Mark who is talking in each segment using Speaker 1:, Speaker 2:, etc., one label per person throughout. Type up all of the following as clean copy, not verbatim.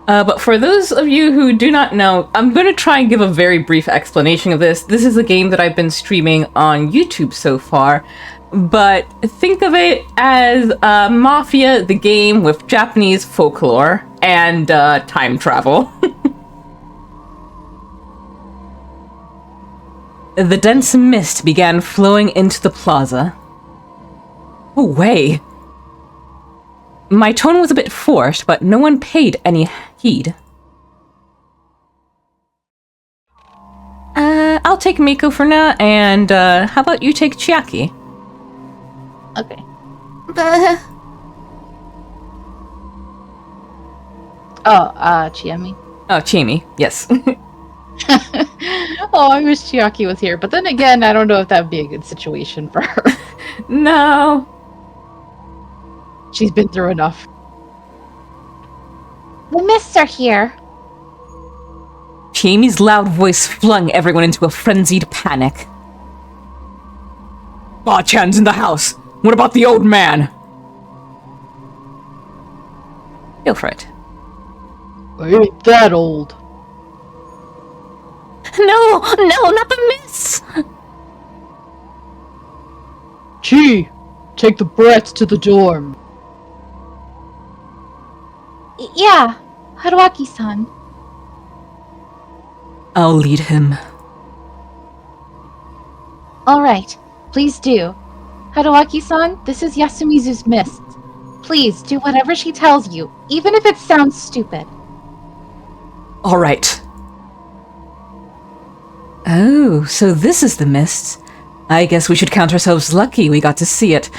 Speaker 1: But for those of you who do not know, I'm going to try and give a very brief explanation of this. This is a game that I've been streaming on YouTube so far, but think of it as Mafia, the game with Japanese folklore and time travel. The dense mist began flowing into the plaza. Oh, way. My tone was a bit forced, but no one paid any heed. I'll take Miko for now, and how about you take Chiaki?
Speaker 2: Okay. Chiemi.
Speaker 1: Oh, Chiemi, yes.
Speaker 2: Oh, I wish Chiaki was here, but then again, I don't know if that would be a good situation for her.
Speaker 1: No.
Speaker 2: She's been through enough.
Speaker 3: The mists are here.
Speaker 1: Chiemi's loud voice flung everyone into a frenzied panic. Ba-chan's in the house. What about the old man? Go for it.
Speaker 2: I ain't that old.
Speaker 3: No, not the mists.
Speaker 2: Chi, take the brats to the dorm.
Speaker 3: Yeah, Haruaki-san.
Speaker 1: I'll lead him.
Speaker 3: Alright, please do. Haruaki-san, this is Yasumizu's mist. Please do whatever she tells you, even if it sounds stupid.
Speaker 1: All right. Oh, so this is the mist. I guess we should count ourselves lucky we got to see it.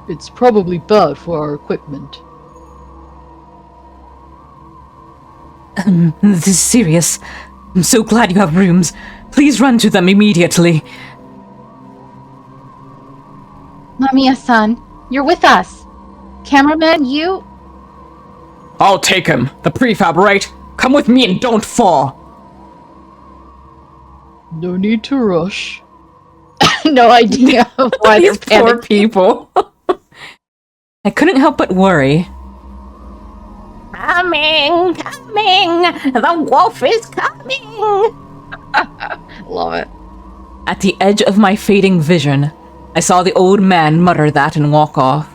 Speaker 2: It's probably bad for our equipment.
Speaker 1: This is serious. I'm so glad you have rooms. Please run to them immediately.
Speaker 3: Mamiya-san, you're with us. Cameraman, you...
Speaker 1: I'll take him. The prefab, right? Come with me and don't fall.
Speaker 2: No need to rush. No idea of why
Speaker 1: These
Speaker 2: they're
Speaker 1: poor
Speaker 2: panicking.
Speaker 1: people. I couldn't help but worry.
Speaker 3: Coming! The wolf is coming!
Speaker 2: Love it.
Speaker 1: At the edge of my fading vision, I saw the old man mutter that and walk off.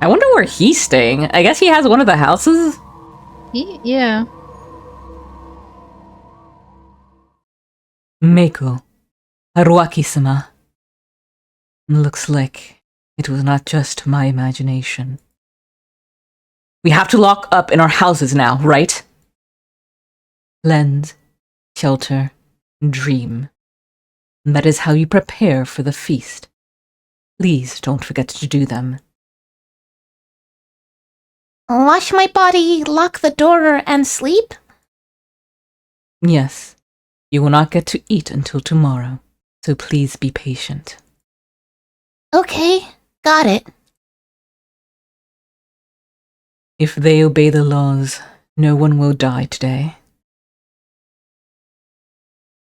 Speaker 1: I wonder where he's staying. I guess he has one of the houses?
Speaker 2: Yeah.
Speaker 1: Meiko. Haruaki-sama. Looks like it was not just my imagination. We have to lock up in our houses now, right? Lend, shelter, dream. That is how you prepare for the feast. Please don't forget to do them.
Speaker 3: Wash my body, lock the door, and sleep?
Speaker 1: Yes, you will not get to eat until tomorrow, so please be patient.
Speaker 3: Okay, got it.
Speaker 1: If they obey the laws, no one will die today.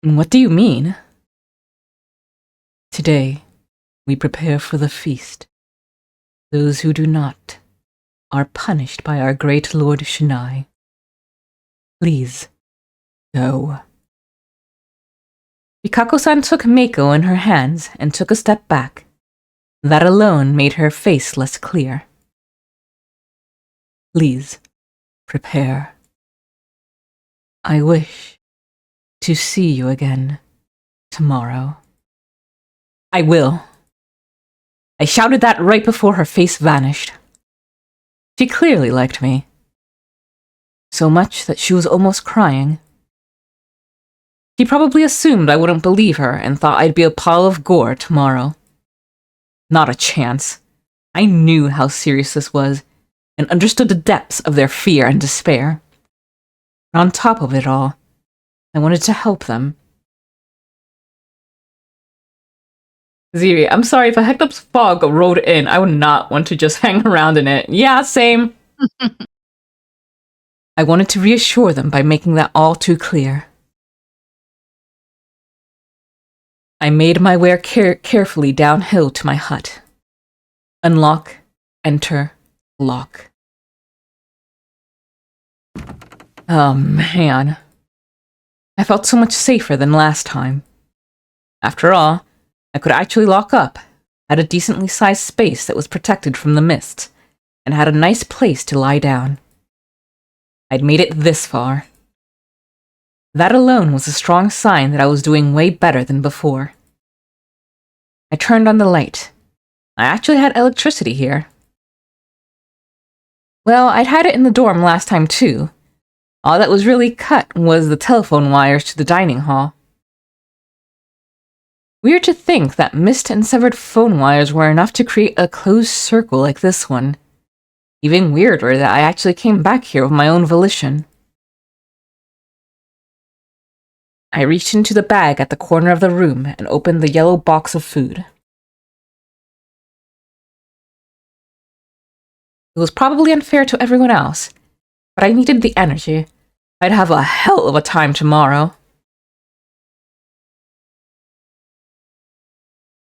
Speaker 1: What do you mean? Today, we prepare for the feast. Those who do not are punished by our great Lord Shinai. Please, go. Mikako-san took Meiko in her hands and took a step back. That alone made her face less clear. Please, prepare. I wish to see you again tomorrow. I will. I shouted that right before her face vanished. She clearly liked me. So much that she was almost crying. She probably assumed I wouldn't believe her and thought I'd be a pile of gore tomorrow. Not a chance. I knew how serious this was and understood the depths of their fear and despair. And on top of it all, I wanted to help them. Ziri, I'm sorry, if a hecked up fog rolled in, I would not want to just hang around in it. Yeah, same. I wanted to reassure them by making that all too clear. I made my way carefully downhill to my hut. Unlock, enter, lock. Oh man. I felt so much safer than last time. After all, I could actually lock up, had a decently sized space that was protected from the mist, and had a nice place to lie down. I'd made it this far. That alone was a strong sign that I was doing way better than before. I turned on the light. I actually had electricity here. Well, I'd had it in the dorm last time too. All that was really cut was the telephone wires to the dining hall. Weird to think that mist and severed phone wires were enough to create a closed circle like this one. Even weirder that I actually came back here of my own volition. I reached into the bag at the corner of the room and opened the yellow box of food. It was probably unfair to everyone else, but I needed the energy. I'd have a hell of a time tomorrow.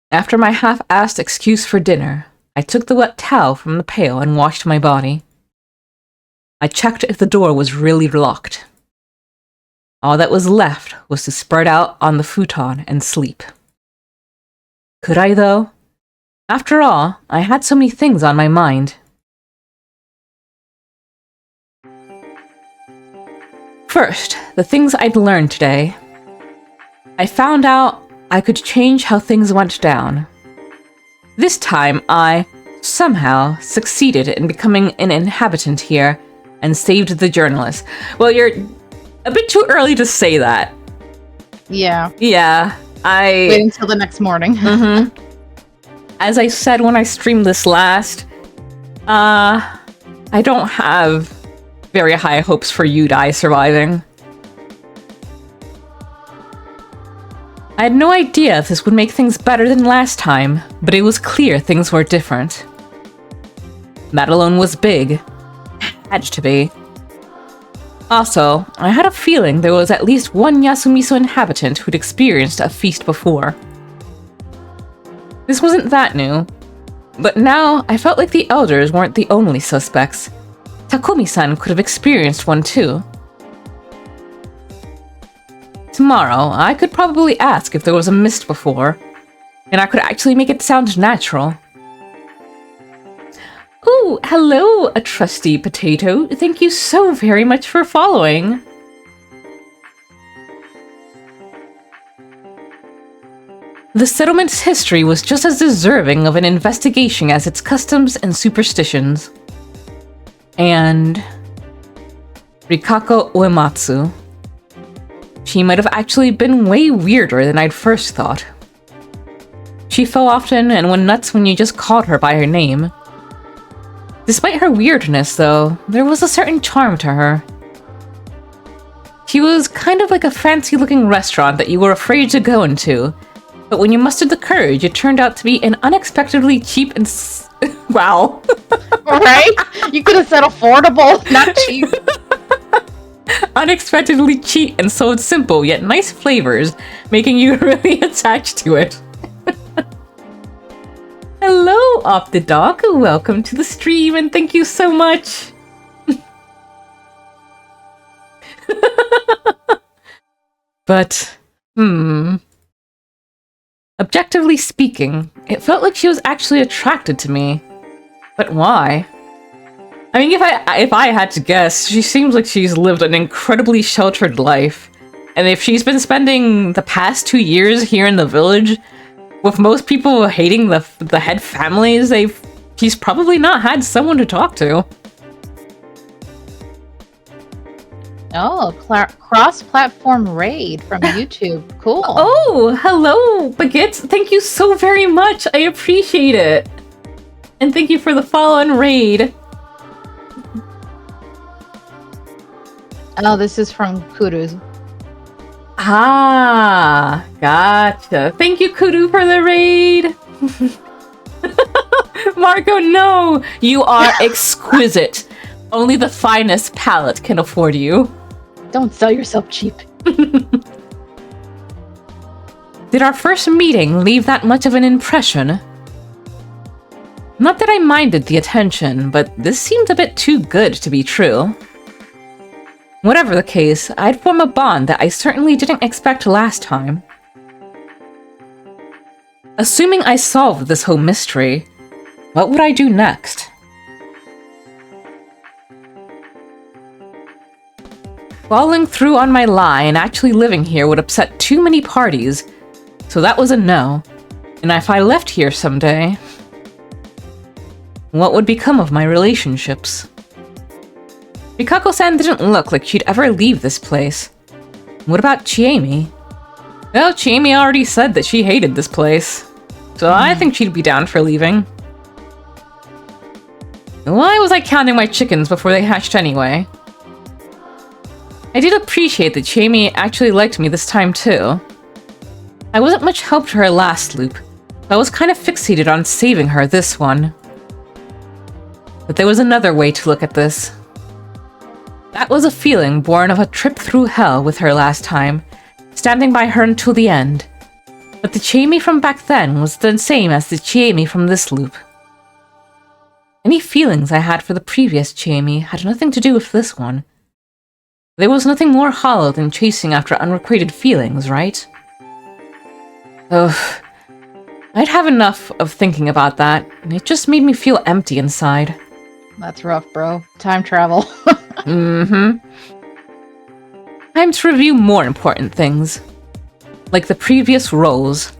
Speaker 1: After my half-assed excuse for dinner, I took the wet towel from the pail and washed my body. I checked if the door was really locked. All that was left was to spread out on the futon and sleep. Could I, though? After all, I had so many things on my mind. First, the things I'd learned today. I found out I could change how things went down. This time, I, somehow, succeeded in becoming an inhabitant here and saved the journalist. Well, you're a bit too early to say that.
Speaker 2: Yeah.
Speaker 1: Yeah,
Speaker 2: Wait until the next morning.
Speaker 1: As I said when I streamed this last, I don't have very high hopes for Yudai surviving. I had no idea if this would make things better than last time, but it was clear things were different. That alone was big. Had to be. Also, I had a feeling there was at least one Yasumiso inhabitant who'd experienced a feast before. This wasn't that new, but now I felt like the elders weren't the only suspects. Takumi-san could have experienced one too. Tomorrow, I could probably ask if there was a mist before, and I could actually make it sound natural. Oh, hello, a trusty potato. Thank you so very much for following. The settlement's history was just as deserving of an investigation as its customs and superstitions. And Rikako Uematsu. She might have actually been way weirder than I'd first thought. She fell often and went nuts when you just called her by her name. Despite her weirdness, though, there was a certain charm to her. She was kind of like a fancy-looking restaurant that you were afraid to go into, but when you mustered the courage, it turned out to be an unexpectedly cheap and wow.
Speaker 2: Right? You could have said affordable, not cheap.
Speaker 1: Unexpectedly cheap and sold simple, yet nice flavors, making you really attached to it. Hello, Off the Dock. Welcome to the stream, and thank you so much. But, objectively speaking, it felt like she was actually attracted to me. But why? I mean, if I had to guess, she seems like she's lived an incredibly sheltered life. And if she's been spending the past 2 years here in the village, with most people hating the head families, she's probably not had someone to talk to.
Speaker 2: Oh, cross-platform raid from YouTube. Cool.
Speaker 1: Oh, hello, Baguettes. Thank you so very much. I appreciate it. And thank you for the follow and raid.
Speaker 2: Oh, this is from Kuru's.
Speaker 1: Ah, gotcha. Thank you, Kudu, for the raid. Marco, no! You are exquisite. Only the finest palate can afford you.
Speaker 2: Don't sell yourself cheap.
Speaker 1: Did our first meeting leave that much of an impression? Not that I minded the attention, but this seemed a bit too good to be true. Whatever the case, I'd form a bond that I certainly didn't expect last time. Assuming I solved this whole mystery, what would I do next? Following through on my lie and actually living here would upset too many parties, so that was a no. And if I left here someday, what would become of my relationships? Rikako-san didn't look like she'd ever leave this place. What about Chiemi? Well, Chiemi already said that she hated this place, so I think she'd be down for leaving. Why was I counting my chickens before they hatched anyway? I did appreciate that Chiemi actually liked me this time too. I wasn't much help to her last loop, so I was kind of fixated on saving her this one. But there was another way to look at this. That was a feeling born of a trip through hell with her last time, standing by her until the end. But the Chiemi from back then was the same as the Chiemi from this loop. Any feelings I had for the previous Chiemi had nothing to do with this one. There was nothing more hollow than chasing after unrequited feelings, right? Ugh. I'd have enough of thinking about that, and it just made me feel empty inside.
Speaker 2: That's rough, bro. Time travel.
Speaker 1: Mm-hmm. Time to review more important things. Like the previous roles.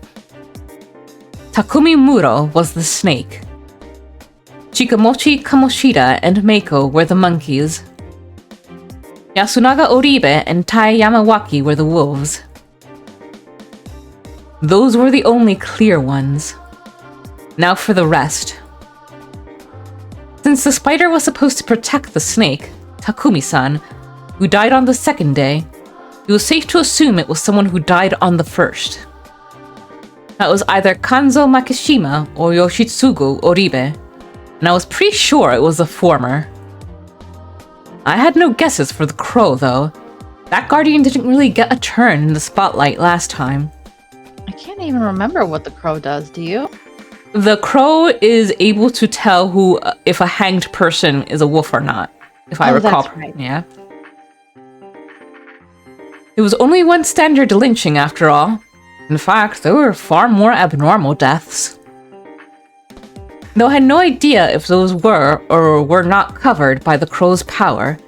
Speaker 1: Takumi Muro was the snake. Chikamochi Kamoshida and Meiko were the monkeys. Yasunaga Oribe and Tai Yamawaki were the wolves. Those were the only clear ones. Now for the rest. Since the spider was supposed to protect the snake, Takumi-san, who died on the second day, it was safe to assume it was someone who died on the first. That was either Kanzo Makishima or Yoshitsugu Oribe, and I was pretty sure it was the former. I had no guesses for the crow, though. That guardian didn't really get a turn in the spotlight last time.
Speaker 2: I can't even remember what the crow does, do you?
Speaker 1: The crow is able to tell who, if a hanged person is a wolf or not, if I recall.
Speaker 2: That's right.
Speaker 1: Yeah. It was only one standard lynching after all. In fact, there were far more abnormal deaths. Though I had no idea if those were or were not covered by the crow's power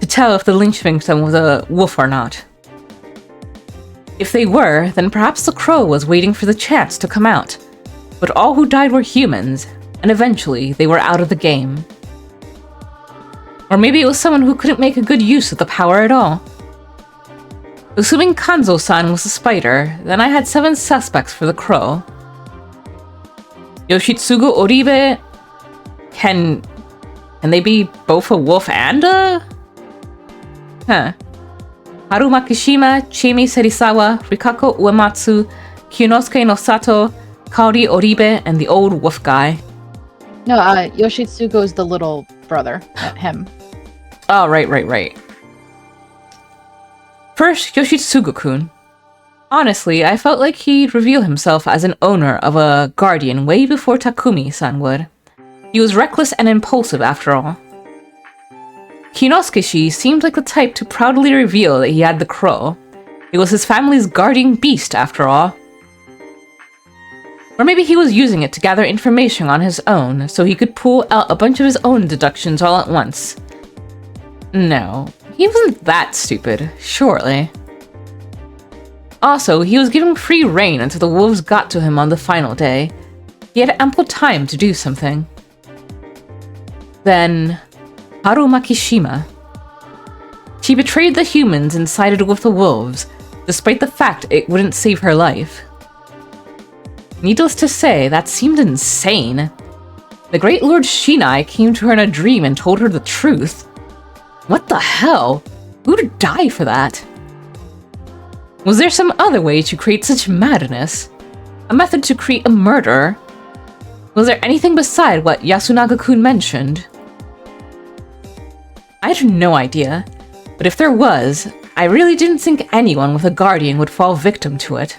Speaker 1: to tell if the lynch victim was a wolf or not. If they were, then perhaps the crow was waiting for the chance to come out. But all who died were humans, and eventually they were out of the game. Or maybe it was someone who couldn't make a good use of the power at all. Assuming Kanzo-san was a spider, then I had 7 suspects for the crow. Yoshitsugu Oribe... Can they be both a wolf and a... Huh. Haru Makishima, Chiemi Serizawa, Rikako Uematsu, Kyonosuke no Sato, Kaori Oribe, and the old wolf guy.
Speaker 2: No, Yoshitsugu is the little brother. Him.
Speaker 1: Oh, right. First, Yoshitsugu-kun. Honestly, I felt like he'd reveal himself as an owner of a guardian way before Takumi-san would. He was reckless and impulsive after all. Kinosuke-shi seemed like the type to proudly reveal that he had the crow. It was his family's guardian beast after all. Or maybe he was using it to gather information on his own, so he could pull out a bunch of his own deductions all at once. No, he wasn't that stupid, surely. Also, he was given free rein until the wolves got to him on the final day. He had ample time to do something. Then, Haru Makishima. She betrayed the humans and sided with the wolves, despite the fact it wouldn't save her life. Needless to say, that seemed insane. The Great Lord Shinai came to her in a dream and told her the truth. What the hell? Who'd die for that? Was there some other way to create such madness? A method to create a murderer? Was there anything beside what Yasunaga-kun mentioned? I had no idea, but if there was, I really didn't think anyone with a guardian would fall victim to it.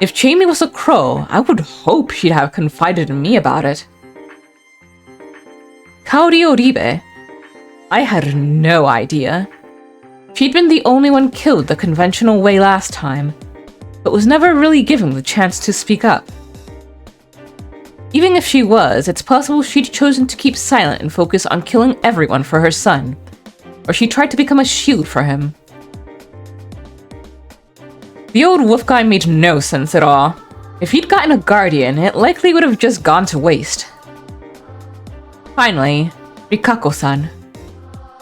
Speaker 1: If Jamie was a crow, I would hope she'd have confided in me about it. Kaori Oribe, I had no idea. She'd been the only one killed the conventional way last time, but was never really given the chance to speak up. Even if she was, it's possible she'd chosen to keep silent and focus on killing everyone for her son, or she tried to become a shield for him. The old wolf guy made no sense at all. If he'd gotten a guardian, it likely would have just gone to waste. Finally, Rikako-san.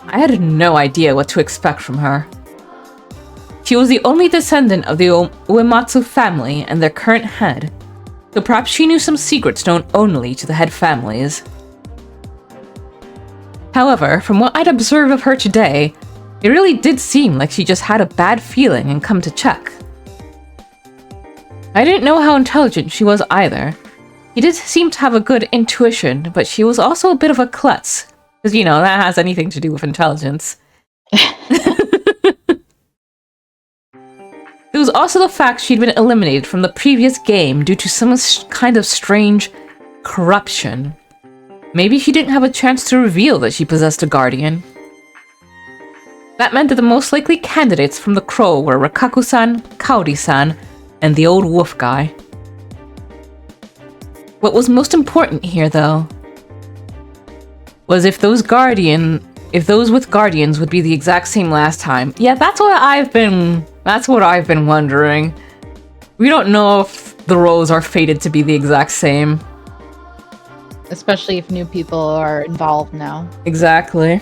Speaker 1: I had no idea what to expect from her. She was the only descendant of the Uematsu family and their current head, so perhaps she knew some secrets known only to the head families. However, from what I'd observed of her today, it really did seem like she just had a bad feeling and come to check. I didn't know how intelligent she was either. She did seem to have a good intuition, but she was also a bit of a klutz. Because, you know, that has anything to do with intelligence. There was also the fact she'd been eliminated from the previous game due to some kind of strange corruption. Maybe she didn't have a chance to reveal that she possessed a guardian. That meant that the most likely candidates from the crow were Rikaku-san, Kaori-san, and the old wolf guy. What was most important here, though, was if those with guardians would be the exact same last time. Yeah, that's what I've been wondering. We don't know if the roles are fated to be the exact same.
Speaker 2: Especially if new people are involved now.
Speaker 1: Exactly.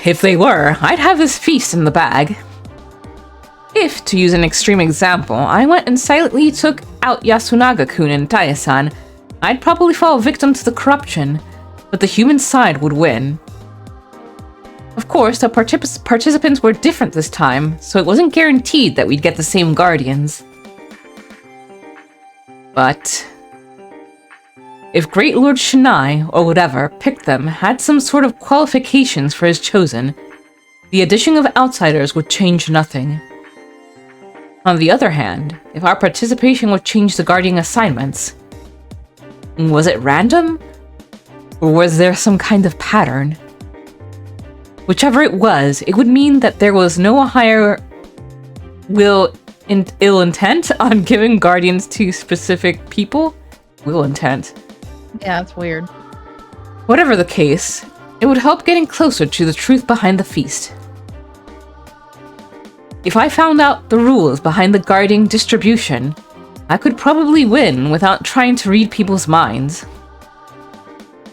Speaker 1: If they were, I'd have this feast in the bag. If, to use an extreme example, I went and silently took out Yasunaga-kun and Taya-san, I'd probably fall victim to the corruption, but the human side would win. Of course, the participants were different this time, so it wasn't guaranteed that we'd get the same guardians. But if Great Lord Shinai, or whatever, picked them, had some sort of qualifications for his chosen, the addition of outsiders would change nothing. On the other hand, if our participation would change the guardian assignments, was it random? Or was there some kind of pattern? Whichever it was, it would mean that there was no higher ill intent on giving guardians to specific people? Will intent.
Speaker 2: Yeah, it's weird.
Speaker 1: Whatever the case, it would help getting closer to the truth behind the feast. If I found out the rules behind the guardian distribution, I could probably win without trying to read people's minds.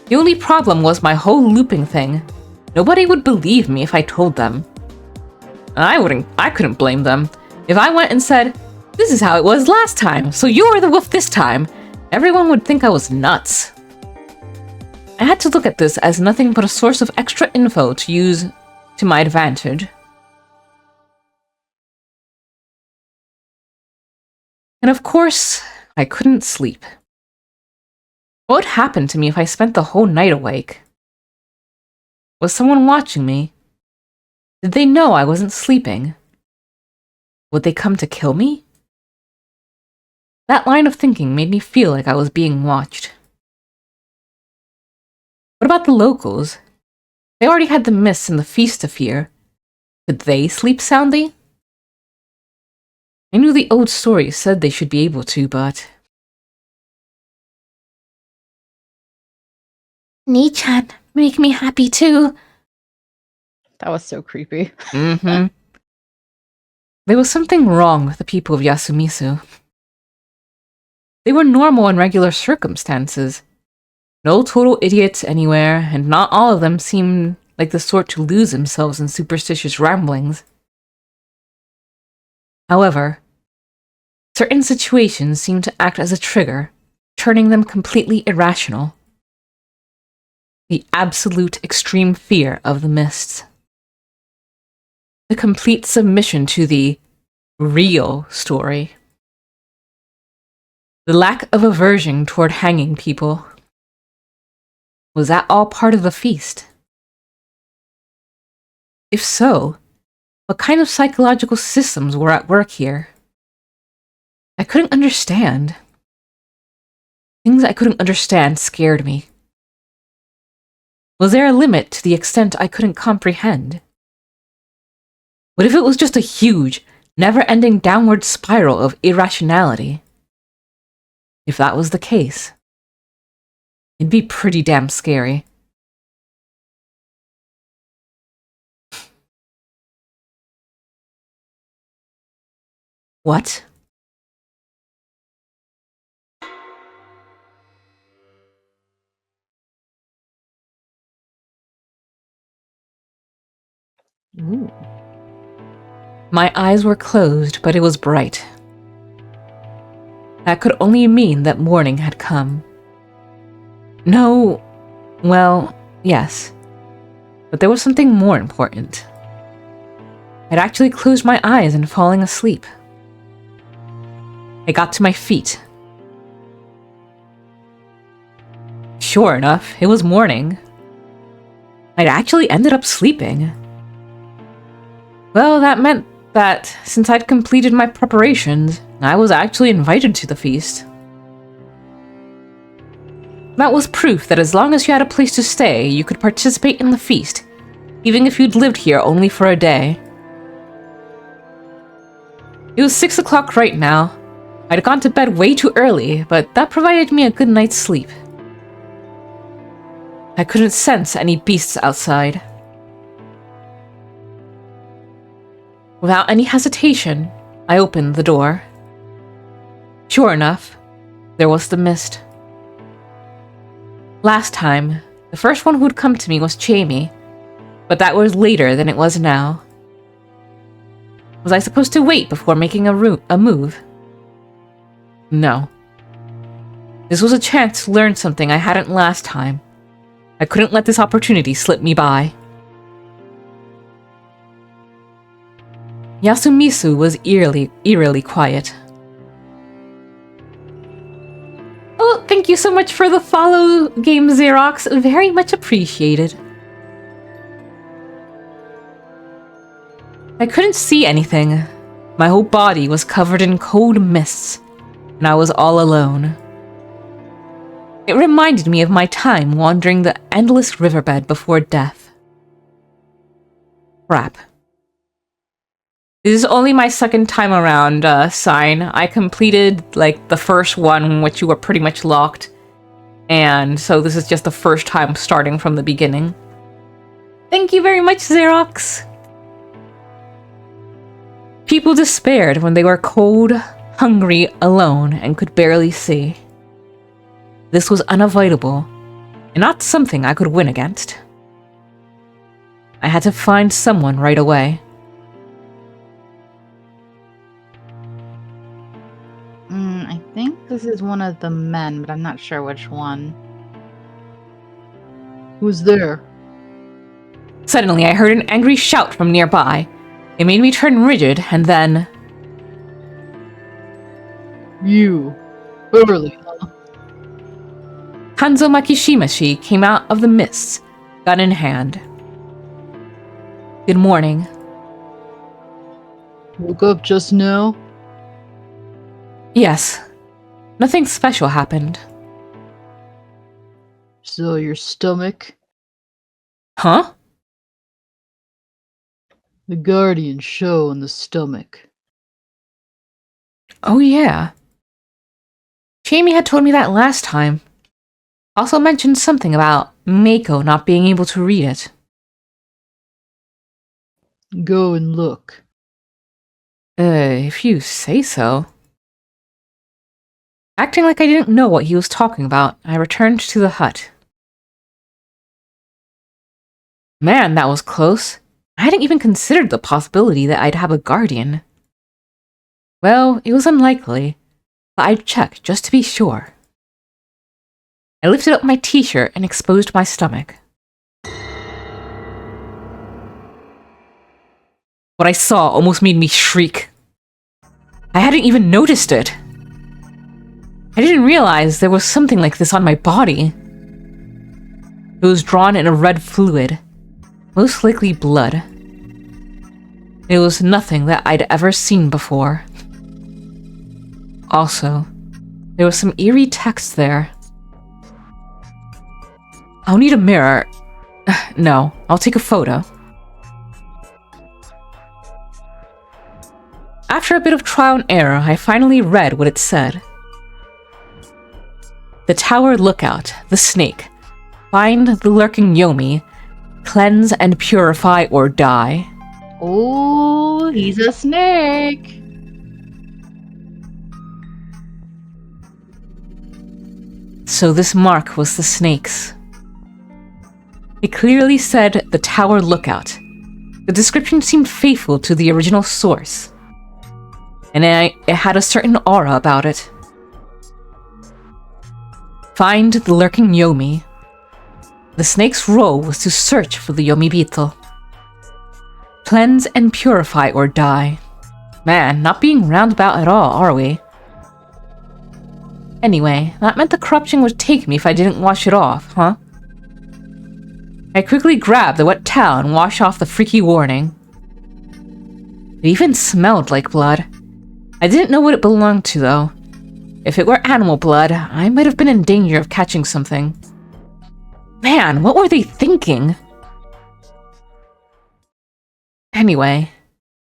Speaker 1: The only problem was my whole looping thing. Nobody would believe me if I told them. And I couldn't blame them. If I went and said, "This is how it was last time, so you're the wolf this time," everyone would think I was nuts. I had to look at this as nothing but a source of extra info to use to my advantage. And of course, I couldn't sleep. What would happen to me if I spent the whole night awake? Was someone watching me? Did they know I wasn't sleeping? Would they come to kill me? That line of thinking made me feel like I was being watched. What about the locals? They already had the mists and the feast to fear. Could they sleep soundly? I knew the old story said they should be able to, but... Nii-chan, make me happy too.
Speaker 2: That was so creepy.
Speaker 1: Mm-hmm. There was something wrong with the people of Yasumizu. They were normal in regular circumstances. No total idiots anywhere, and not all of them seemed like the sort to lose themselves in superstitious ramblings. However, certain situations seemed to act as a trigger, turning them completely irrational. The absolute extreme fear of the mists. The complete submission to the real story. The lack of aversion toward hanging people. Was that all part of the feast? If so, What kind of psychological systems were at work here? I couldn't understand. Things I couldn't understand scared me. Was there a limit to the extent I couldn't comprehend? What if it was just a huge, never-ending downward spiral of irrationality? If that was the case, it'd be pretty damn scary. What?
Speaker 2: Ooh.
Speaker 1: My eyes were closed, but it was bright. That could only mean that morning had come. No, well, yes. But there was something more important. I'd actually closed my eyes and falling asleep. I got to my feet. Sure enough, it was morning. I'd actually ended up sleeping. Well, that meant that since I'd completed my preparations, I was actually invited to the feast. That was proof that as long as you had a place to stay, you could participate in the feast, even if you'd lived here only for a day. It was 6 o'clock right now. I'd gone to bed way too early, but that provided me a good night's sleep. I couldn't sense any beasts outside. Without any hesitation, I opened the door. Sure enough, there was the mist. Last time, the first one who'd come to me was Jamie, but that was later than it was now. Was I supposed to wait before making a move? No. This was a chance to learn something I hadn't last time. I couldn't let this opportunity slip me by. Yasumizu was eerily quiet. Oh, thank you so much for the follow, Game Xerox. Very much appreciated. I couldn't see anything. My whole body was covered in cold mists, and I was all alone. It reminded me of my time wandering the endless riverbed before death. Crap. This is only my second time around, Sign. I completed, the first one, which you were pretty much locked. And so this is just the first time starting from the beginning. Thank you very much, Xerox! People despaired when they were cold, hungry, alone, and could barely see. This was unavoidable, and not something I could win against. I had to find someone right away.
Speaker 2: I think this is one of the men, but I'm not sure which one. Who's there?
Speaker 1: Suddenly, I heard an angry shout from nearby. It made me turn rigid, and then...
Speaker 2: You. Early, huh?
Speaker 1: Hanzo Makishimashi came out of the mists, gun in hand. Good morning.
Speaker 2: Woke up just now?
Speaker 1: Yes. Nothing special happened.
Speaker 2: So your stomach?
Speaker 1: Huh?
Speaker 2: The Guardian show in the stomach.
Speaker 1: Oh yeah. Jamie had told me that last time. Also mentioned something about Mako not being able to read it.
Speaker 2: Go and look.
Speaker 1: If you say so. Acting like I didn't know what he was talking about, I returned to the hut. Man, that was close. I hadn't even considered the possibility that I'd have a guardian. Well, it was unlikely, but I'd check just to be sure. I lifted up my t-shirt and exposed my stomach. What I saw almost made me shriek. I hadn't even noticed it. I didn't realize there was something like this on my body. It was drawn in a red fluid, most likely blood. It was nothing that I'd ever seen before. Also, there was some eerie text there. I'll need a mirror. No, I'll take a photo. After a bit of trial and error, I finally read what it said. The Tower Lookout, the snake. Find the lurking Yomi. Cleanse and purify or die.
Speaker 2: Oh, he's a snake.
Speaker 1: So this mark was the snake's. It clearly said the Tower Lookout. The description seemed faithful to the original source. And it had a certain aura about it. Find the lurking Yomi. The snake's role was to search for the Yomibito. Cleanse and purify or die. Man, not being roundabout at all, are we? Anyway, that meant the corruption would take me if I didn't wash it off, huh? I quickly grabbed the wet towel and washed off the freaky warning. It even smelled like blood. I didn't know what it belonged to, though. If it were animal blood, I might have been in danger of catching something. Man, what were they thinking? Anyway,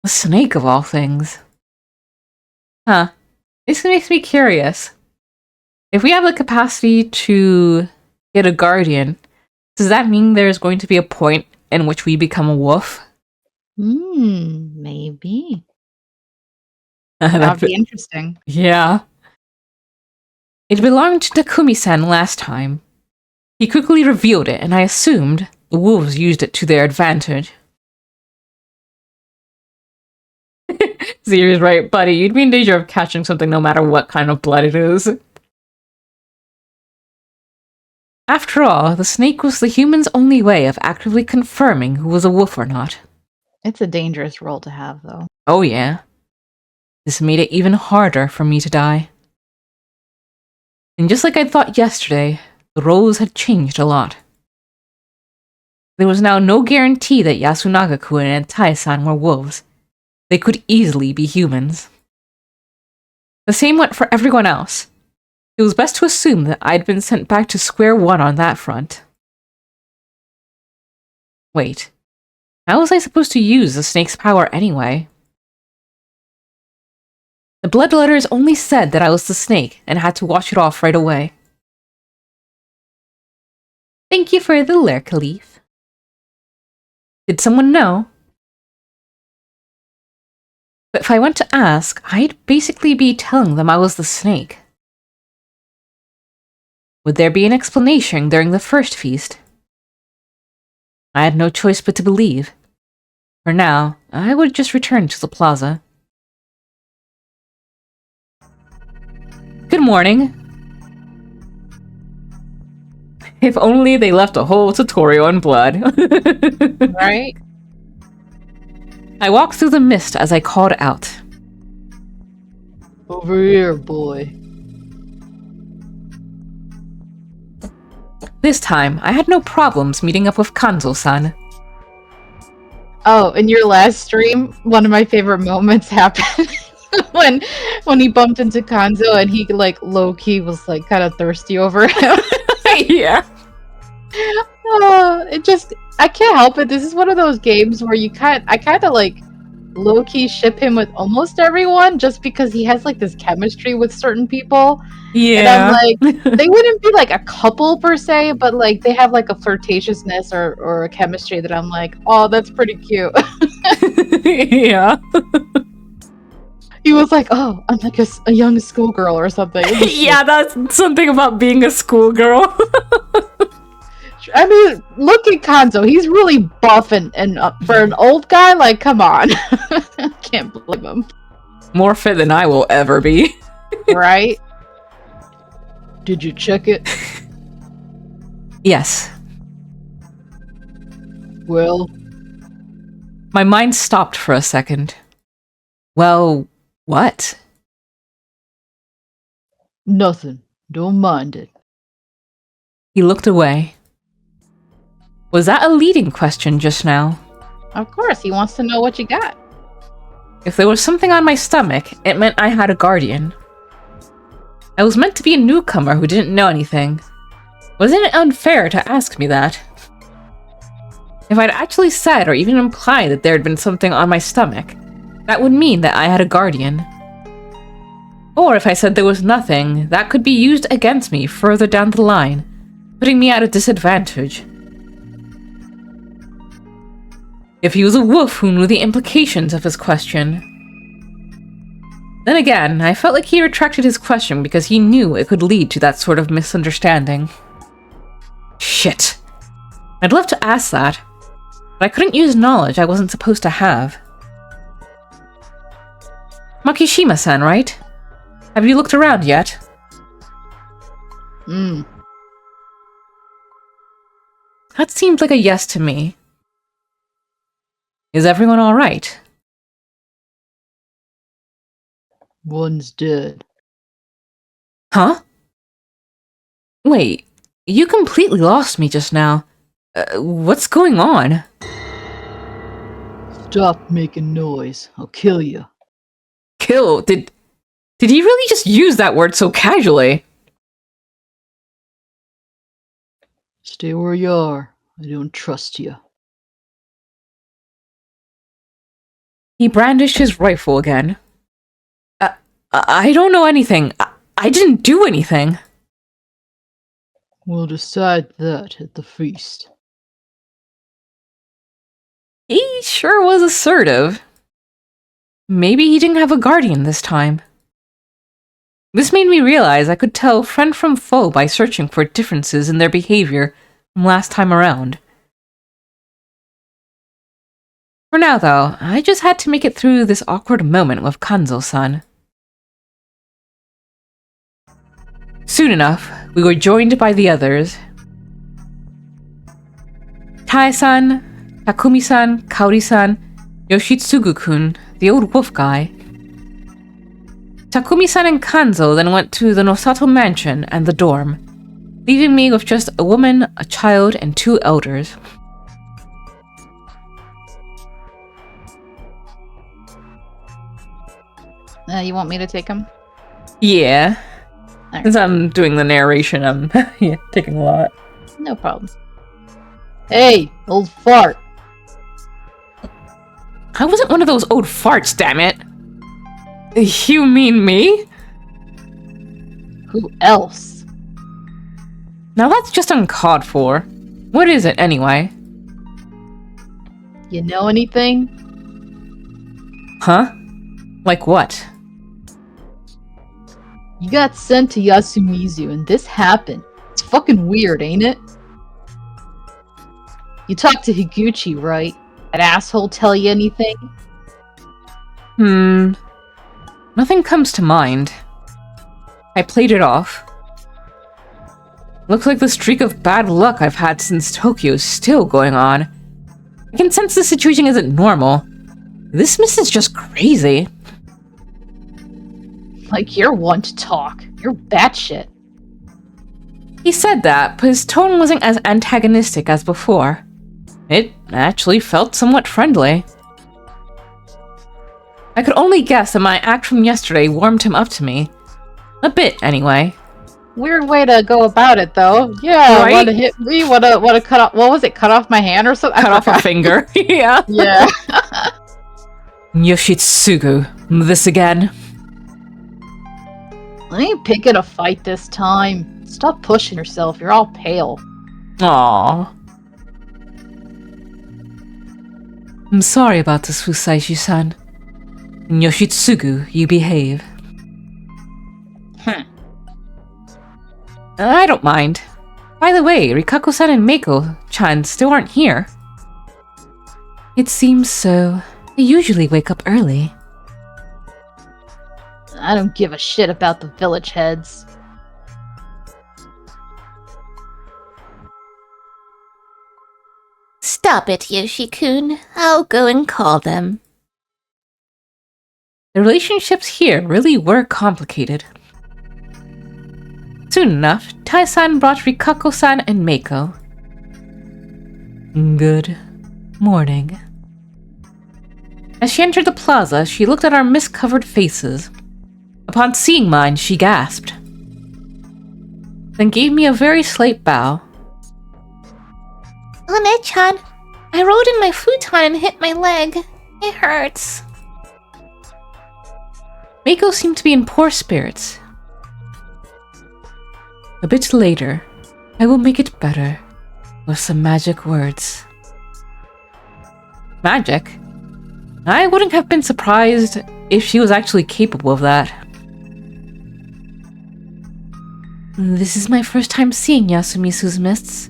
Speaker 1: a snake of all things. Huh. This makes me curious. If we have the capacity to get a guardian, does that mean there's going to be a point in which we become a wolf?
Speaker 2: Maybe. That'd be interesting.
Speaker 1: Yeah. It belonged to Takumi-san last time. He quickly revealed it, and I assumed the wolves used it to their advantage. Ziri's right, buddy. You'd be in danger of catching something no matter what kind of blood it is. After all, the snake was the human's only way of actively confirming who was a wolf or not.
Speaker 2: It's a dangerous role to have, though.
Speaker 1: Oh yeah. This made it even harder for me to die. And just like I thought yesterday, the roles had changed a lot. There was now no guarantee that Yasunaga-kun and Tai-san were wolves. They could easily be humans. The same went for everyone else. It was best to assume that I'd been sent back to square one on that front. Wait, how was I supposed to use the snake's power anyway? The blood letters only said that I was the snake and had to wash it off right away. Thank you for the lurk, Leaf. Did someone know? But if I went to ask, I'd basically be telling them I was the snake. Would there be an explanation during the first feast? I had no choice but to believe. For now, I would just return to the plaza. Good morning. If only they left a whole tutorial on blood.
Speaker 2: Right?
Speaker 1: I walked through the mist as I called out.
Speaker 2: Over here, boy.
Speaker 1: This time, I had no problems meeting up with Kanzo-san.
Speaker 2: Oh, in your last stream, one of my favorite moments happened when he bumped into Kanzo and he like low-key was like kind of thirsty over him.
Speaker 1: Yeah.
Speaker 2: Oh, I can't help it. This is one of those games where I kind of like low-key ship him with almost everyone just because he has like this chemistry with certain people.
Speaker 1: Yeah.
Speaker 2: And I'm like, they wouldn't be like a couple per se, but like they have like a flirtatiousness or a chemistry that I'm like, oh, that's pretty cute.
Speaker 1: Yeah.
Speaker 2: He was like, oh, I'm like a young schoolgirl or something.
Speaker 1: Yeah, that's something about being a schoolgirl.
Speaker 2: I mean, look at Kanzo. He's really buff and for an old guy, like, come on. Can't blame him.
Speaker 1: More fit than I will ever be.
Speaker 2: Right? Did you check it?
Speaker 1: Yes.
Speaker 2: Well,
Speaker 1: My mind stopped for a second. Well, what?
Speaker 2: nothing. Don't mind it.
Speaker 1: He looked away. Was that a leading question just now?
Speaker 2: Of course, he wants to know what you got.
Speaker 1: If there was something on my stomach, it meant I had a guardian. I was meant to be a newcomer who didn't know anything. Wasn't it unfair to ask me that? If I'd actually said or even implied that there had been something on my stomach, that would mean that I had a guardian. Or if I said there was nothing, that could be used against me further down the line, putting me at a disadvantage. If he was a wolf who knew the implications of his question. Then again, I felt like he retracted his question because he knew it could lead to that sort of misunderstanding. Shit. I'd love to ask that, but I couldn't use knowledge I wasn't supposed to have. Makishima-san, right? Have you looked around yet? That seemed like a yes to me. Is everyone alright?
Speaker 2: One's dead.
Speaker 1: Huh? Wait, you completely lost me just now. What's going on?
Speaker 2: Stop making noise. I'll kill you.
Speaker 1: Kill? Did he really just use that word so casually?
Speaker 2: Stay where you are. I don't trust you.
Speaker 1: He brandished his rifle again. I don't know anything. I didn't do anything.
Speaker 2: We'll decide that at the feast.
Speaker 1: He sure was assertive. Maybe he didn't have a guardian this time. This made me realize I could tell friend from foe by searching for differences in their behavior from last time around. For now, though, I just had to make it through this awkward moment with Kanzo-san. Soon enough, we were joined by the others. Tae-san, Takumi-san, Kaori-san, Yoshitsugu-kun, the old wolf guy. Takumi-san and Kanzo then went to the Nosato mansion and the dorm, leaving me with just a woman, a child, and 2 elders.
Speaker 3: You want me to take him?
Speaker 1: Yeah.
Speaker 3: Alright.
Speaker 1: Since I'm doing the narration, I'm taking a lot.
Speaker 3: No problem.
Speaker 2: Hey, old fart.
Speaker 1: I wasn't one of those old farts, damn it. You mean me?
Speaker 2: Who else?
Speaker 1: Now that's just uncalled for. What is it, anyway?
Speaker 2: You know anything?
Speaker 1: Huh? Like what?
Speaker 2: You got sent to Yasumizu and this happened. It's fucking weird, ain't it? You talked to Higuchi, right? That asshole tell you anything?
Speaker 1: Nothing comes to mind. I played it off. Looks like the streak of bad luck I've had since Tokyo is still going on. I can sense the situation isn't normal. This miss is just crazy.
Speaker 2: Like you're one to talk. You're batshit.
Speaker 1: He said that, but his tone wasn't as antagonistic as before. It actually felt somewhat friendly. I could only guess that my act from yesterday warmed him up to me. A bit, anyway.
Speaker 2: Weird way to go about it, though. Yeah,
Speaker 1: Right?
Speaker 2: want to hit me? Want to cut off? What was it? Cut off my hand or something?
Speaker 1: Cut off a finger. Yeah.
Speaker 2: Yeah.
Speaker 1: Yoshitsugu, this again?
Speaker 2: I ain't picking a fight this time. Stop pushing yourself. You're all pale.
Speaker 1: Aww. I'm sorry about this, Fusaishi-san. Yoshitsugu, you behave. I don't mind. By the way, Rikako-san and Meiko-chan still aren't here. It seems so. They usually wake up early.
Speaker 2: I don't give a shit about the village heads.
Speaker 3: Stop it, Yoshi-kun. I'll go and call them.
Speaker 1: The relationships here really were complicated. Soon enough, Tai-san brought Rikako-san and Meiko. Good morning. As she entered the plaza, she looked at our mist-covered faces. Upon seeing mine, she gasped, then gave me a very slight bow.
Speaker 4: One-chan, I rode in my futon and hit my leg. It hurts.
Speaker 1: Mako seemed to be in poor spirits. A bit later, I will make it better with some magic words. Magic? I wouldn't have been surprised if she was actually capable of that. This is my first time seeing Yasumisu's mists.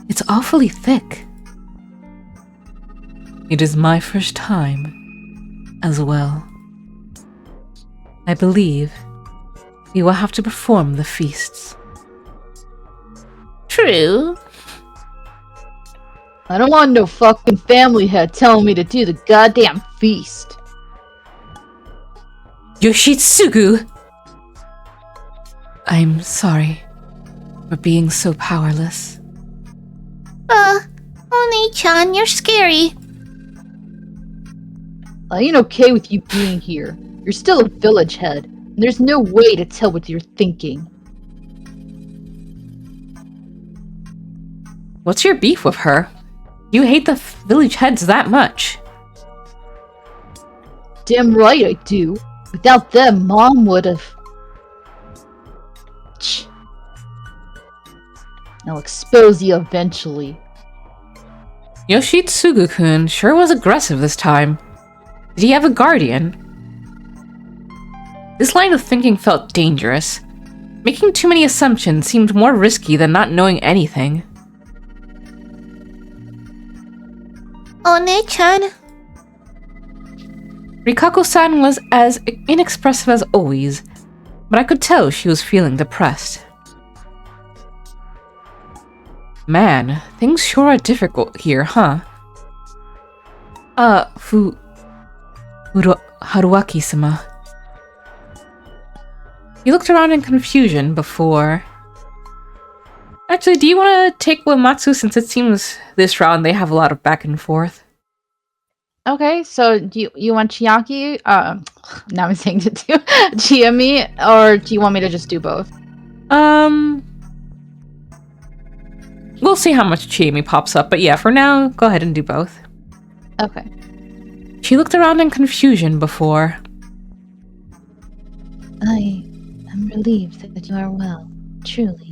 Speaker 1: It's awfully thick. It is my first time as well. I believe we will have to perform the feasts.
Speaker 4: True.
Speaker 2: I don't want no fucking family head telling me to do the goddamn feast.
Speaker 1: Yoshitsugu! I'm sorry for being so powerless.
Speaker 4: One-chan, you're scary.
Speaker 2: I ain't okay with you being here. You're still a village head, and there's no way to tell what you're thinking.
Speaker 1: What's your beef with her? You hate the village heads that much?
Speaker 2: Damn right I do. Without them, Mom would've... I'll expose you eventually.
Speaker 1: Yoshitsugu-kun sure was aggressive this time. Did he have a guardian? This line of thinking felt dangerous. Making too many assumptions seemed more risky than not knowing anything.
Speaker 4: One-chan,
Speaker 1: Rikako-san was as inexpressive as always, but I could tell she was feeling depressed. Man, things sure are difficult here, huh? Haruaki-sama. He looked around in confusion before... Actually, do you want to take Uematsu, since it seems this round they have a lot of back and forth?
Speaker 2: Okay, so do you want Chiaki? Now I'm saying to do Chiami, or do you want me to just do both?
Speaker 1: We'll see how much Chiemi pops up, but yeah, for now, go ahead and do both.
Speaker 2: Okay.
Speaker 1: She looked around in confusion before...
Speaker 3: I am relieved that you are well, truly.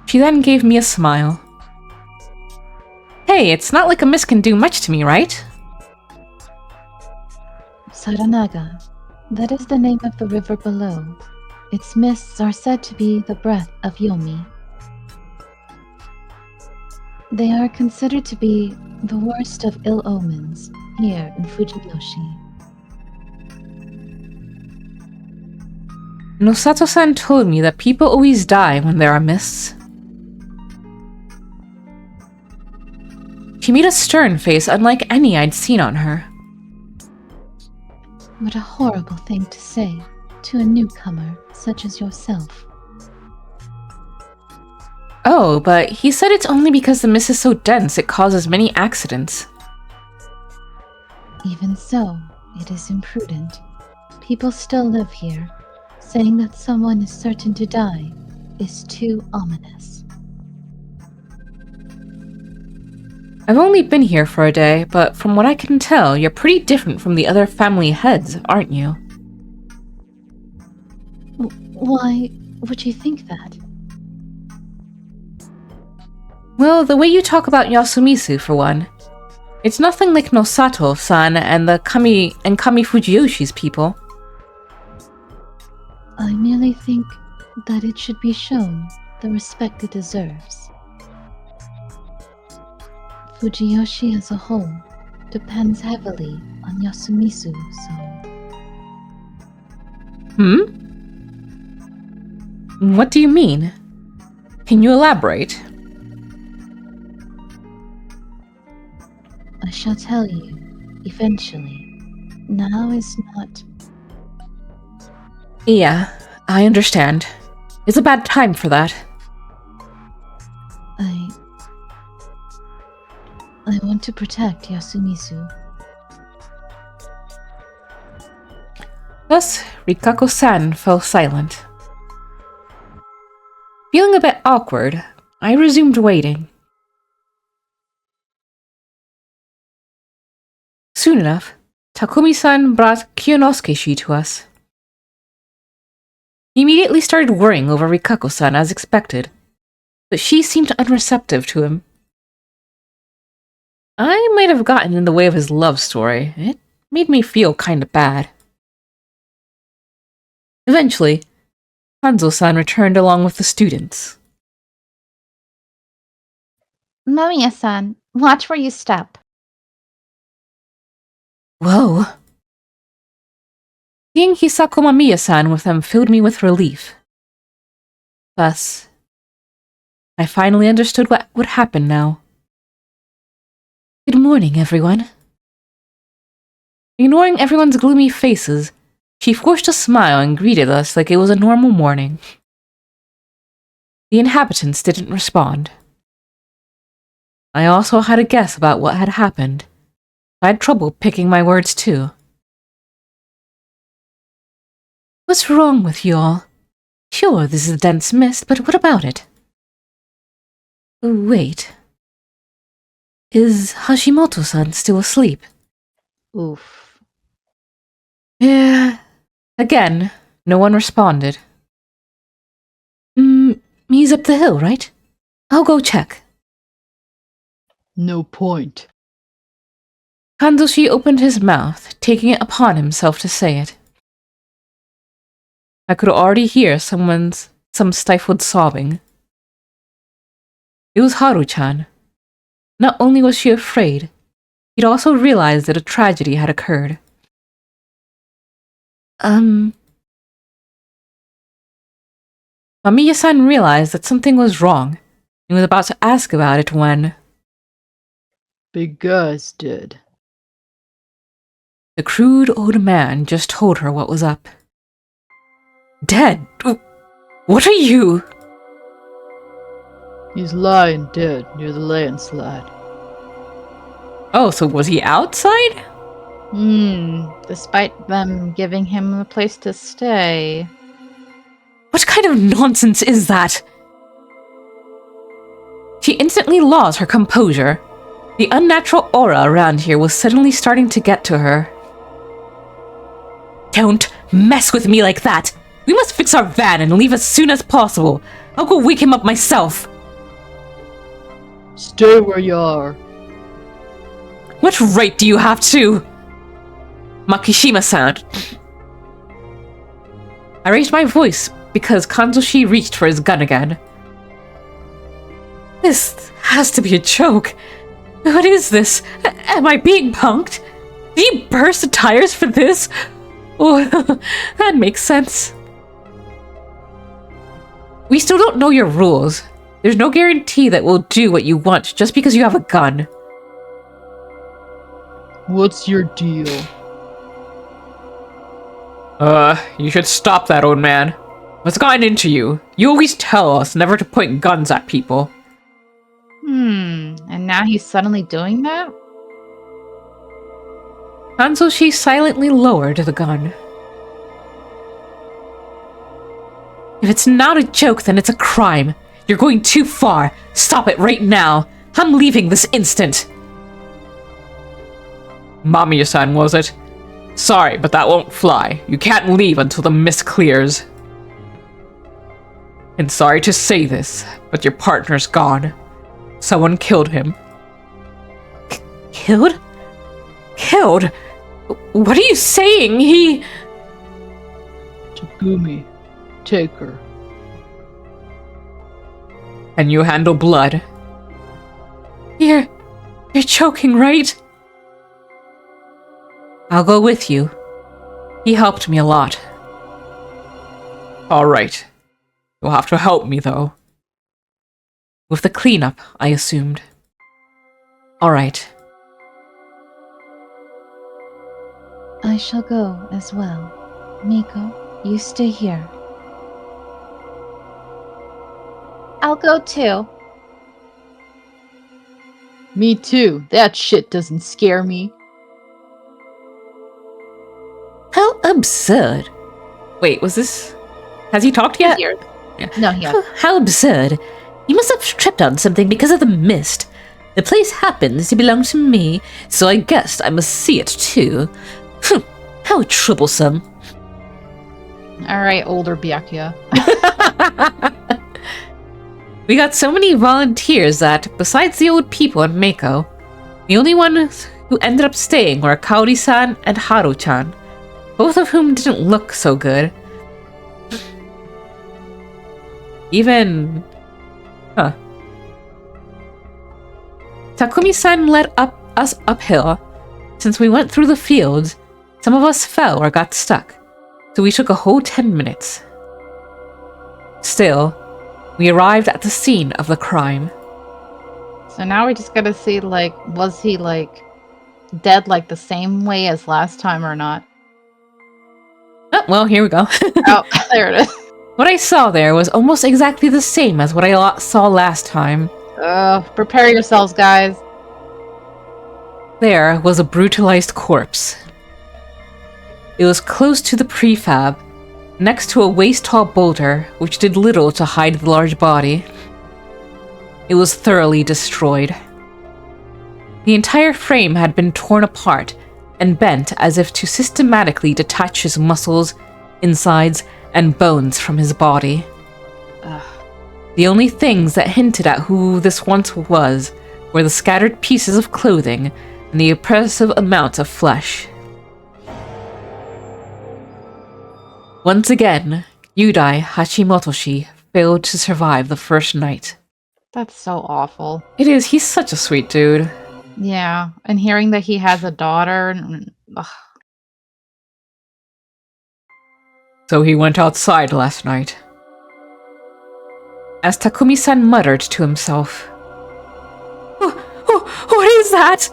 Speaker 1: She then gave me a smile. Hey, it's not like a mist can do much to me, right?
Speaker 3: Saranaga, that is the name of the river below. Its mists are said to be the breath of Yomi. They are considered to be the worst of ill omens here in Fujiyoshi.
Speaker 1: Nosato-san told me that people always die when there are mists. She made a stern face unlike any I'd seen on her.
Speaker 3: What a horrible thing to say to a newcomer such as yourself.
Speaker 1: Oh, but he said it's only because the mist is so dense it causes many accidents.
Speaker 3: Even so, it is imprudent. People still live here. Saying that someone is certain to die is too ominous.
Speaker 1: I've only been here for a day, but from what I can tell, you're pretty different from the other family heads, aren't you?
Speaker 3: Why would you think that?
Speaker 1: Well, the way you talk about Yasumisu, for one. It's nothing like Nosato-san and the Kami Fujiyoshi's people.
Speaker 3: I merely think that it should be shown the respect it deserves. Fujiyoshi as a whole depends heavily on Yasumisu, so...
Speaker 1: What do you mean? Can you elaborate?
Speaker 3: I shall tell you, eventually. Now is not...
Speaker 1: Yeah, I understand. It's a bad time for that.
Speaker 3: I want to protect Yasumisu.
Speaker 1: Thus, Rikako-san fell silent. Feeling a bit awkward, I resumed waiting. Soon enough, Takumi-san brought Kiyonosuke-shi to us. He immediately started worrying over Rikako-san as expected, but she seemed unreceptive to him. I might have gotten in the way of his love story. It made me feel kinda bad. Eventually, Hanzo-san returned along with the students.
Speaker 3: Mamiya-san, watch where you step.
Speaker 1: Whoa. Seeing Hisako Mamiya-san with them filled me with relief. Thus, I finally understood what would happen now. Good morning, everyone. Ignoring everyone's gloomy faces, she forced a smile and greeted us like it was a normal morning. The inhabitants didn't respond. I also had a guess about what had happened. I had trouble picking my words too. What's wrong with you all? Sure, this is a dense mist, but what about it? Wait. Is Hashimoto-san still asleep?
Speaker 2: Oof.
Speaker 1: Yeah. Again, no one responded. He's up the hill, right? I'll go check.
Speaker 2: No point.
Speaker 1: Kanzoshi opened his mouth, taking it upon himself to say it. I could already hear some stifled sobbing. It was Haru-chan. Not only was she afraid, he'd also realized that a tragedy had occurred. Mamiya-san realized that something was wrong, and was about to ask about it when
Speaker 2: Big guy's dead.
Speaker 1: the crude old man just told her what was up. Dead? What are you?
Speaker 2: He's lying dead near the landslide.
Speaker 1: Oh, so was he outside?
Speaker 3: Despite them giving him a place to stay.
Speaker 1: What kind of nonsense is that? She instantly lost her composure. The unnatural aura around here was suddenly starting to get to her. Don't mess with me like that! We must fix our van and leave as soon as possible. I'll go wake him up myself.
Speaker 2: Stay where you are.
Speaker 1: What right do you have to? Makishima-san. I raised my voice because Kanzoshi reached for his gun again. This has to be a joke. What is this? Am I being punked? Did you burst the tires for this? Oh, that makes sense. We still don't know your rules. There's no guarantee that we'll do what you want just because you have a gun.
Speaker 2: What's your deal?
Speaker 5: You should stop that, old man. What's gotten into you? You always tell us never to point guns at people.
Speaker 3: And now he's suddenly doing that?
Speaker 1: Kanzoshi silently lowered the gun. If it's not a joke, then it's a crime. You're going too far. Stop it right now. I'm leaving this instant.
Speaker 5: Mamiya-san, was it? Sorry, but that won't fly. You can't leave until the mist clears. And sorry to say this, but your partner's gone. Someone killed him.
Speaker 1: Killed? Killed? What are you saying? He...
Speaker 2: Takumi, take her.
Speaker 5: And you handle blood.
Speaker 1: You're joking, right? I'll go with you. He helped me a lot.
Speaker 5: Alright. You'll have to help me, though.
Speaker 1: With the cleanup, I assumed. Alright.
Speaker 3: I shall go as well. Miko, you stay here. I'll go too.
Speaker 2: Me too. That shit doesn't scare me.
Speaker 1: absurd. Wait, was this... Has he talked yet?
Speaker 2: Here.
Speaker 1: Yeah.
Speaker 2: No, yeah.
Speaker 1: How absurd. You must have tripped on something because of the mist. The place happens to belong to me, so I guessed I must see it too. How troublesome.
Speaker 2: Alright, older Byakuya.
Speaker 1: We got so many volunteers that, besides the old people and Mako, the only ones who ended up staying were Kaori-san and Haru-chan, both of whom didn't look so good. Even... Huh. Takumi-san led us uphill. Since we went through the fields, some of us fell or got stuck, so we took a whole 10 minutes. Still, we arrived at the scene of the crime.
Speaker 2: So now we just gotta see, like, was he, like, dead, like, the same way as last time or not?
Speaker 1: Oh, well, here we go.
Speaker 2: Oh, there it is.
Speaker 1: What I saw there was almost exactly the same as what I saw last time.
Speaker 2: Prepare yourselves, guys.
Speaker 1: There was a brutalized corpse. It was close to the prefab, next to a waist-tall boulder, which did little to hide the large body. It was thoroughly destroyed. The entire frame had been torn apart and bent as if to systematically detach his muscles, insides, and bones from his body. The only things that hinted at who this once was were the scattered pieces of clothing and the oppressive amount of flesh. Once again, Yudai Hashimotoshi failed to survive the first night.
Speaker 2: That's so awful.
Speaker 1: It is, he's such a sweet dude.
Speaker 2: Yeah, and hearing that he has a daughter, ugh.
Speaker 5: So he went outside last night.
Speaker 1: As Takumi-san muttered to himself, What is that?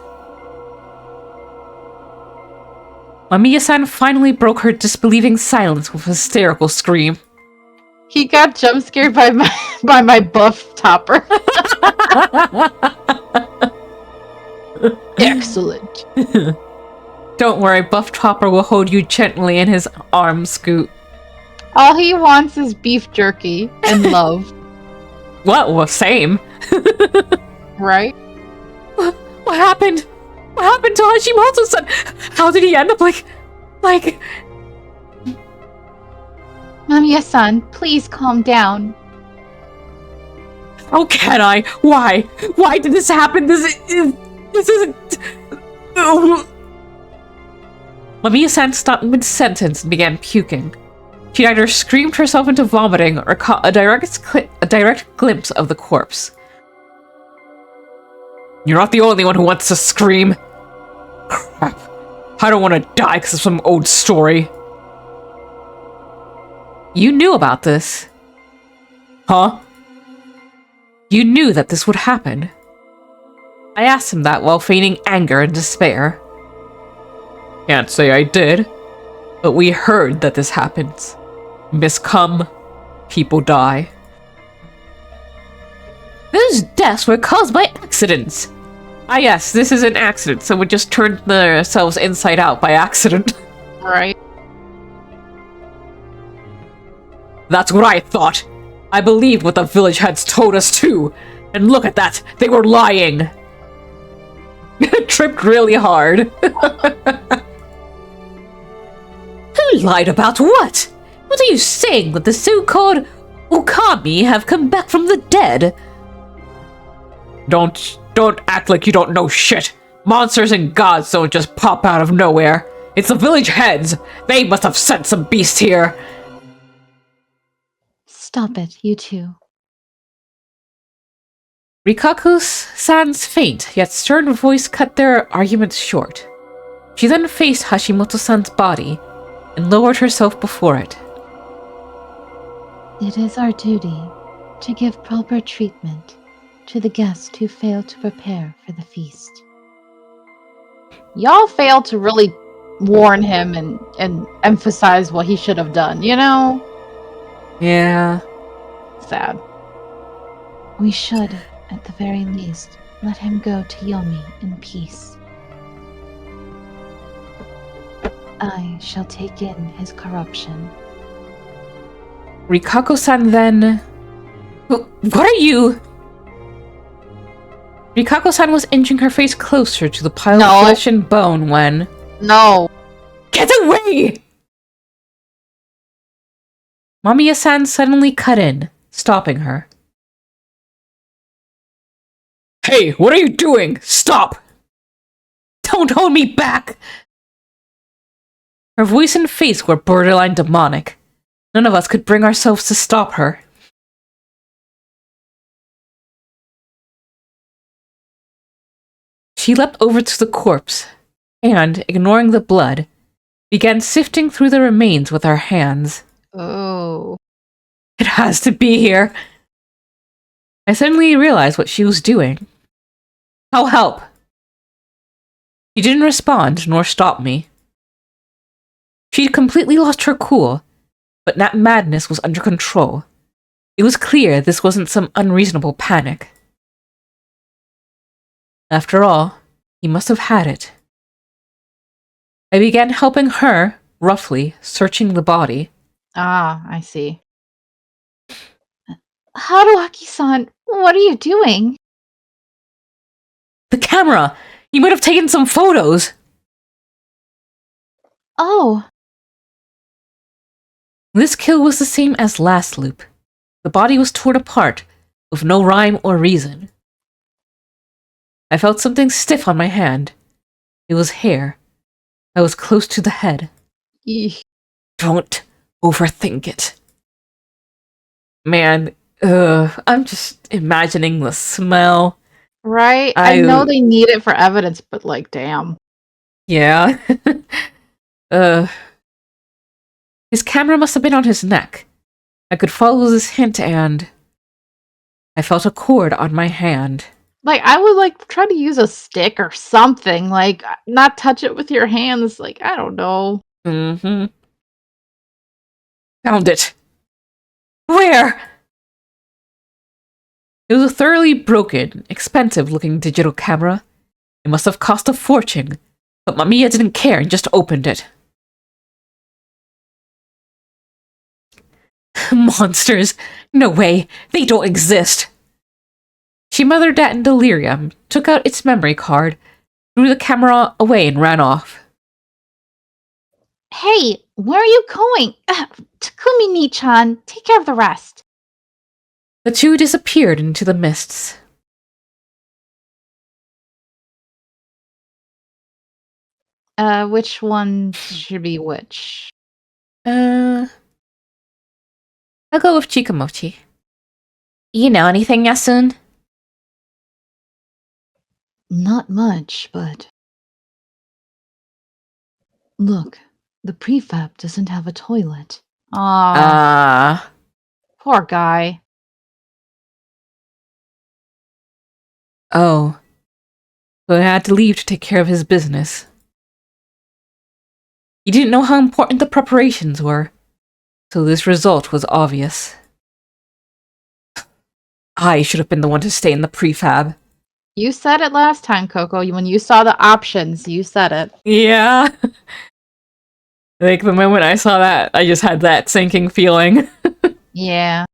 Speaker 1: Mamiya-san finally broke her disbelieving silence with a hysterical scream.
Speaker 2: He got jump scared by my buff topper. Excellent.
Speaker 1: Don't worry, Buff Topper will hold you gently in his arms, Scoot.
Speaker 2: All he wants is beef jerky and love.
Speaker 1: What? Well, same.
Speaker 2: Right?
Speaker 1: What happened? What happened to Hashimoto-san? How did he end up like...
Speaker 3: Mamiya-san, please calm down.
Speaker 1: How can I? Why? Why did this happen? This isn't... Mamiya-san stopped mid-sentence and began puking. She either screamed herself into vomiting or caught a direct glimpse of the corpse.
Speaker 5: You're not the only one who wants to scream. Crap. I don't want to die because of some old story.
Speaker 1: You knew about this.
Speaker 5: Huh?
Speaker 1: You knew that this would happen. I asked him that while feigning anger and despair.
Speaker 5: Can't say I did. But we heard that this happens. Miss come, people die.
Speaker 1: Those deaths were caused by accidents.
Speaker 5: Ah yes, this is an accident. Someone just turned themselves inside out by accident.
Speaker 2: Right.
Speaker 5: That's what I thought. I believed what the village heads told us too. And look at that, they were lying. Tripped really hard.
Speaker 1: Who lied about what? What are you saying that the so-called Okami have come back from the dead?
Speaker 5: Don't act like you don't know shit. Monsters and gods don't just pop out of nowhere. It's the village heads. They must have sent some beast here.
Speaker 3: Stop it, you two.
Speaker 1: Rikaku-san's faint yet stern voice cut their arguments short. She then faced Hashimoto-san's body and lowered herself before it.
Speaker 3: It is our duty to give proper treatment to the guest who failed to prepare for the feast.
Speaker 2: Y'all failed to really warn him and emphasize what he should have done, you know?
Speaker 1: Yeah.
Speaker 2: Sad.
Speaker 3: We should, at the very least, let him go to Yomi in peace. I shall take in his corruption.
Speaker 5: Rikako-san then... What are you? Rikako-san was inching her face closer to the pile
Speaker 2: No.
Speaker 5: of flesh and bone when...
Speaker 2: No.
Speaker 5: Get away! Mamiya-san suddenly cut in, stopping her. Hey, what are you doing? Stop! Don't hold me back! Her voice and face were borderline demonic. None of us could bring ourselves to stop her. She leapt over to the corpse, and, ignoring the blood, began sifting through the remains with her hands.
Speaker 2: Oh.
Speaker 5: It has to be here! I suddenly realized what she was doing. I'll help! She didn't respond, nor stop me. She'd completely lost her cool, but that madness was under control. It was clear this wasn't some unreasonable panic. After all, he must have had it. I began helping her, roughly, searching the body.
Speaker 2: Ah, I see.
Speaker 3: Haruaki-san, what are you doing?
Speaker 5: The camera! He might have taken some photos!
Speaker 3: Oh,
Speaker 5: This kill was the same as last loop. The body was torn apart, with no rhyme or reason. I felt something stiff on my hand. It was hair. I was close to the head.
Speaker 2: Eesh.
Speaker 5: Don't overthink it. Man, I'm just imagining the smell.
Speaker 2: Right? I know they need it for evidence, but like, damn.
Speaker 5: Yeah. His camera must have been on his neck. I could follow this hint and... I felt a cord on my hand.
Speaker 2: Like, I would like try to use a stick or something. Like, not touch it with your hands. Like, I don't know.
Speaker 5: Mm-hmm. Found it. Where? It was a thoroughly broken, expensive-looking digital camera. It must have cost a fortune, but Mamiya didn't care and just opened it. Monsters! No way! They don't exist! She mothered that in delirium, took out its memory card, threw the camera away and ran off.
Speaker 3: hey, where are you going? Takumi-ni-chan, take care of the rest.
Speaker 5: The two disappeared into the mists.
Speaker 2: Which one should be which?
Speaker 5: I'll go with Chikamochi. You know anything, Yasun?
Speaker 3: Not much, but... Look, the prefab doesn't have a toilet.
Speaker 2: Aw, poor guy.
Speaker 5: Oh. So I had to leave to take care of his business. He didn't know how important the preparations were, so this result was obvious. I should have been the one to stay in the prefab.
Speaker 2: You said it last time, Coco. When you saw the options, you said it.
Speaker 5: Yeah. Like, the moment I saw that, I just had that sinking feeling.
Speaker 2: Yeah.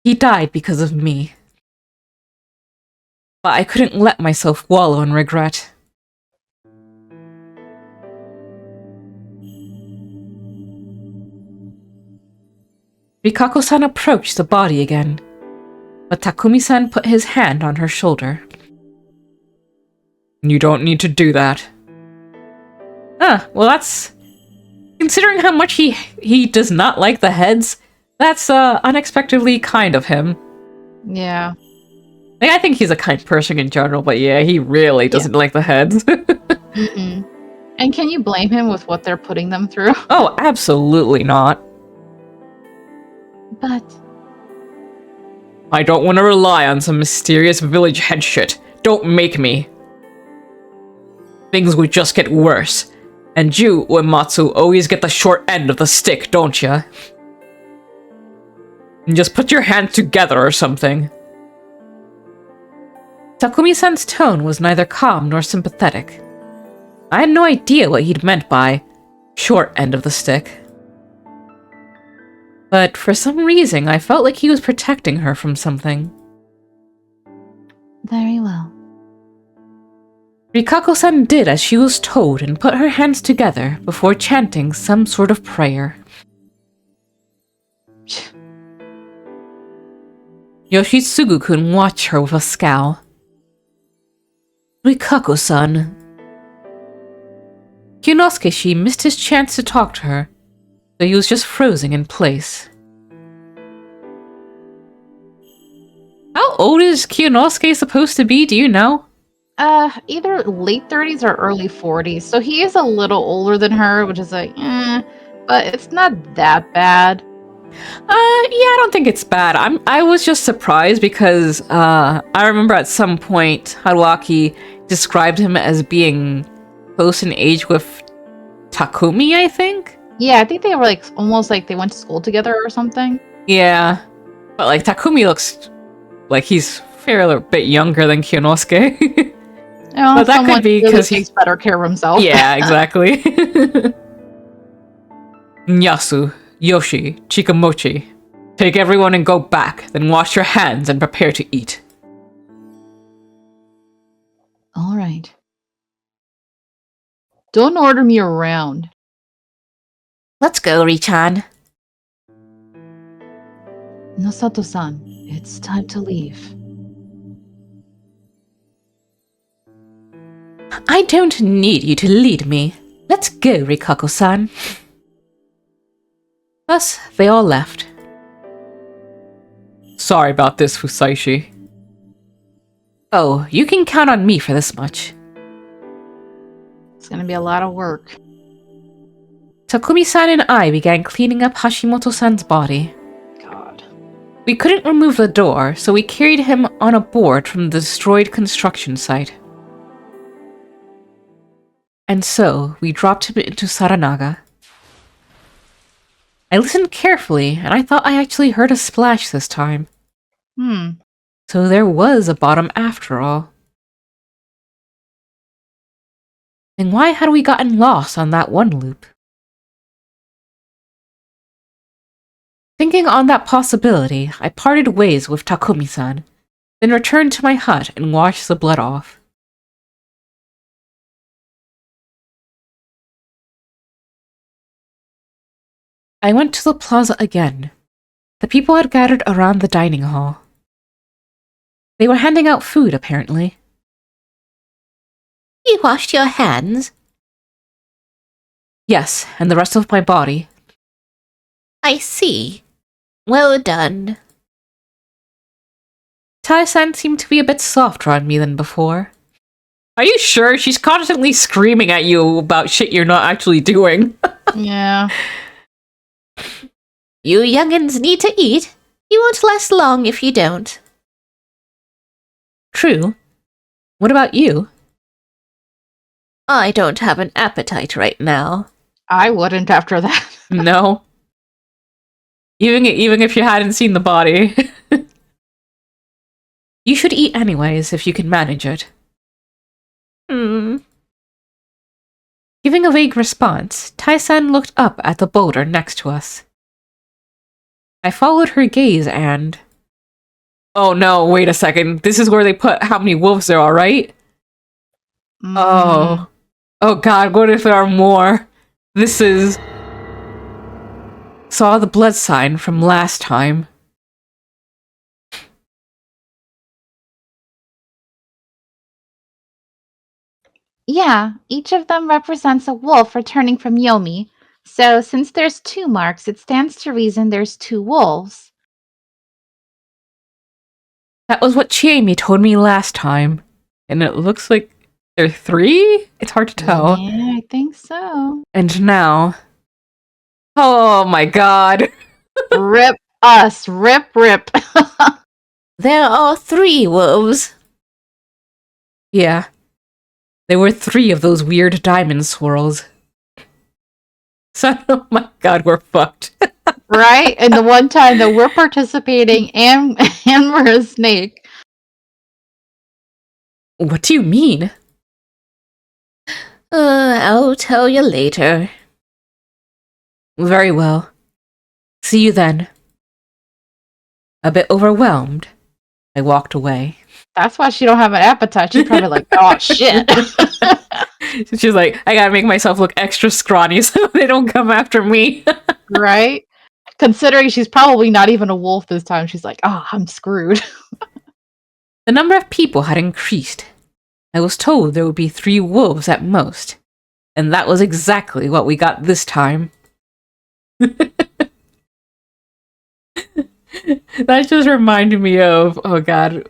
Speaker 5: He died because of me. But I couldn't let myself wallow in regret. Rikako-san approached the body again, but Takumi-san put his hand on her shoulder. You don't need to do that. Well that's... Considering how much he does not like the heads, that's unexpectedly kind of him.
Speaker 2: Yeah.
Speaker 5: Like, I think he's a kind person in general, but yeah, he really doesn't like the heads.
Speaker 2: Mm-mm. And can you blame him with what they're putting them through?
Speaker 5: Oh, absolutely not.
Speaker 3: But
Speaker 5: I don't want to rely on some mysterious village head shit. Don't make me. Things would just get worse. And you, Uematsu, always get the short end of the stick, don't ya? And just put your hands together or something. Takumi-san's tone was neither calm nor sympathetic. I had no idea what he'd meant by short end of the stick. But for some reason, I felt like he was protecting her from something.
Speaker 3: Very well.
Speaker 5: Rikako-san did as she was told and put her hands together before chanting some sort of prayer. Yoshitsugu-kun watched her with a scowl. Rikako-san. Kyonosuke missed his chance to talk to her, so he was just frozen in place. How old is Kyonosuke supposed to be, do you know?
Speaker 2: Either late 30s or early 40s. So he is a little older than her, which is like, but it's not that bad.
Speaker 5: Yeah, I don't think it's bad. I was just surprised because I remember at some point Haruaki described him as being close in age with Takumi, I think?
Speaker 2: Yeah, I think they were like almost like they went to school together or something.
Speaker 5: Yeah. But like Takumi looks like he's fairly bit younger than Kyonosuke. But that could be because
Speaker 2: he takes better care of himself.
Speaker 5: Yeah, exactly. Nyasu, Yoshi, Chikamochi. Take everyone and go back, then wash your hands and prepare to eat.
Speaker 3: All right.
Speaker 2: Don't order me around.
Speaker 4: Let's go, Richan.
Speaker 3: Nosato-san, it's time to leave.
Speaker 5: I don't need you to lead me. Let's go, Rikako-san. Thus, they all left. Sorry about this, Fusaishi. Oh, you can count on me for this much.
Speaker 2: It's gonna be a lot of work.
Speaker 5: Takumi-san and I began cleaning up Hashimoto-san's body.
Speaker 2: God.
Speaker 5: We couldn't remove the door, so we carried him on a board from the destroyed construction site. And so, we dropped him into Saranaga. I listened carefully, and I thought I actually heard a splash this time. So there was a bottom after all. Then why had we gotten lost on that one loop? Thinking on that possibility, I parted ways with Takumi-san, then returned to my hut and washed the blood off. I went to the plaza again. The people had gathered around the dining hall. They were handing out food, apparently.
Speaker 4: You washed your hands?
Speaker 5: Yes, and the rest of my body.
Speaker 4: I see. Well done.
Speaker 5: Tai-san seemed to be a bit softer on me than before. Are you sure? She's constantly screaming at you about shit you're not actually doing.
Speaker 2: Yeah.
Speaker 4: You youngins need to eat. You won't last long if you don't.
Speaker 5: True. What about you?
Speaker 4: I don't have an appetite right now.
Speaker 2: I wouldn't after that.
Speaker 5: No. Even if you hadn't seen the body. You should eat anyways, if you can manage it. Giving a vague response, Tai-san looked up at the boulder next to us. I followed her gaze and... Oh no, wait a second. This is where they put how many wolves there are, right? Oh. Oh god, what if there are more? This is... Saw the blood sign from last time.
Speaker 3: Yeah, each of them represents a wolf returning from Yomi. So, since there's 2 marks, it stands to reason there's 2 wolves.
Speaker 5: That was what Chiemi told me last time. And it looks like there are 3? It's hard to tell.
Speaker 3: Yeah, I think so.
Speaker 5: And now... Oh my god.
Speaker 2: Rip us. Rip.
Speaker 4: There are 3 wolves.
Speaker 5: Yeah. There were 3 of those weird diamond swirls. So, oh my god, we're fucked.
Speaker 2: Right? And the one time that we're participating and we're a snake.
Speaker 5: What do you mean? I'll tell you later. Very well. See you then. A bit overwhelmed, I walked away.
Speaker 2: That's why she don't have an appetite. She's probably like, oh shit.
Speaker 5: She's like, I gotta make myself look extra scrawny so they don't come after me.
Speaker 2: Right? Considering she's probably not even a wolf this time, she's like, oh, I'm screwed.
Speaker 5: The number of people had increased. I was told there would be 3 wolves at most, and that was exactly what we got this time. That just reminded me of, oh god,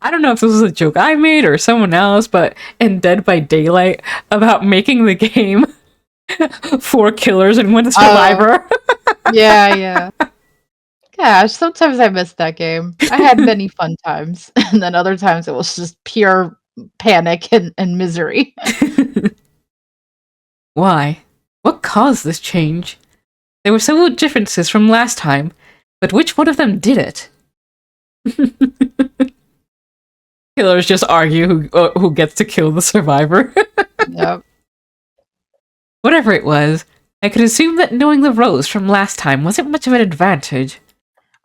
Speaker 5: I don't know if this was a joke I made or someone else, but in Dead by Daylight, about making the game 4 killers and 1 survivor.
Speaker 2: Yeah. Gosh, sometimes I miss that game. I had many fun times, and then other times it was just pure panic and misery.
Speaker 5: Why? What caused this change? There were several differences from last time, but which one of them did it? Killers just argue who gets to kill the survivor.
Speaker 2: Yep.
Speaker 5: Whatever it was, I could assume that knowing the roles from last time wasn't much of an advantage.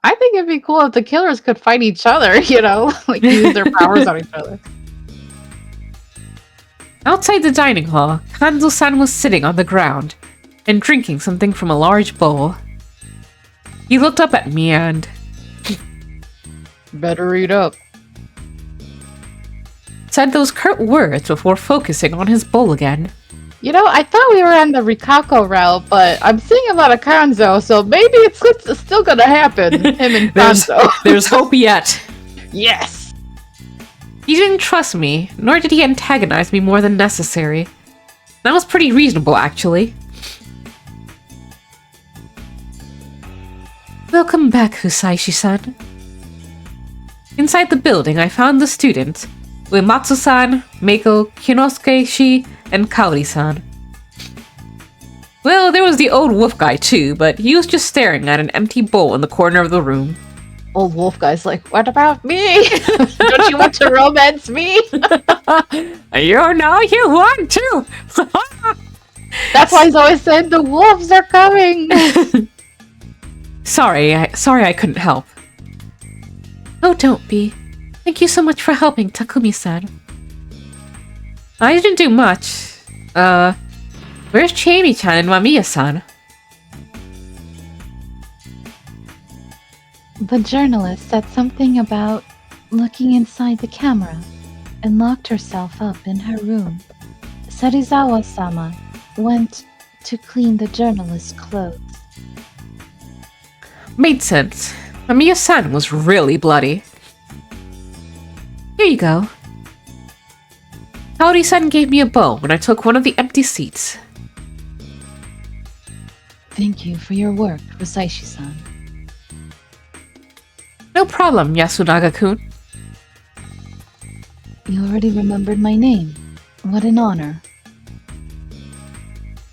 Speaker 2: I think it'd be cool if the killers could fight each other, like use their powers on each other.
Speaker 5: Outside the dining hall, Kanzo-san was sitting on the ground and drinking something from a large bowl. He looked up at me and
Speaker 2: Better read up.
Speaker 5: said those curt words before focusing on his bowl again.
Speaker 2: I thought we were on the Rikako route, but I'm seeing a lot of Kanzo, so maybe it's still gonna happen. Him and Kanzo.
Speaker 5: There's hope yet.
Speaker 2: Yes!
Speaker 5: He didn't trust me, nor did he antagonize me more than necessary. That was pretty reasonable, actually. Welcome back, Husaishi-san. Inside the building, I found the students, Uematsu-san, Meiko, Kinosuke-shi, and Kaori-san. Well, there was the old wolf guy too, but he was just staring at an empty bowl in the corner of the room.
Speaker 2: Old wolf guy's like, what about me? Don't you want to romance me?
Speaker 5: You know you want to!
Speaker 2: That's why he's always saying the wolves are coming.
Speaker 5: Sorry I couldn't help. Oh, don't be. Thank you so much for helping, Takumi-san. I didn't do much. Where's Chiemi-chan and Mamiya-san?
Speaker 3: The journalist said something about looking inside the camera and locked herself up in her room. Serizawa-sama went to clean the journalist's clothes.
Speaker 5: Made sense. Mamiya-san was really bloody. Here you go. Kaori-san gave me a bow when I took one of the empty seats.
Speaker 3: Thank you for your work, Husaishi-san.
Speaker 5: No problem, Yasunaga-kun.
Speaker 3: You already remembered my name. What an honor.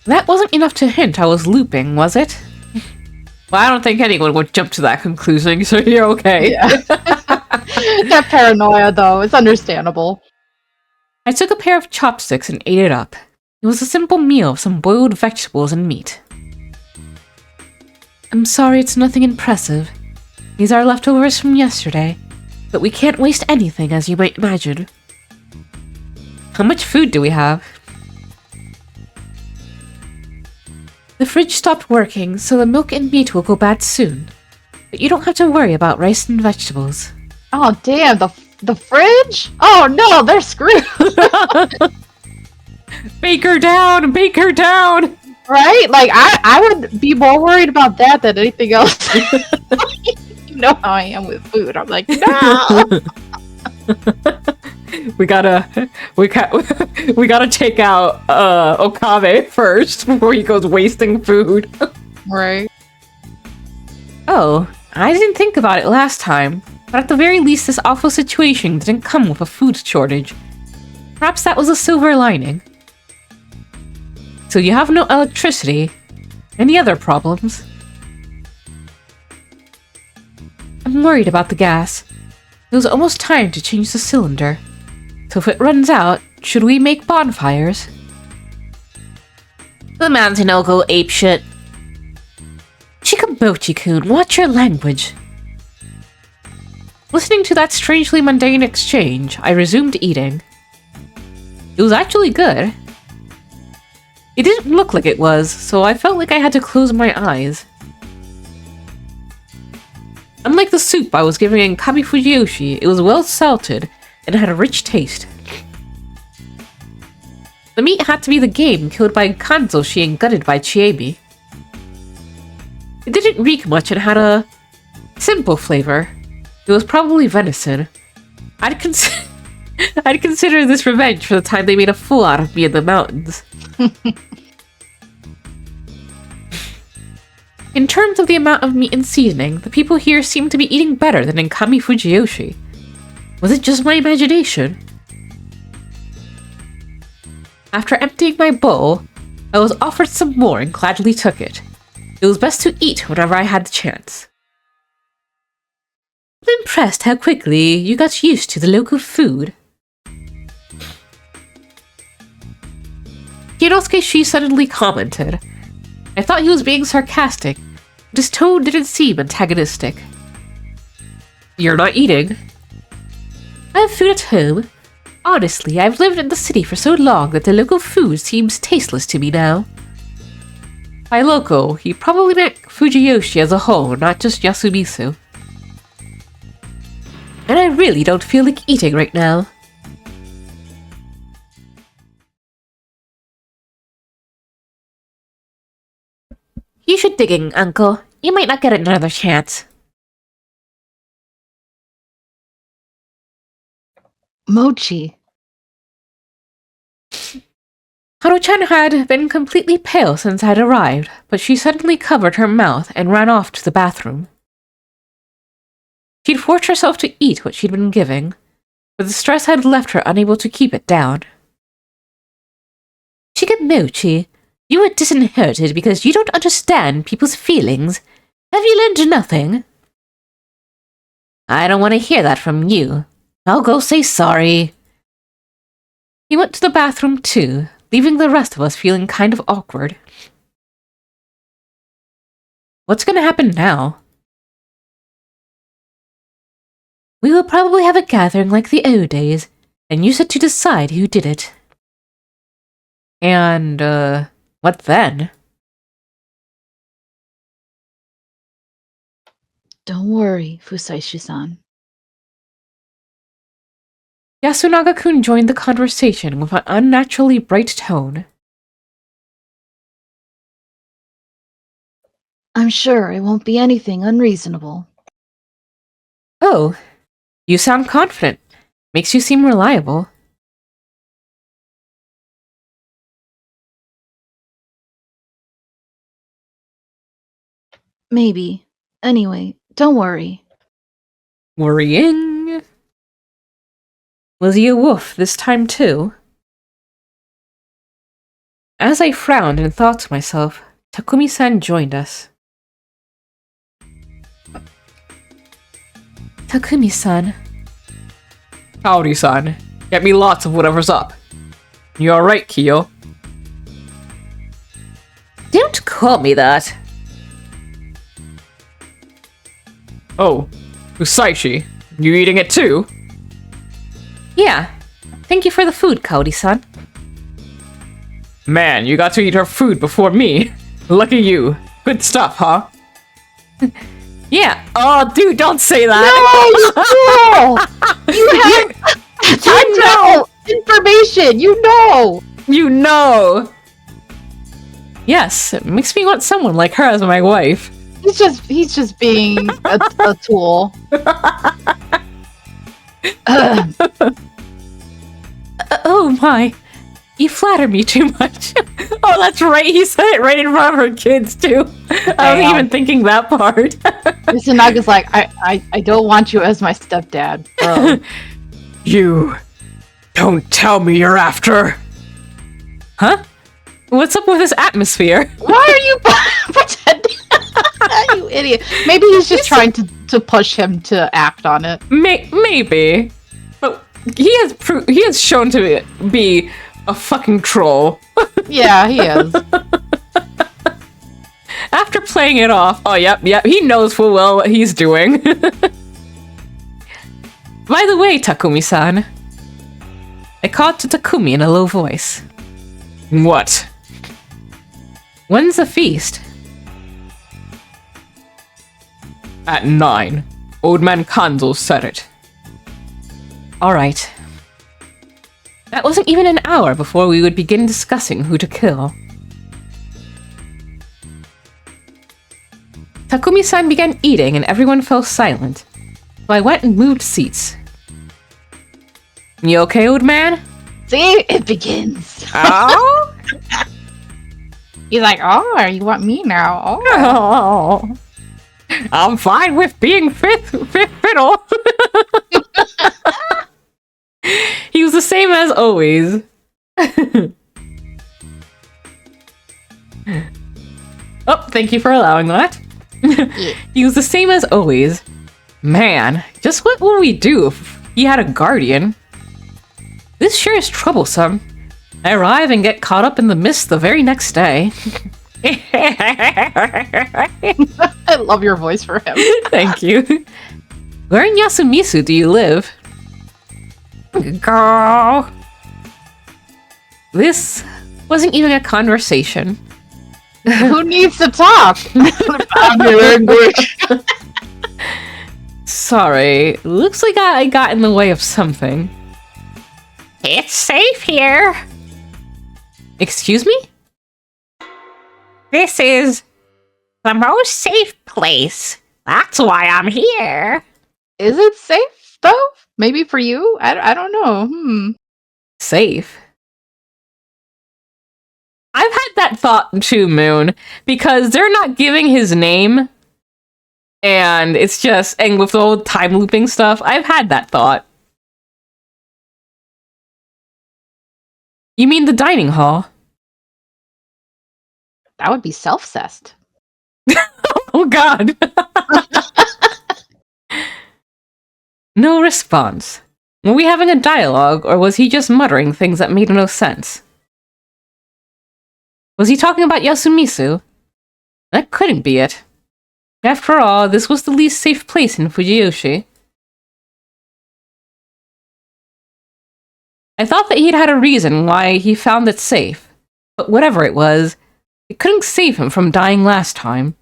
Speaker 5: That wasn't enough to hint I was looping, was it? Well, I don't think anyone would jump to that conclusion, so you're okay.
Speaker 2: Yeah. That paranoia, though, it's understandable.
Speaker 5: I took a pair of chopsticks and ate it up. It was a simple meal of some boiled vegetables and meat. I'm sorry it's nothing impressive. These are leftovers from yesterday, but we can't waste anything, as you might imagine. How much food do we have? The fridge stopped working, so the milk and meat will go bad soon. But you don't have to worry about rice and vegetables.
Speaker 2: Oh, damn, the fridge? Oh, no, they're screwed.
Speaker 5: Bake her down! Bake her down!
Speaker 2: Right? Like, I would be more worried about that than anything else. You know how I am with food. I'm like, no!
Speaker 5: we gotta take out Okabe first before he goes wasting food.
Speaker 2: Right.
Speaker 5: Oh, I didn't think about it last time, but at the very least this awful situation didn't come with a food shortage. Perhaps that was a silver lining. So you have no electricity. Any other problems? I'm worried about the gas. It was almost time to change the cylinder. So if it runs out, should we make bonfires? The man's no go apeshit. Chikamochi-kun, watch your language. Listening to that strangely mundane exchange, I resumed eating. It was actually good. It didn't look like it was, so I felt like I had to close my eyes. Unlike the soup I was giving in Kami Fujiyoshi, it was well salted and had a rich taste. The meat had to be the game killed by Kanzoshi and gutted by Chiemi. It didn't reek much and had a simple flavor. It was probably venison. I'd consider this revenge for the time they made a fool out of me in the mountains. In terms of the amount of meat and seasoning, the people here seem to be eating better than in Kami Fujiyoshi. Was it just my imagination? After emptying my bowl, I was offered some more and gladly took it. It was best to eat whenever I had the chance. I'm impressed how quickly you got used to the local food. Hirosuke suddenly commented. I thought he was being sarcastic, but his tone didn't seem antagonistic. You're not eating? I have food at home. Honestly, I've lived in the city for so long that the local food seems tasteless to me now. By local, he probably meant Fujiyoshi as a whole, not just Yasumisu. And I really don't feel like eating right now. You should digging, Uncle. You might not get another chance.
Speaker 2: Mochi.
Speaker 5: Haru-chan had been completely pale since I'd arrived, but she suddenly covered her mouth and ran off to the bathroom. She'd forced herself to eat what she'd been giving, but the stress had left her unable to keep it down. Chikamochi, you were disinherited because you don't understand people's feelings. Have you learned nothing? I don't want to hear that from you. I'll go say sorry. He went to the bathroom too, leaving the rest of us feeling kind of awkward. What's gonna happen now? We will probably have a gathering like the old days, and use it to decide who did it. And, what then?
Speaker 3: Don't worry, Fusaishi-san.
Speaker 5: Yasunaga-kun joined the conversation with an unnaturally bright tone.
Speaker 3: I'm sure it won't be anything unreasonable.
Speaker 5: Oh, you sound confident. Makes you seem reliable.
Speaker 3: Maybe. Anyway, don't worry.
Speaker 5: Worrying? Was he a wolf this time too? As I frowned and thought to myself, Takumi-san joined us. Takumi-san. Howdy-san. Get me lots of whatever's up. You alright, Kiyo? Don't call me that. Oh, Usaishi, you eating it too? Yeah. Thank you for the food, Kaori-san. Man, you got to eat her food before me. Lucky you. Good stuff, huh? Yeah. Oh, dude, don't say that.
Speaker 2: No, you have information. You know.
Speaker 5: You know. Yes, it makes me want someone like her as my wife.
Speaker 2: He's just being a tool.
Speaker 5: Oh my. You flatter me too much. Oh, that's right. He said it right in front of her kids, too. I wasn't even thinking that part.
Speaker 2: Mr. Naga's like, I don't want you as my stepdad, bro.
Speaker 5: You don't tell me you're after. Huh? What's up with this atmosphere?
Speaker 2: Why are you pretending? You idiot. Maybe he's just trying to push him to act on it.
Speaker 5: Maybe. But he has shown to be a fucking troll.
Speaker 2: Yeah, he is.
Speaker 5: After playing it off, oh, yep, he knows full well what he's doing. By the way, Takumi-san. I called to Takumi in a low voice. What? When's the feast? At 9. Old man Kanzo said it. Alright. That wasn't even an hour before we would begin discussing who to kill. Takumi-san began eating and everyone fell silent, so I went and moved seats. You okay, old man?
Speaker 2: See, it begins.
Speaker 5: Oh?
Speaker 2: He's like, oh, you want me now? Oh.
Speaker 5: Oh. I'm fine with being fifth fiddle. He was the same as always. Oh, thank you for allowing that. He was the same as always. Man, just what would we do if he had a guardian? This sure is troublesome. I arrive and get caught up in the mist the very next day.
Speaker 2: I love your voice for him.
Speaker 5: Thank you. Where in Yasumisu do you live? Girl. This wasn't even a conversation.
Speaker 2: Who needs to talk? Body language.
Speaker 5: Sorry, looks like I got in the way of something. It's safe here. Excuse me?
Speaker 4: This is the most safe place. That's why I'm here.
Speaker 2: Is it safe though? Maybe for you? I don't know.
Speaker 5: Safe? I've had that thought too, Moon, because they're not giving his name, and it's just, and with the whole time looping stuff, I've had that thought. You mean the dining hall?
Speaker 2: That would be self-cessed.
Speaker 5: Oh god. No response. Were we having a dialogue, or was he just muttering things that made no sense? Was he talking about Yasumisu? That couldn't be it. After all, this was the least safe place in Fujiyoshi. I thought that he'd had a reason why he found it safe, but whatever it was, it couldn't save him from dying last time.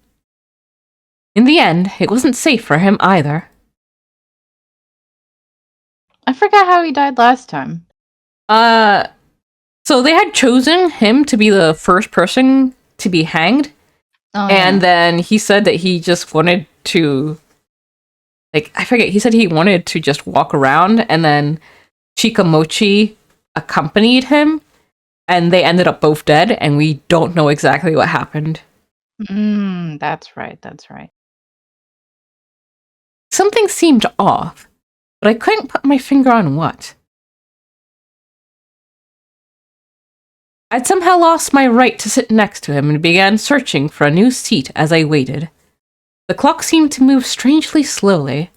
Speaker 5: In the end, it wasn't safe for him either.
Speaker 2: I forgot how he died last time.
Speaker 5: So they had chosen him to be the first person to be hanged, and then he said that he just wanted to, like, I forget, he said he wanted to just walk around, and then Chikamochi accompanied him, and they ended up both dead, and we don't know exactly what happened.
Speaker 2: That's right.
Speaker 5: Something seemed off, but I couldn't put my finger on what. I'd somehow lost my right to sit next to him and began searching for a new seat as I waited. The clock seemed to move strangely slowly.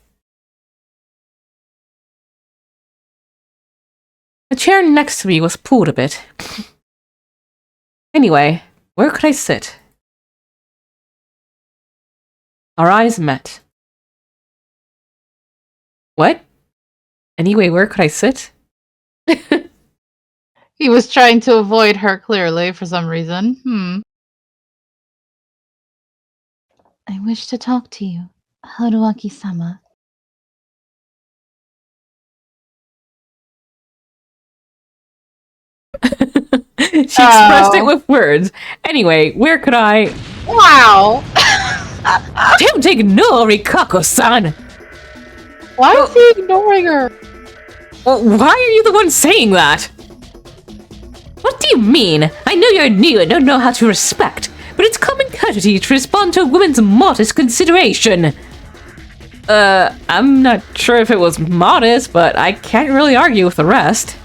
Speaker 5: The chair next to me was pulled a bit. Anyway, where could I sit? Our eyes met. What? Anyway, where could I sit?
Speaker 2: He was trying to avoid her clearly for some reason.
Speaker 3: I wish to talk to you, Haruaki-sama.
Speaker 5: She expressed it with words. Anyway, where could I...
Speaker 2: Wow!
Speaker 5: Don't ignore Rikako-san!
Speaker 2: Why is he ignoring her?
Speaker 5: Well, why are you the one saying that? What do you mean? I know you're new and don't know how to respect, but it's common courtesy to respond to a woman's modest consideration. I'm not sure if it was modest, but I can't really argue with the rest.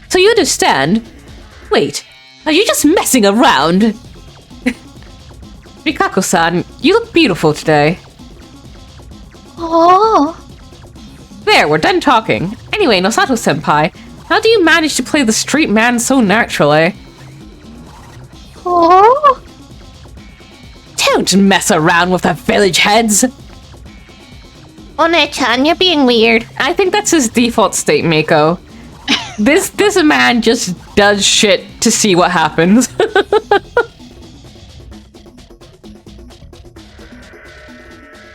Speaker 5: So you understand? Wait, are you just messing around? Rikako-san, you look beautiful today.
Speaker 3: Oh,
Speaker 5: There, we're done talking. Anyway, Nosato-senpai, how do you manage to play the street man so naturally?
Speaker 3: oh,
Speaker 5: Don't mess around with the village heads!
Speaker 4: One-chan, you're being weird.
Speaker 5: I think that's his default state, Mako. This man just does shit to see what happens.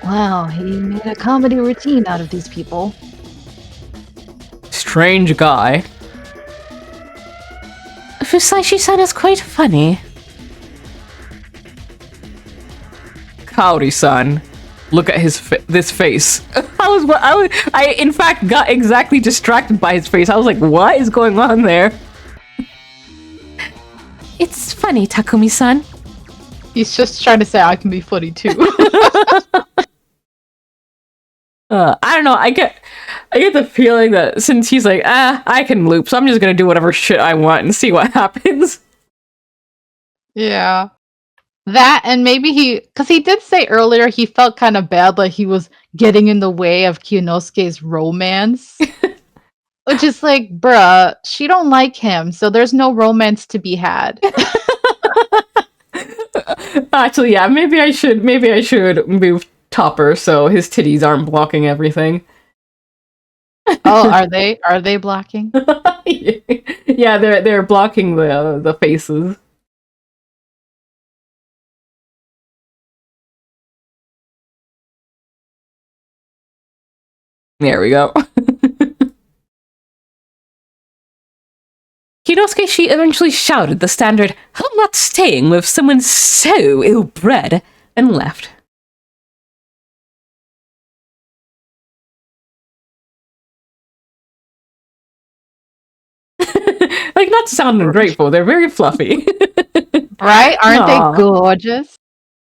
Speaker 3: Wow, he made a comedy routine out of these people.
Speaker 5: Strange guy.
Speaker 1: Fusashi-san is quite funny.
Speaker 5: Kaori-san. Look at this face. I in fact got exactly distracted by his face. I was like, what is going on there?
Speaker 1: It's funny, Takumi-san.
Speaker 2: He's just trying to say I can be funny too.
Speaker 5: I don't know. I get the feeling that since he's like, I can loop, so I'm just gonna do whatever shit I want and see what happens.
Speaker 2: Yeah. That, and maybe because he did say earlier he felt kind of bad, like he was getting in the way of Kyonosuke's romance. Which is like, bruh, she don't like him, so there's no romance to be had.
Speaker 5: Actually, yeah, maybe I should move Topper so his titties aren't blocking everything.
Speaker 2: Oh, are they blocking?
Speaker 5: Yeah, they're blocking the faces. There we go. Kinosuke, she eventually shouted the standard, "I'm not staying with someone so ill-bred," and left. Like, not sounding grateful, they're very fluffy.
Speaker 2: Right? Aren't
Speaker 5: Aw.
Speaker 2: they gorgeous?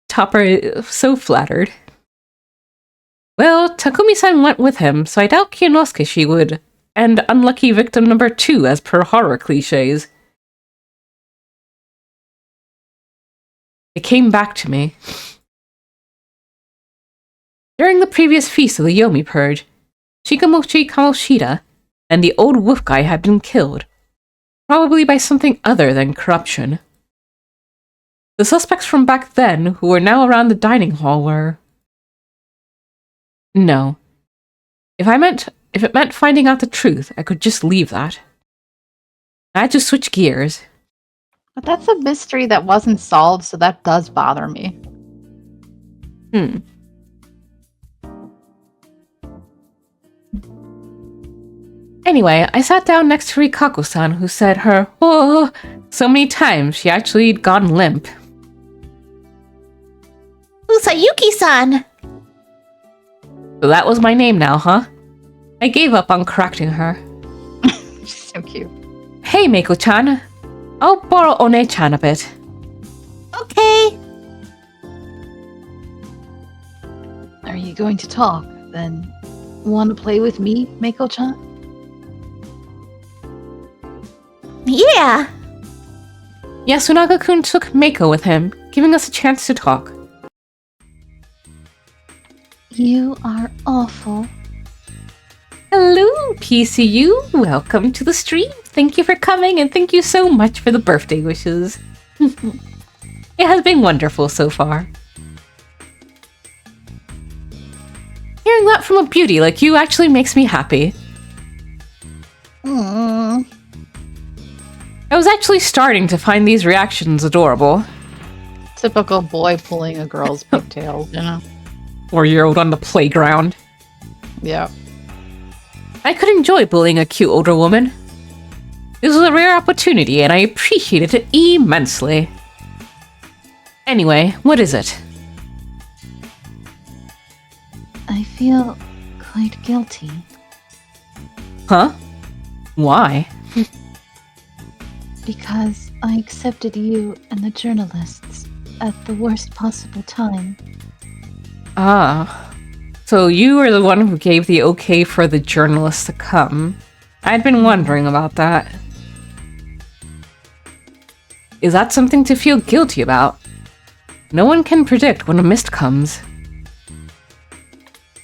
Speaker 5: Topper is so flattered. Well, Takumi-san went with him, so I doubt Kinosuke she would. And unlucky victim number 2, as per horror cliches. It came back to me. During the previous feast of the Yomi Purge, Shikamochi Kamoshida and the old wolf guy had been killed. Probably by something other than corruption. The suspects from back then, who were now around the dining hall, were... No. If it meant finding out the truth, I could just leave that. I had to switch gears.
Speaker 2: But that's a mystery that wasn't solved, so that does bother me.
Speaker 5: Anyway, I sat down next to Rikako-san, who said her, "Oh," so many times she actually had gone limp.
Speaker 4: Usayuki-san!
Speaker 5: So that was my name now, huh? I gave up on correcting her.
Speaker 2: She's so cute.
Speaker 5: Hey, Meiko-chan. I'll borrow One-chan a bit.
Speaker 4: Okay.
Speaker 3: Are you going to talk, then? Want to play with me, Mako-chan?
Speaker 4: Yeah.
Speaker 5: Yasunaga-kun took Meiko with him, giving us a chance to talk.
Speaker 3: You are awful.
Speaker 5: Hello, PCU. Welcome to the stream. Thank you for coming, and thank you so much for the birthday wishes. It has been wonderful so far. Hearing that from a beauty like you actually makes me happy. I was actually starting to find these reactions adorable.
Speaker 2: Typical boy pulling a girl's pigtails, you know?
Speaker 5: 4-year-old on the playground.
Speaker 2: Yeah.
Speaker 5: I could enjoy bullying a cute older woman. This was a rare opportunity, and I appreciated it immensely. Anyway, what is it?
Speaker 3: I feel quite guilty.
Speaker 5: Huh? Why?
Speaker 3: Because I accepted you and the journalists at the worst possible time.
Speaker 5: Ah. So you were the one who gave the okay for the journalists to come. I'd been wondering about that. Is that something to feel guilty about? No one can predict when a mist comes.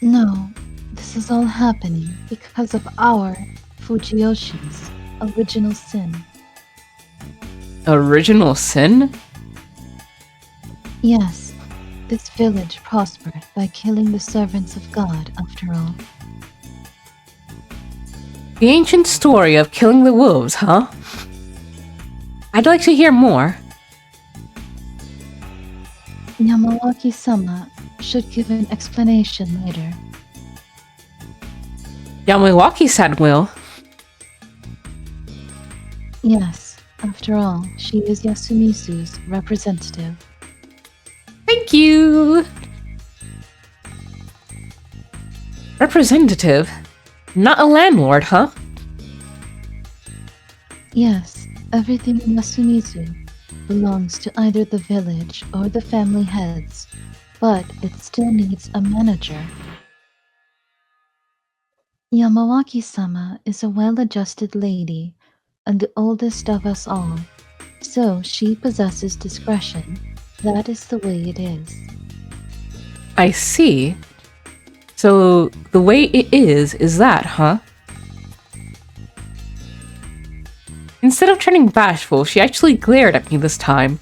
Speaker 3: No, this is all happening because of our, Fujiyoshi's, original sin.
Speaker 5: Original sin?
Speaker 3: Yes, This village prospered by killing the servants of God, after all.
Speaker 5: The ancient story of killing the wolves, huh? I'd like to hear more.
Speaker 3: Yamawaki-sama should give an explanation later.
Speaker 5: Yamawaki-san will.
Speaker 3: Yes, after all, she is Yasumizu's representative.
Speaker 5: Thank you! Representative? Not a landlord, huh?
Speaker 3: Yes, everything in Yasumizu belongs to either the village or the family heads, but it still needs a manager. Yamawaki-sama is a well-adjusted lady and the oldest of us all, so she possesses discretion. That is the way it is.
Speaker 5: I see. So, the way it is that, huh? Instead of turning bashful, she actually glared at me this time.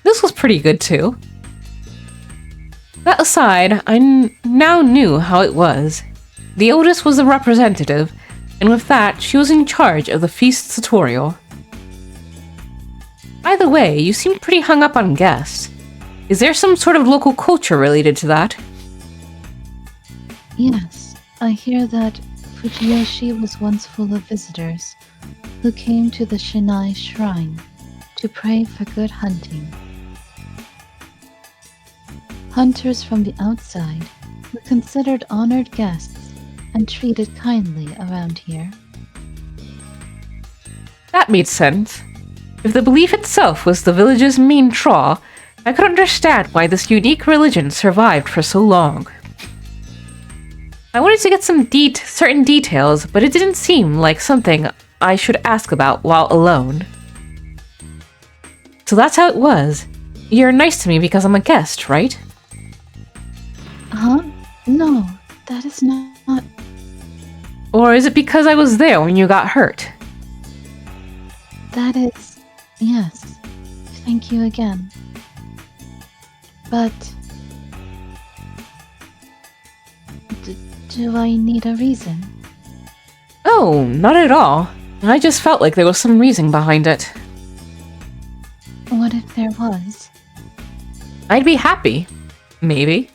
Speaker 5: This was pretty good too. That aside, I now knew how it was. The oldest was the representative, and with that, she was in charge of the feast tutorial. By the way, you seem pretty hung up on guests. Is there some sort of local culture related to that?
Speaker 3: Yes, I hear that Fujiyoshi was once full of visitors who came to the Shinai Shrine to pray for good hunting. Hunters from the outside were considered honored guests and treated kindly around here.
Speaker 5: That made sense. If the belief itself was the village's main draw, I could understand why this unique religion survived for so long. I wanted to get some certain details, but it didn't seem like something I should ask about while alone. So that's how it was. You're nice to me because I'm a guest, right?
Speaker 3: Huh? No, that is not.
Speaker 5: Or is it because I was there when you got hurt?
Speaker 3: That is. Yes. Thank you again. But. Do I need a reason?
Speaker 5: Oh, not at all. I just felt like there was some reason behind it.
Speaker 3: What if there was?
Speaker 5: I'd be happy. Maybe.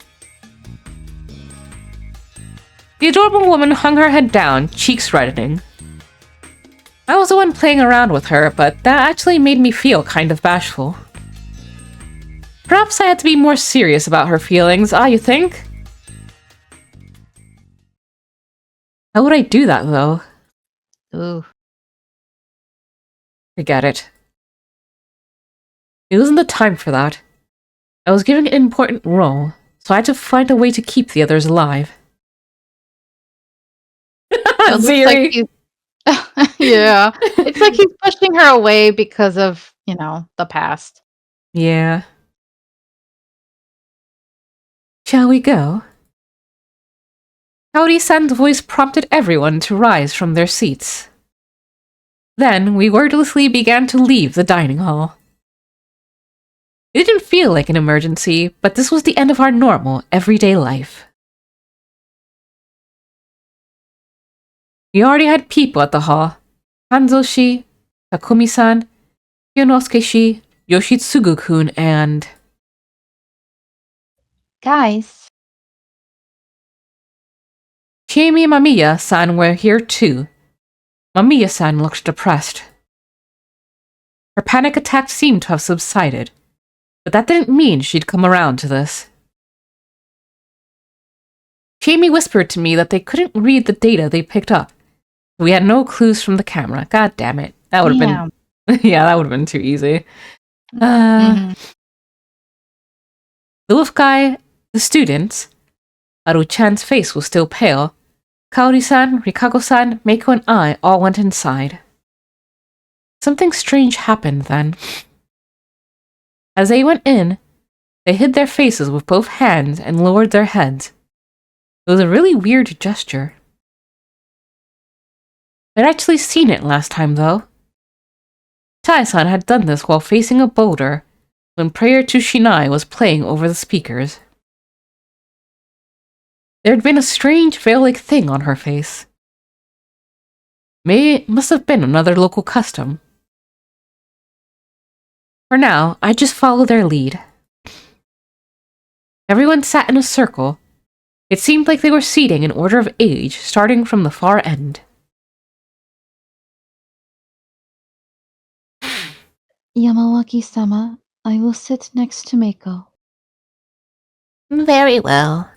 Speaker 5: The adorable woman hung her head down, cheeks reddening. I was the one playing around with her, but that actually made me feel kind of bashful. Perhaps I had to be more serious about her feelings, you think? How would I do that, though?
Speaker 2: Ooh.
Speaker 5: Forget it. It wasn't the time for that. I was given an important role, so I had to find a way to keep the others alive.
Speaker 2: It looks
Speaker 5: Ziri.
Speaker 2: like he's- yeah. It's like he's pushing her away because of, the past.
Speaker 5: Yeah. Shall we go? Kaori-san's voice prompted everyone to rise from their seats. Then we wordlessly began to leave the dining hall. It didn't feel like an emergency, but this was the end of our normal, everyday life. We already had people at the hall. Hanzo-shi, Takumi-san, Yonosuke-shi, Yoshitsugu-kun, and...
Speaker 3: Guys,
Speaker 5: Chiemi and Mamiya-san were here too. Mamiya-san looked depressed. Her panic attack seemed to have subsided, but that didn't mean she'd come around to this. Chiemi whispered to me that they couldn't read the data they picked up. We had no clues from the camera. God damn it. That would have been... yeah, that would have been too easy. The wolf guy, the students... Haru-chan's face was still pale. Kaori-san, Rikago-san, Meiko and I all went inside. Something strange happened then. As they went in, they hid their faces with both hands and lowered their heads. It was a really weird gesture. I'd actually seen it last time, though. Tai-san had done this while facing a boulder when Prayer to Shinai was playing over the speakers. There had been a strange veil-like thing on her face. Must have been another local custom. For now, I just follow their lead. Everyone sat in a circle. It seemed like they were seating in order of age, starting from the far end.
Speaker 3: Yamawaki-sama, I will sit next to Meiko.
Speaker 4: Very well.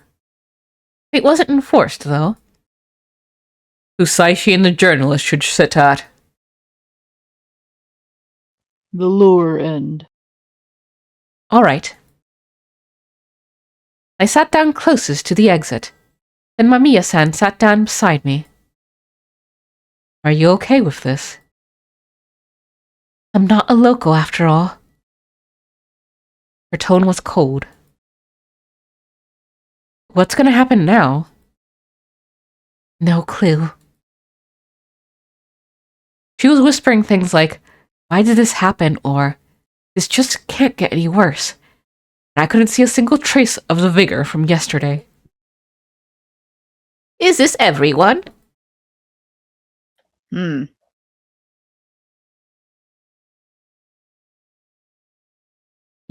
Speaker 5: It wasn't enforced, though. Usaishi and the journalist should sit at
Speaker 2: The lower end.
Speaker 5: all right. I sat down closest to the exit. Then Mamiya-san sat down beside me. Are you okay with this? I'm not a loco after all. Her tone was cold. What's gonna happen now? No clue. She was whispering things like, why did this happen? Or, this just can't get any worse. And I couldn't see a single trace of the vigor from yesterday.
Speaker 4: Is this everyone?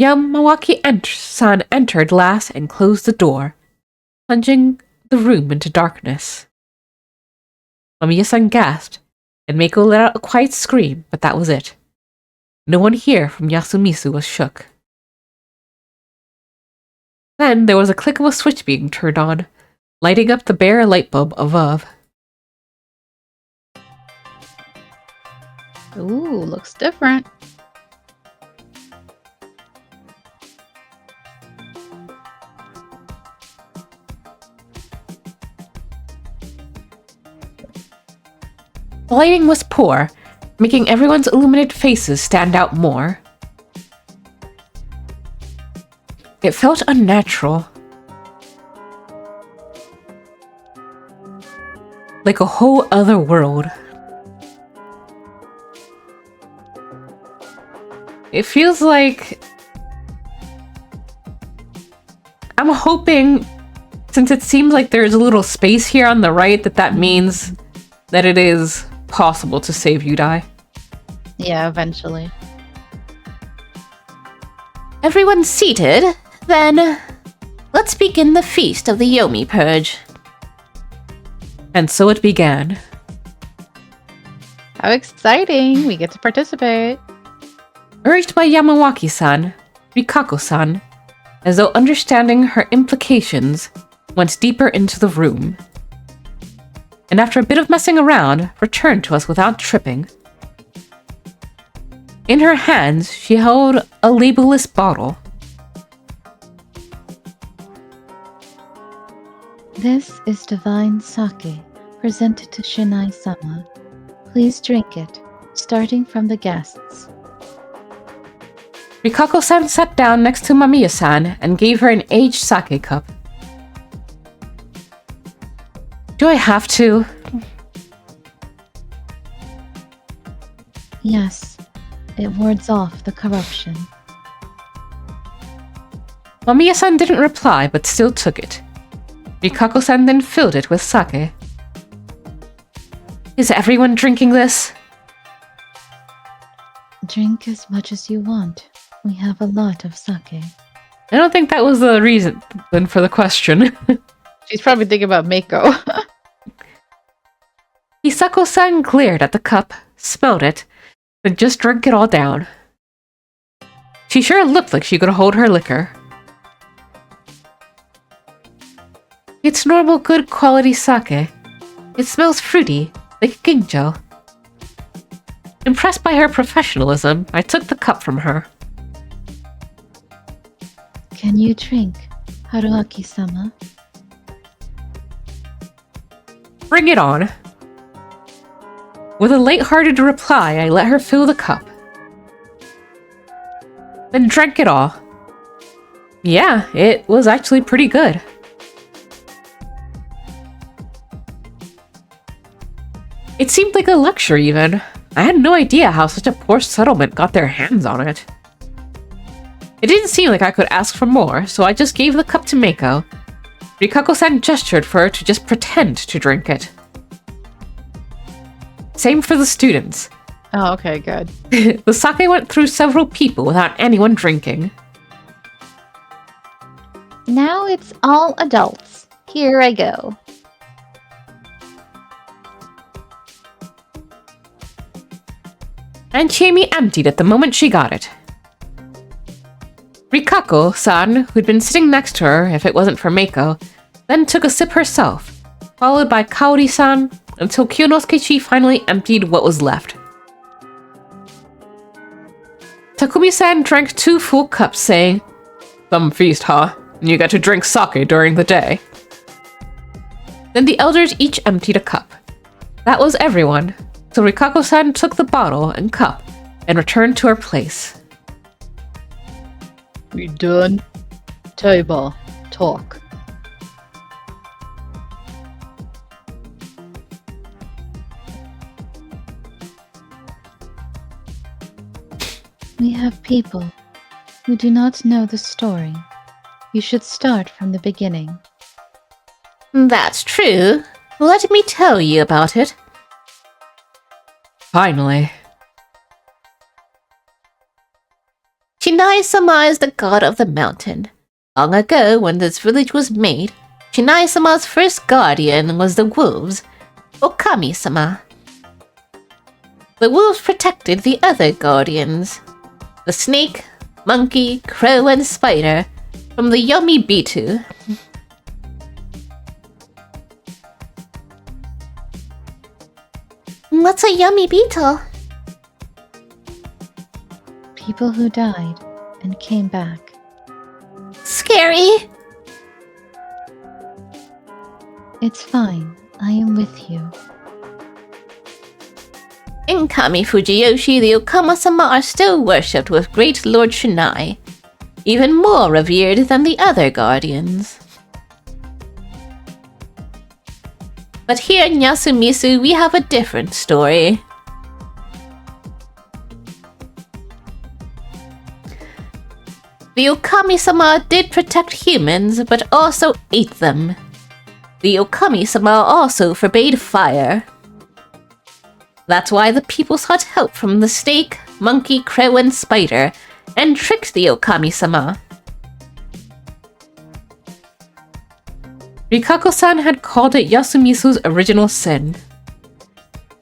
Speaker 5: Yamawaki-san entered last and closed the door, plunging the room into darkness. Mamiya-san gasped, and Meiko let out a quiet scream, but that was it. No one here from Yasumizu was shook. Then there was a click of a switch being turned on, lighting up the bare light bulb above.
Speaker 2: Ooh, looks different.
Speaker 5: The lighting was poor, making everyone's illuminated faces stand out more. It felt unnatural. Like a whole other world. It feels like... I'm hoping, since it seems like there's a little space here on the right, that means that it is possible to save Yudai.
Speaker 2: Yeah, eventually.
Speaker 4: Everyone seated? Then, let's begin the feast of the Yomi Purge.
Speaker 5: And so it began.
Speaker 2: How exciting! We get to participate.
Speaker 5: Urged by Yamawaki-san, Rikako-san, as though understanding her implications, went deeper into the room. And after a bit of messing around, returned to us without tripping. In her hands, she held a labelless bottle.
Speaker 3: This is divine sake, presented to Shinai-sama. Please drink it, starting from the guests.
Speaker 5: Rikako-san sat down next to Mamiya-san and gave her an aged sake cup. Do I have to?
Speaker 3: Yes, it wards off the corruption.
Speaker 5: Mamiya-san didn't reply, but still took it. Rikako-san then filled it with sake. Is everyone drinking this?
Speaker 3: Drink as much as you want. We have a lot of sake.
Speaker 5: I don't think that was the reason for the question.
Speaker 2: She's probably thinking about Mako.
Speaker 5: Hisako-san glared at the cup, smelled it, then just drank it all down. She sure looked like she could hold her liquor. It's normal good quality sake. It smells fruity, like ginjo. Impressed by her professionalism, I took the cup from her.
Speaker 3: Can you drink, Haruaki-sama?
Speaker 5: Bring it on. With a light-hearted reply, I let her fill the cup. Then drank it all. Yeah, it was actually pretty good. It seemed like a luxury even. I had no idea how such a poor settlement got their hands on it. It didn't seem like I could ask for more, so I just gave the cup to Meiko, Rikako-san gestured for her to just pretend to drink it. Same for the students.
Speaker 2: Oh, okay, good.
Speaker 5: The sake went through several people without anyone drinking.
Speaker 3: Now it's all adults. Here I go.
Speaker 5: And Chiemi emptied it the moment she got it. Rikako-san, who'd been sitting next to her if it wasn't for Meiko, then took a sip herself, followed by Kaori-san, until Kyonosuke-chi finally emptied what was left. Takumi-san drank 2 full cups, saying, "Some feast, huh? And you get to drink sake during the day." Then the elders each emptied a cup. That was everyone, so Rikako-san took the bottle and cup and returned to her place.
Speaker 2: We done? Table. Talk.
Speaker 3: We have people who do not know the story. You should start from the beginning.
Speaker 4: That's true. Let me tell you about it.
Speaker 5: Finally.
Speaker 4: Shinai-sama is the god of the mountain. Long ago, when this village was made, Shinai-sama's first guardian was the wolves, Okami-sama. The wolves protected the other guardians, the snake, monkey, crow, and spider, from the Yomi-Bitu. What's a Yomi-Bitu?
Speaker 3: People who died and came back.
Speaker 4: Scary!
Speaker 3: It's fine. I am with you.
Speaker 4: In Kami Fujiyoshi, the Okama-sama are still worshipped with great Lord Shinai, even more revered than the other guardians. But here in Yasumisu, we have a different story. The Okami-sama did protect humans, but also ate them. The Okami-sama also forbade fire. That's why the people sought help from the snake, monkey, crow, and spider, and tricked the Okami-sama.
Speaker 5: Rikako-san had called it Yasumisu's original sin.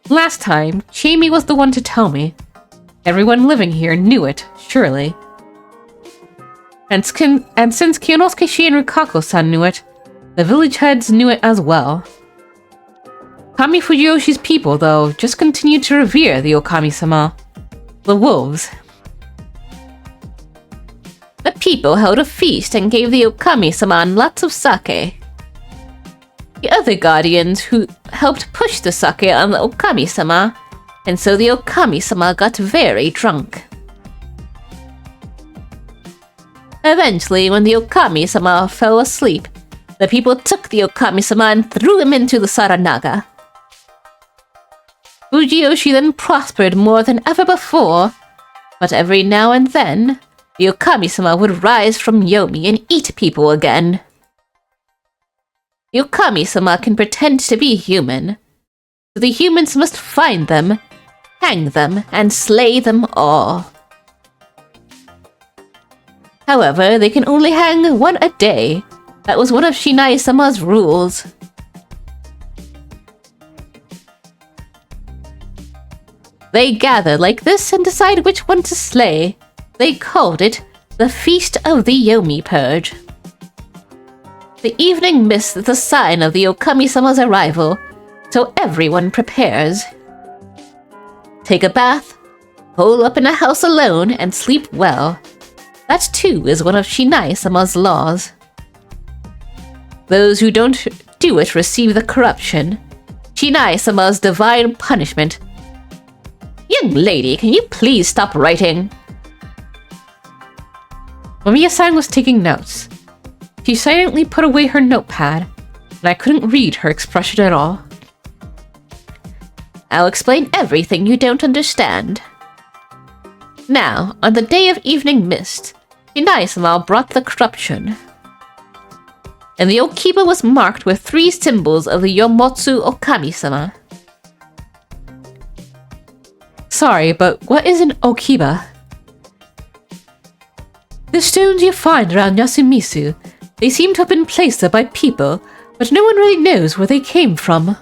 Speaker 5: Last time, Chiemi was the one to tell me. Everyone living here knew it, surely. And since Kyonosuke-shi and Rikako-san knew it, the village heads knew it as well. Kami Fujiyoshi's people, though, just continued to revere the Okami-sama. The wolves.
Speaker 4: The people held a feast and gave the Okami-sama lots of sake. The other guardians who helped push the sake on the Okami-sama, and so the Okami-sama got very drunk. Eventually, when the Okami-sama fell asleep, the people took the Okami-sama and threw him into the Saranaga. Fujiyoshi then prospered more than ever before, but every now and then, the Okami-sama would rise from Yomi and eat people again. The Okami-sama can pretend to be human, so the humans must find them, hang them, and slay them all. However, they can only hang one a day. That was one of Shinai-sama's rules. They gather like this and decide which one to slay. They called it the Feast of the Yomi Purge. The evening mist is the sign of the Okami-sama's arrival, so everyone prepares. Take a bath, hole up in a house alone, and sleep well. That too is one of Shinai-sama's laws. Those who don't do it receive the corruption, Shinai-sama's divine punishment. Young lady, can you please stop writing?
Speaker 5: Mamiya-san was taking notes. She silently put away her notepad, and I couldn't read her expression at all.
Speaker 4: I'll explain everything you don't understand. Now, on the day of evening mist, Shinai-sama brought the corruption. and the Okiba was marked with 3 symbols of the Yomotsu Okami-sama.
Speaker 5: Sorry, but what is an Okiba? The stones you find around Yasumisu, they seem to have been placed there by people, but no one really knows where they came from.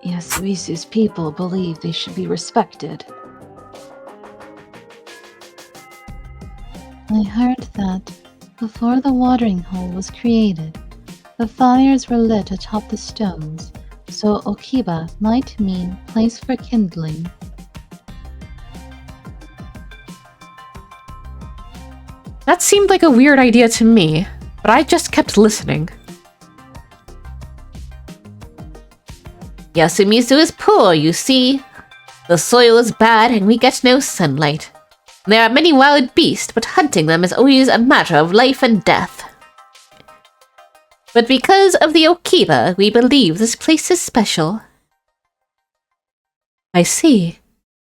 Speaker 3: Yasumisu's people believe they should be respected. I heard that before the watering hole was created, the fires were lit atop the stones, so Okiba might mean place for kindling.
Speaker 5: That seemed like a weird idea to me, but I just kept listening.
Speaker 4: Yasumisu is poor, you see. The soil is bad and we get no sunlight. There are many wild beasts, but hunting them is always a matter of life and death. But because of the Okiba, we believe this place is special.
Speaker 5: I see.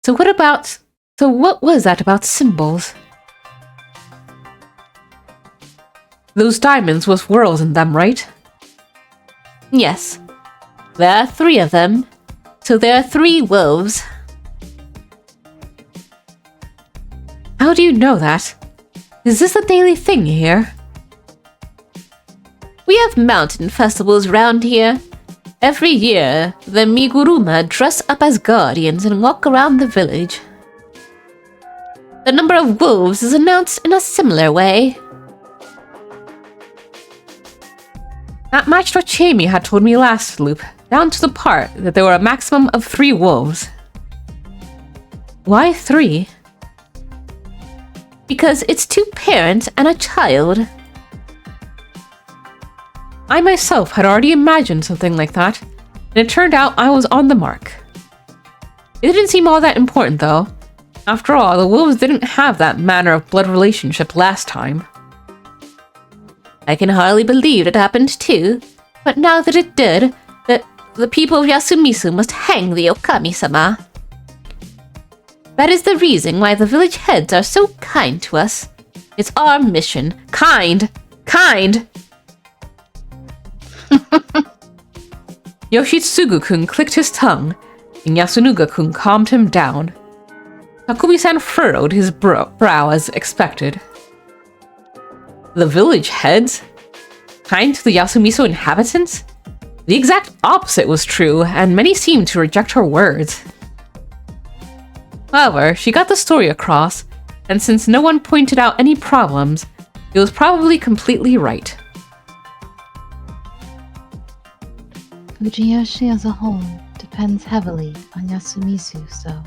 Speaker 5: So what was that about symbols? Those diamonds with whorls in them, right?
Speaker 4: Yes. There are 3 of them. So there are 3 wolves.
Speaker 5: How do you know that? Is this a daily thing here?
Speaker 4: We have mountain festivals round here. Every year, the Miguruma dress up as guardians and walk around the village. The number of wolves is announced in a similar way.
Speaker 5: That matched what Jamie had told me last loop, down to the part that there were a maximum of 3 wolves. Why 3?
Speaker 4: Because it's 2 parents and a child.
Speaker 5: I myself had already imagined something like that, and it turned out I was on the mark. It didn't seem all that important though. After all, the wolves didn't have that manner of blood relationship last time.
Speaker 4: I can hardly believe it happened too, but now that it did, the people of Yasumisu must hang the Okami-sama. That is the reason why the village heads are so kind to us. It's our mission. Kind! Kind!
Speaker 5: Yoshitsugu-kun clicked his tongue, and Yasunuga-kun calmed him down. Takumi-san furrowed his brow as expected. The village heads? Kind to the Yasumisu inhabitants? The exact opposite was true, and many seemed to reject her words. However, she got the story across, and since no one pointed out any problems, it was probably completely right.
Speaker 3: Fujiyoshi as a whole depends heavily on Yasumisu, so...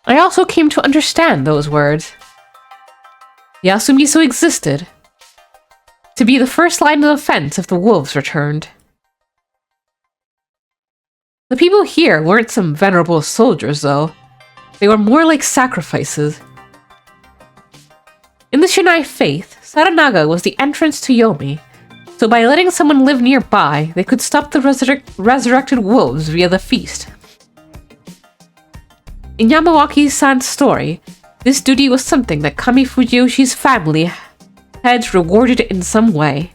Speaker 5: I also came to understand those words. Yasumisu existed to be the first line of defense if the wolves returned. The people here weren't some venerable soldiers, though. They were more like sacrifices. In the Shinai faith, Saranaga was the entrance to Yomi, so by letting someone live nearby, they could stop the resurrected wolves via the feast. In Yamawaki-san's story, this duty was something that Kami Fujiyoshi's family had rewarded in some way.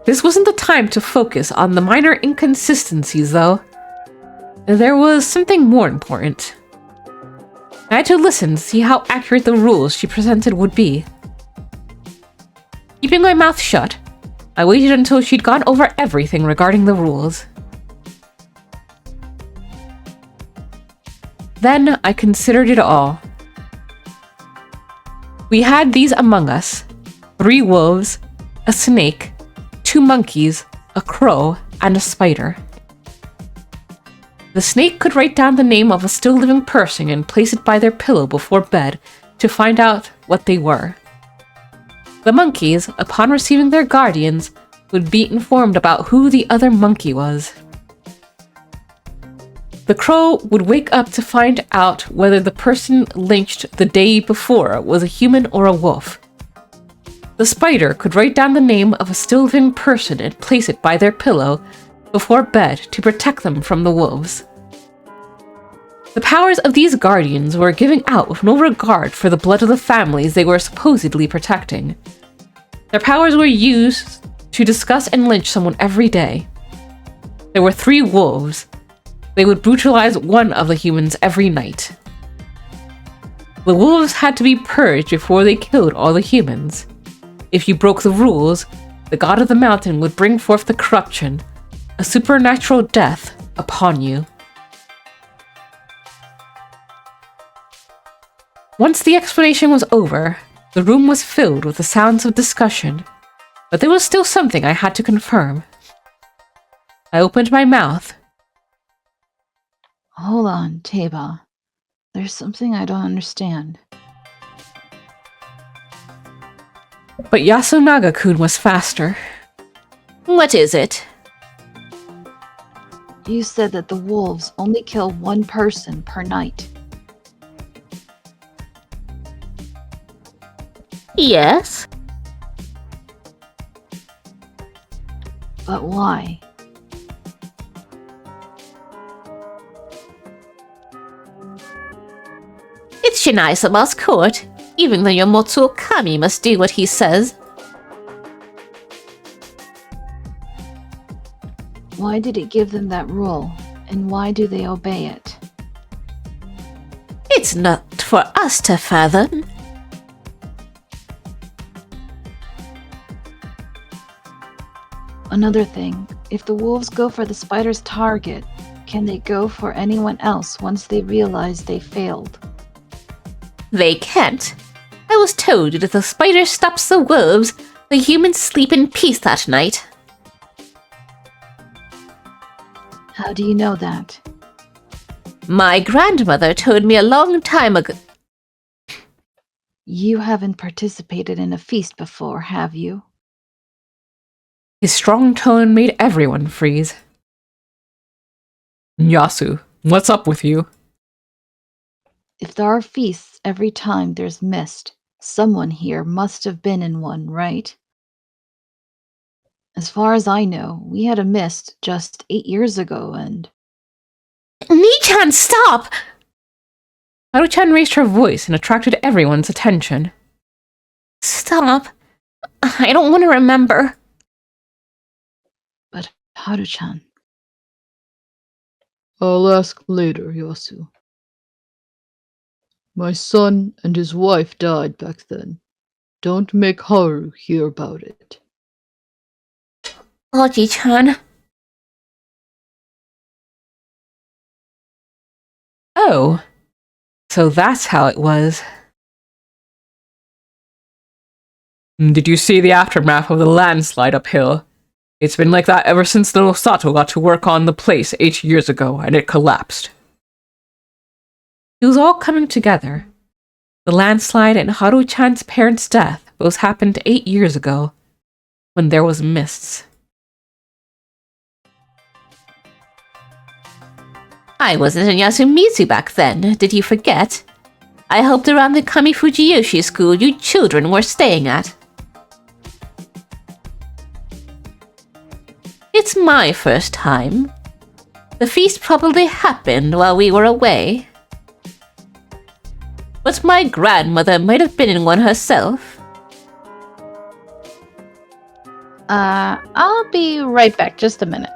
Speaker 5: This wasn't the time to focus on the minor inconsistencies, though. There was something more important. I had to listen to see how accurate the rules she presented would be. Keeping my mouth shut, I waited until she'd gone over everything regarding the rules. Then I considered it all. We had these among us: 3 wolves, a snake, 2 monkeys, a crow, and a spider. The snake could write down the name of a still living person and place it by their pillow before bed to find out what they were. The monkeys, upon receiving their guardians, would be informed about who the other monkey was. The crow would wake up to find out whether the person lynched the day before was a human or a wolf. The spider could write down the name of a still living person and place it by their pillow before bed to protect them from the wolves. The powers of these guardians were giving out with no regard for the blood of the families they were supposedly protecting. Their powers were used to discuss and lynch someone every day. There were 3 wolves. They would brutalize one of the humans every night. The wolves had to be purged before they killed all the humans. If you broke the rules, the god of the mountain would bring forth the corruption, a supernatural death, upon you. Once the explanation was over, the room was filled with the sounds of discussion, but there was still something I had to confirm. I opened my mouth.
Speaker 3: Hold on, Teba. There's something I don't understand.
Speaker 5: But Yasunaga-kun was faster.
Speaker 4: What is it?
Speaker 3: You said that the wolves only kill one person per night.
Speaker 4: Yes?
Speaker 3: But why?
Speaker 4: It's Shinai-sama's court. Even the Yomotsu Kami must do what he says.
Speaker 3: Why did it give them that rule? And why do they obey it?
Speaker 4: It's not for us to fathom.
Speaker 3: Another thing, if the wolves go for the spider's target, can they go for anyone else once they realize they failed?
Speaker 4: They can't. I was told that if the spider stops the wolves, the humans sleep in peace that night.
Speaker 3: How do you know that?
Speaker 4: My grandmother told me a long time ago.
Speaker 3: You haven't participated in a feast before, have you?
Speaker 5: His strong tone made everyone freeze. Yasu, what's up with you?
Speaker 3: If there are feasts every time there's mist, someone here must have been in one, right? As far as I know, we had a mist just 8 years ago and...
Speaker 4: Ni-chan, stop!
Speaker 5: Haru-chan raised her voice and attracted everyone's attention.
Speaker 4: Stop. I don't want to remember.
Speaker 3: But Haru-chan...
Speaker 2: I'll ask later, Yasu. My son and his wife died back then. Don't make Haru hear about it.
Speaker 4: Oji-chan.
Speaker 5: Oh, so that's how it was. Did you see the aftermath of the landslide uphill? It's been like that ever since the Nosato got to work on the place 8 years ago, and it collapsed. It was all coming together. The landslide and Haru-chan's parents' death both happened 8 years ago, when there was mists.
Speaker 4: I wasn't in Yasumitsu back then, did you forget? I helped around the Kami Fujiyoshi school you children were staying at. It's my first time. The feast probably happened while we were away. But my grandmother might have been in one herself.
Speaker 2: I'll be right back, just a minute.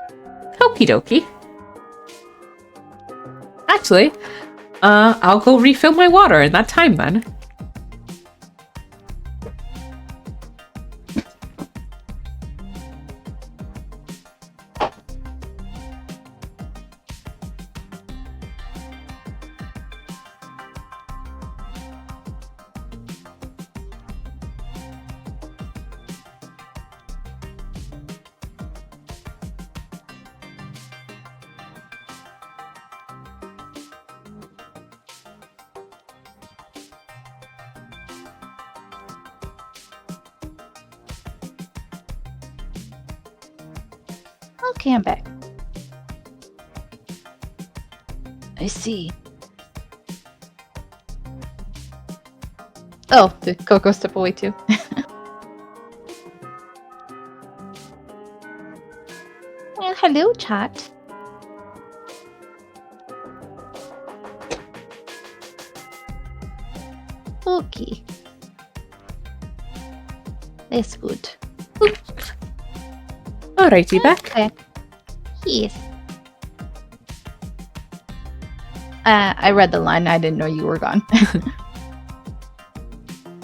Speaker 5: Okie dokie. Actually, I'll go refill my water in that time then.
Speaker 2: Okay, I'm back.
Speaker 3: I see.
Speaker 2: Oh, did Coco step away too?
Speaker 3: Hello, chat. Okay. That's good.
Speaker 5: Alrighty, back.
Speaker 3: Okay. Yes. I read the line. I didn't know you were gone.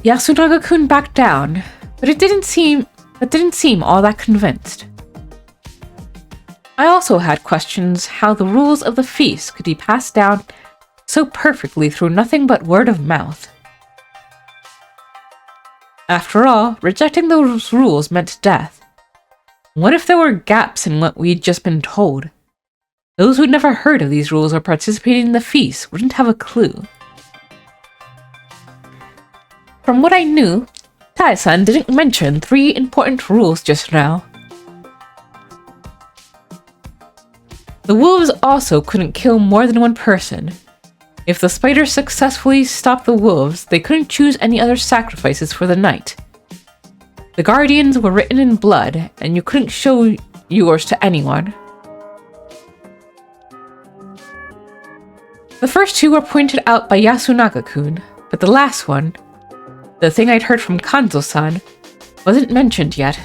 Speaker 5: Yasunaga-kun backed down, but didn't seem all that convinced. I also had questions how the rules of the feast could be passed down so perfectly through nothing but word of mouth. After all, rejecting those rules meant death. What if there were gaps in what we'd just been told? Those who'd never heard of these rules or participated in the feast wouldn't have a clue. From what I knew, Tai-san didn't mention 3 important rules just now. The wolves also couldn't kill more than one person. If the spiders successfully stopped the wolves, they couldn't choose any other sacrifices for the night. The guardians were written in blood, and you couldn't show yours to anyone. The first 2 were pointed out by Yasunaga-kun, but the last one, the thing I'd heard from Kanzo-san, wasn't mentioned yet.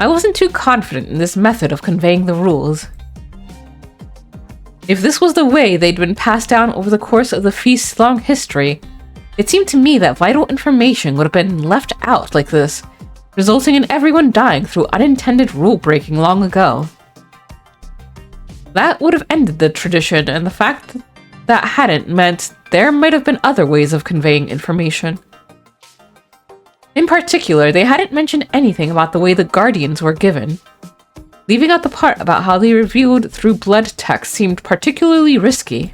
Speaker 5: I wasn't too confident in this method of conveying the rules. If this was the way they'd been passed down over the course of the feast's long history, it seemed to me that vital information would have been left out like this, resulting in everyone dying through unintended rule-breaking long ago. That would have ended the tradition, and the fact that hadn't meant there might have been other ways of conveying information. In particular, they hadn't mentioned anything about the way the guardians were given. Leaving out the part about how they revealed through blood text seemed particularly risky.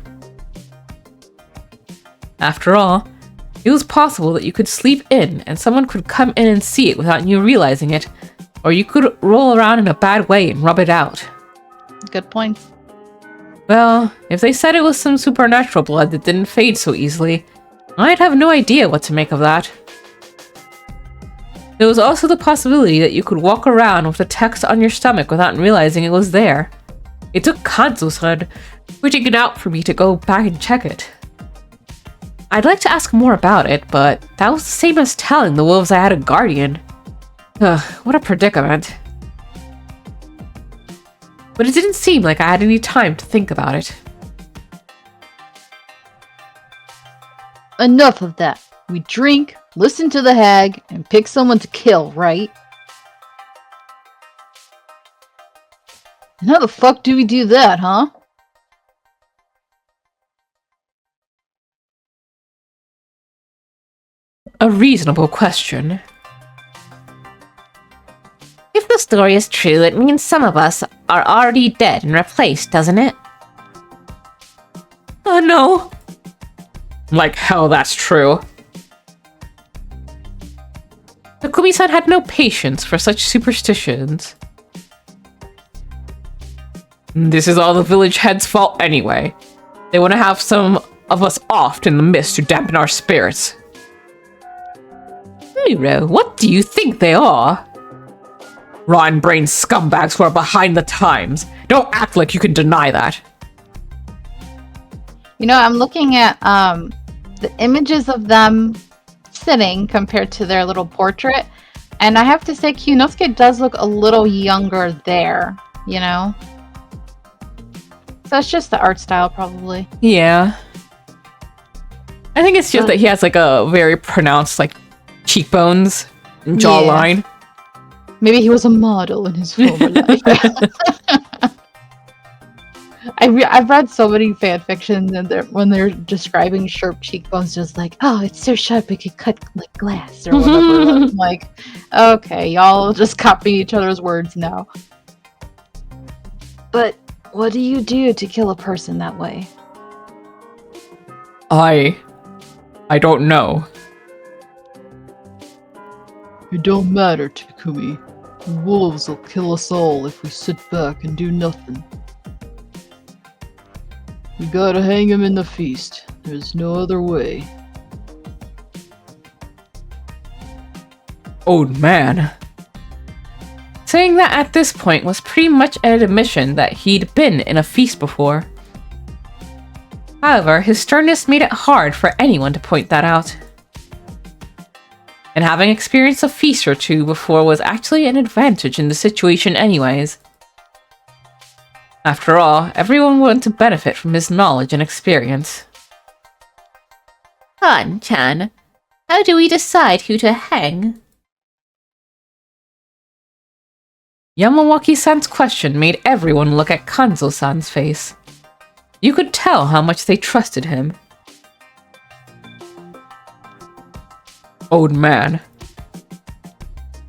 Speaker 5: After all, it was possible that you could sleep in and someone could come in and see it without you realizing it, or you could roll around in a bad way and rub it out.
Speaker 2: Good point.
Speaker 5: Well, if they said it was some supernatural blood that didn't fade so easily, I'd have no idea what to make of that. There was also the possibility that you could walk around with the text on your stomach without realizing it was there. It took Kanzo-san pointing it out for me to go back and check it. I'd like to ask more about it, but that was the same as telling the wolves I had a guardian. Ugh, what a predicament. But it didn't seem like I had any time to think about it.
Speaker 2: Enough of that. We drink, listen to the hag, and pick someone to kill, right? And how the fuck do we do that, huh?
Speaker 5: A reasonable question.
Speaker 4: If the story is true, it means some of us are already dead and replaced, doesn't it?
Speaker 5: Oh no! Like hell that's true. Takumi-san had no patience for such superstitions. This is all the village head's fault anyway. They want to have some of us off in the mist to dampen our spirits. Miro, what do you think they are? Rotten-brained scumbags who are behind the times. Don't act like you can deny that.
Speaker 2: You know, I'm looking at the images of them sitting compared to their little portrait, and I have to say Kyunosuke does look a little younger there, you know? So it's just the art style, probably.
Speaker 5: Yeah. I think it's just that he has like a very pronounced like cheekbones and jawline.
Speaker 2: Yeah. Maybe he was a model in his former life. I've read so many fan fictions, and when they're describing sharp cheekbones, just like, oh, it's so sharp it could cut like glass or whatever. I'm like, okay, y'all just copy each other's words now. But what do you do to kill a person that way?
Speaker 5: I don't know.
Speaker 6: It don't matter, Takumi. The wolves will kill us all if we sit back and do nothing. We gotta hang him in the feast. There's no other way.
Speaker 5: Old man. saying that at this point was pretty much an admission that he'd been in a feast before. However, his sternness made it hard for anyone to point that out. And having experienced a feast or two before was actually an advantage in the situation anyways. After all, everyone wanted to benefit from his knowledge and experience.
Speaker 4: Han-chan, how do we decide who to hang?
Speaker 5: Yamawaki-san's question made everyone look at Kanzo-san's face. You could tell how much they trusted him. Old man.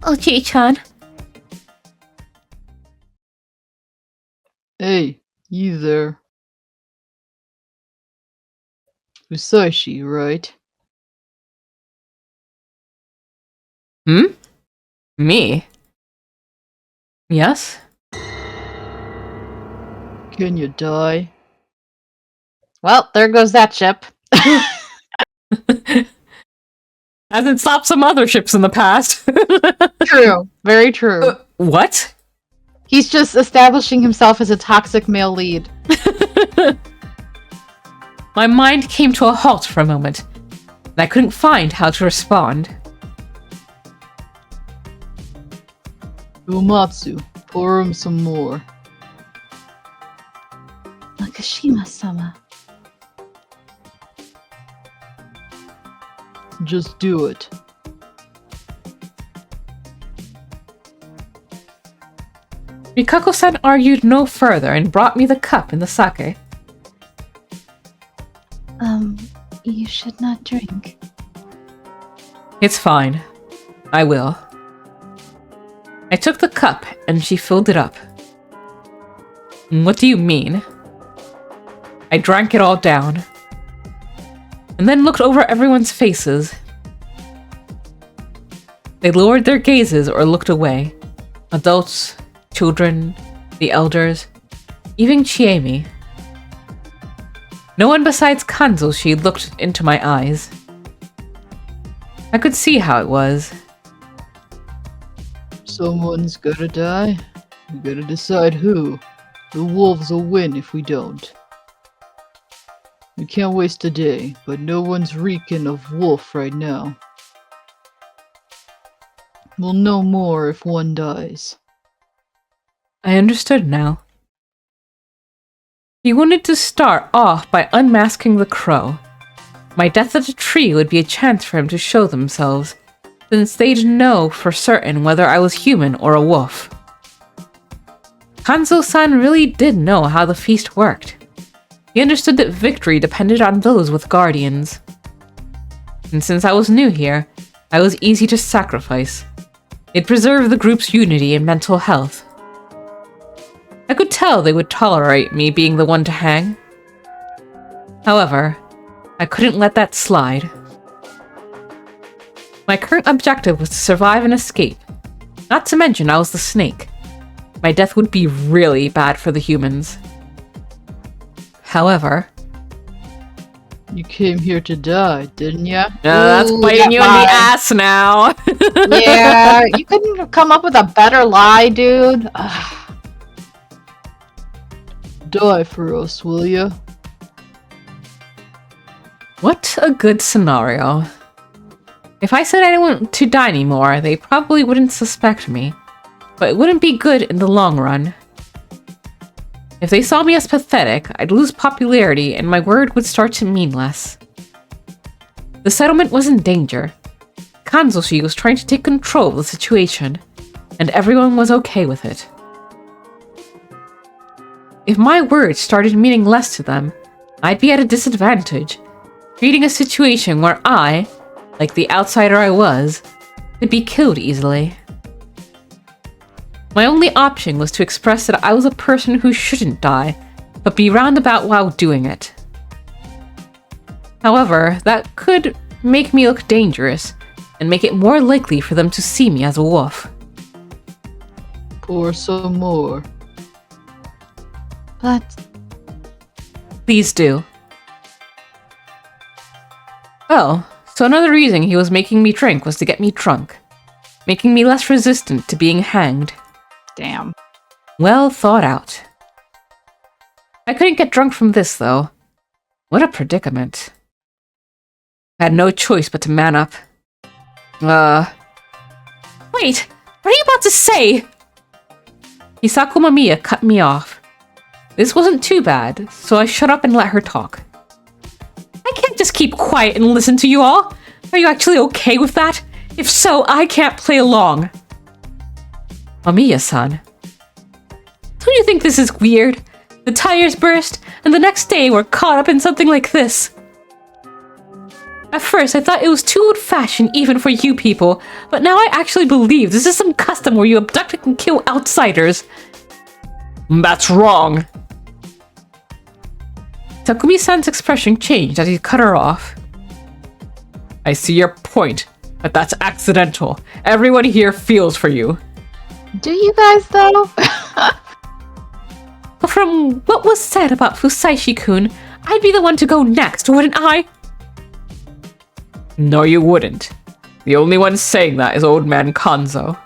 Speaker 4: Oji-chan,
Speaker 6: Hey, you there. Musashi, right?
Speaker 5: Me? Yes?
Speaker 6: Can you die?
Speaker 2: Well, there goes that ship.
Speaker 5: Hasn't stopped some other ships in the past.
Speaker 2: True. Very true.
Speaker 5: What?
Speaker 2: He's just establishing himself as a toxic male lead.
Speaker 5: My mind came to a halt for a moment, and I couldn't find how to respond.
Speaker 6: Uematsu, pour him some more.
Speaker 3: Nakashima-sama.
Speaker 6: Just do it.
Speaker 5: Mikako-san argued no further and brought me the cup and the sake.
Speaker 3: You should not drink.
Speaker 5: It's fine. I will. I took the cup and she filled it up. What do you mean? I drank it all down. And then looked over everyone's faces. They lowered their gazes or looked away. Adults, children, the elders, even Chiemi. No one besides Kanzo looked into my eyes. I could see how it was.
Speaker 6: Someone's gotta die. We gotta decide who. The wolves will win if we don't. We can't waste a day, but no one's reeking of wolf right now. We'll know more if one dies.
Speaker 5: I understood now. He wanted to start off by unmasking the crow. My death at the tree would be a chance for him to show themselves, since they'd know for certain whether I was human or a wolf. Kanzo-san really did know how the feast worked. He understood that victory depended on those with guardians. And since I was new here, I was easy to sacrifice. It preserved the group's unity and mental health. I could tell they would tolerate me being the one to hang. However, I couldn't let that slide. My current objective was to survive and escape. Not to mention I was the snake. My death would be really bad for the humans. However...
Speaker 6: You came here to die, didn't ya?
Speaker 5: That's
Speaker 2: Ooh,
Speaker 5: biting you in
Speaker 2: that
Speaker 5: the
Speaker 2: lie.
Speaker 5: ass now!
Speaker 2: Yeah, you couldn't come up with a better lie, dude. Ugh.
Speaker 6: Die for us, will ya?
Speaker 5: What a good scenario. If I said I didn't want to die anymore, they probably wouldn't suspect me. But it wouldn't be good in the long run. If they saw me as pathetic, I'd lose popularity and my word would start to mean less. The settlement was in danger. Kanzo was trying to take control of the situation, and everyone was okay with it. If my words started meaning less to them, I'd be at a disadvantage, creating a situation where I, like the outsider I was, could be killed easily. My only option was to express that I was a person who shouldn't die, but be roundabout while doing it. However, that could make me look dangerous, and make it more likely for them to see me as a wolf.
Speaker 6: Pour some more.
Speaker 3: But
Speaker 5: Please do. Oh, so another reason he was making me drink was to get me drunk, making me less resistant to being hanged.
Speaker 2: Damn.
Speaker 5: Well thought out. I couldn't get drunk from this, though. What a predicament. I had no choice but to man up. Wait! What are you about to say? Hisako Mamiya cut me off. This wasn't too bad, so I shut up and let her talk. I can't just keep quiet and listen to you all. Are you actually okay with that? If so, I can't play along. Mamiya-san. Don't you think this is weird? The tires burst, and the next day we're caught up in something like this. At first, I thought it was too old-fashioned even for you people, but now I actually believe this is some custom where you abduct and kill outsiders. That's wrong. Takumi-san's expression changed as he cut her off. I see your point, but that's accidental. Everyone here feels for you.
Speaker 2: Do you guys though?
Speaker 5: But from what was said about Fusaishi-kun, I'd be the one to go next, wouldn't I? No, you wouldn't. The only one saying that is old man Kanzo.